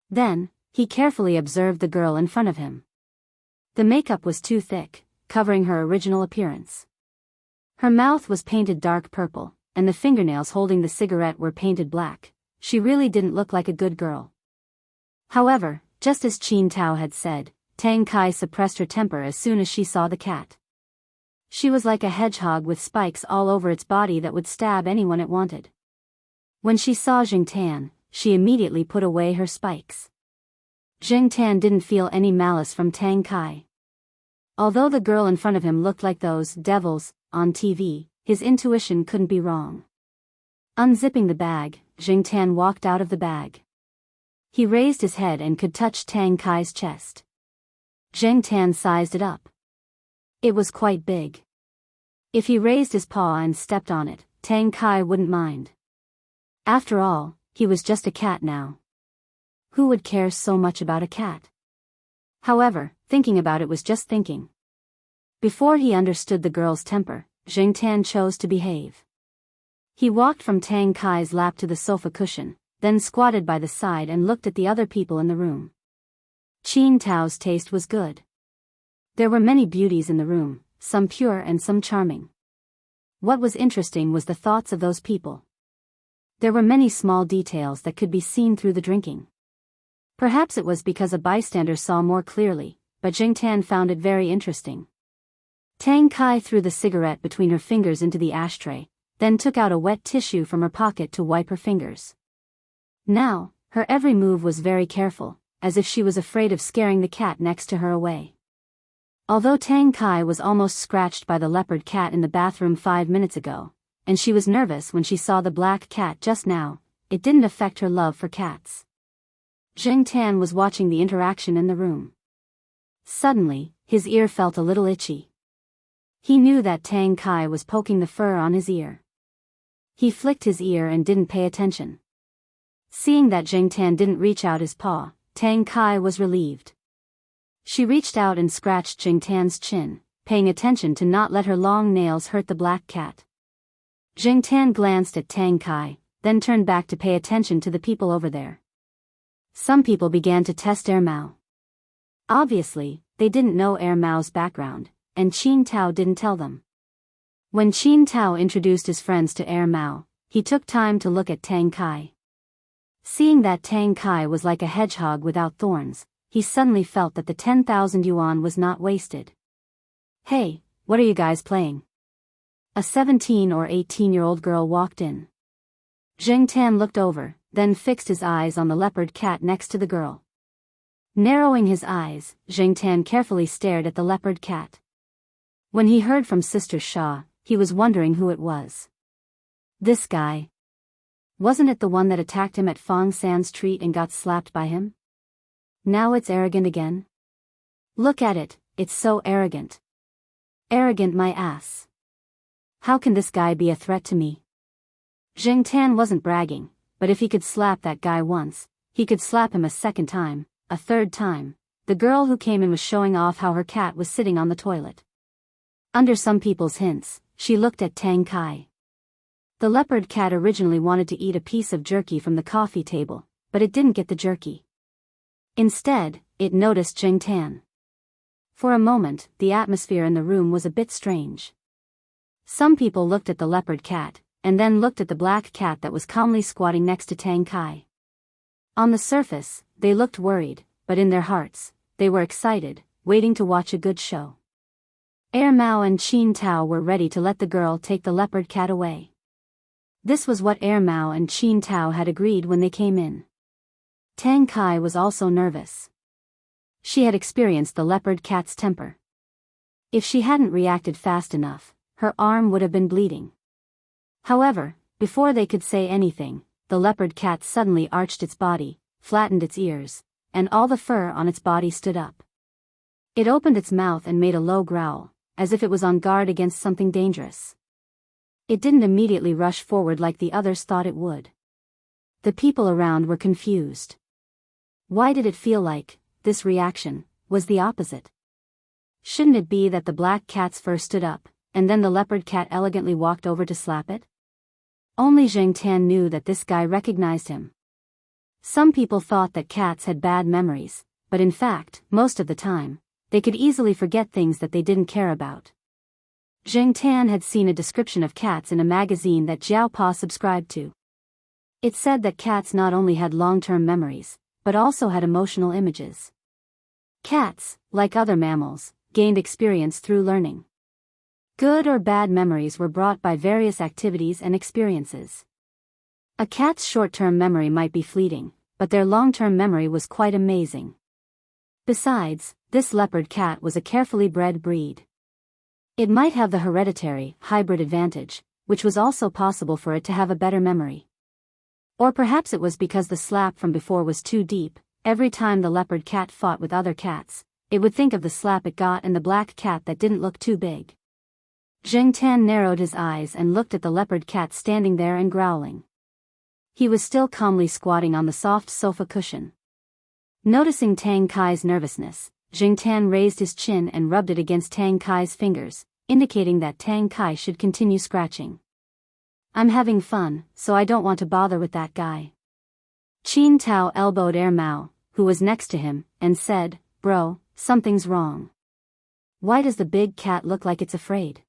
Then, he carefully observed the girl in front of him. The makeup was too thick, covering her original appearance. Her mouth was painted dark purple, and the fingernails holding the cigarette were painted black. She really didn't look like a good girl. However, just as Qin Tao had said, Tang Kai suppressed her temper as soon as she saw the cat. She was like a hedgehog with spikes all over its body that would stab anyone it wanted. When she saw Zheng Tan, she immediately put away her spikes. Zheng Tan didn't feel any malice from Tang Kai. Although the girl in front of him looked like those devils on TV, his intuition couldn't be wrong. Unzipping the bag, Zheng Tan walked out of the bag. He raised his head and could touch Tang Kai's chest. Zheng Tan sized it up. It was quite big. If he raised his paw and stepped on it, Tang Kai wouldn't mind. After all, he was just a cat now. Who would care so much about a cat? However, thinking about it was just thinking. Before he understood the girl's temper, Zheng Tan chose to behave. He walked from Tang Kai's lap to the sofa cushion, then squatted by the side and looked at the other people in the room. Qin Tao's taste was good. There were many beauties in the room, some pure and some charming. What was interesting was the thoughts of those people. There were many small details that could be seen through the drinking. Perhaps it was because a bystander saw more clearly, but Zheng Tan found it very interesting. Tang Kai threw the cigarette between her fingers into the ashtray, then took out a wet tissue from her pocket to wipe her fingers. Now, her every move was very careful, as if she was afraid of scaring the cat next to her away. Although Tang Kai was almost scratched by the leopard cat in the bathroom 5 minutes ago, and she was nervous when she saw the black cat just now, it didn't affect her love for cats. Jing Tan was watching the interaction in the room. Suddenly, his ear felt a little itchy. He knew that Tang Kai was poking the fur on his ear. He flicked his ear and didn't pay attention. Seeing that Jing Tan didn't reach out his paw, Tang Kai was relieved. She reached out and scratched Jing Tan's chin, paying attention to not let her long nails hurt the black cat. Jing Tan glanced at Tang Kai, then turned back to pay attention to the people over there. Some people began to test Air Mao. Obviously, they didn't know Air Mao's background, and Qin Tao didn't tell them. When Qin Tao introduced his friends to Air Mao, he took time to look at Tang Kai. Seeing that Tang Kai was like a hedgehog without thorns, he suddenly felt that the 10,000 yuan was not wasted. "Hey, what are you guys playing?" A 17 or 18-year-old girl walked in. Jing Tan looked over, then fixed his eyes on the leopard cat next to the girl. Narrowing his eyes, Jing Tan carefully stared at the leopard cat. When he heard from Sister Sha, he was wondering who it was. This guy. Wasn't it the one that attacked him at Fong San's treat and got slapped by him? Now it's arrogant again? Look at it, it's so arrogant. Arrogant my ass. How can this guy be a threat to me? Jing Tan wasn't bragging, but if he could slap that guy once, he could slap him a second time, a third time. The girl who came in was showing off how her cat was sitting on the toilet. Under some people's hints, she looked at Tang Kai. The leopard cat originally wanted to eat a piece of jerky from the coffee table, but it didn't get the jerky. Instead, it noticed Jing Tan. For a moment, the atmosphere in the room was a bit strange. Some people looked at the leopard cat, and then looked at the black cat that was calmly squatting next to Tang Kai. On the surface, they looked worried, but in their hearts, they were excited, waiting to watch a good show. Air Mao and Qin Tao were ready to let the girl take the leopard cat away. This was what Air Mao and Qin Tao had agreed when they came in. Tang Kai was also nervous. She had experienced the leopard cat's temper. If she hadn't reacted fast enough, her arm would have been bleeding. However, before they could say anything, the leopard cat suddenly arched its body, flattened its ears, and all the fur on its body stood up. It opened its mouth and made a low growl, as if it was on guard against something dangerous. It didn't immediately rush forward like the others thought it would. The people around were confused. Why did it feel like this reaction was the opposite? Shouldn't it be that the black cat's fur stood up, and then the leopard cat elegantly walked over to slap it? Only Jing Tan knew that this guy recognized him. Some people thought that cats had bad memories, but in fact, most of the time, they could easily forget things that they didn't care about. Jing Tan had seen a description of cats in a magazine that Jiao Pa subscribed to. It said that cats not only had long-term memories, but also had emotional images. Cats, like other mammals, gained experience through learning. Good or bad memories were brought by various activities and experiences. A cat's short-term memory might be fleeting, but their long-term memory was quite amazing. Besides, this leopard cat was a carefully bred breed. It might have the hereditary, hybrid advantage, which was also possible for it to have a better memory. Or perhaps it was because the slap from before was too deep. Every time the leopard cat fought with other cats, it would think of the slap it got and the black cat that didn't look too big. Jing Tan narrowed his eyes and looked at the leopard cat standing there and growling. He was still calmly squatting on the soft sofa cushion. Noticing Tang Kai's nervousness, Jing Tan raised his chin and rubbed it against Tang Kai's fingers, indicating that Tang Kai should continue scratching. "I'm having fun, so I don't want to bother with that guy." Qin Tao elbowed Air Mao, who was next to him, and said, "Bro, something's wrong. Why does the big cat look like it's afraid?"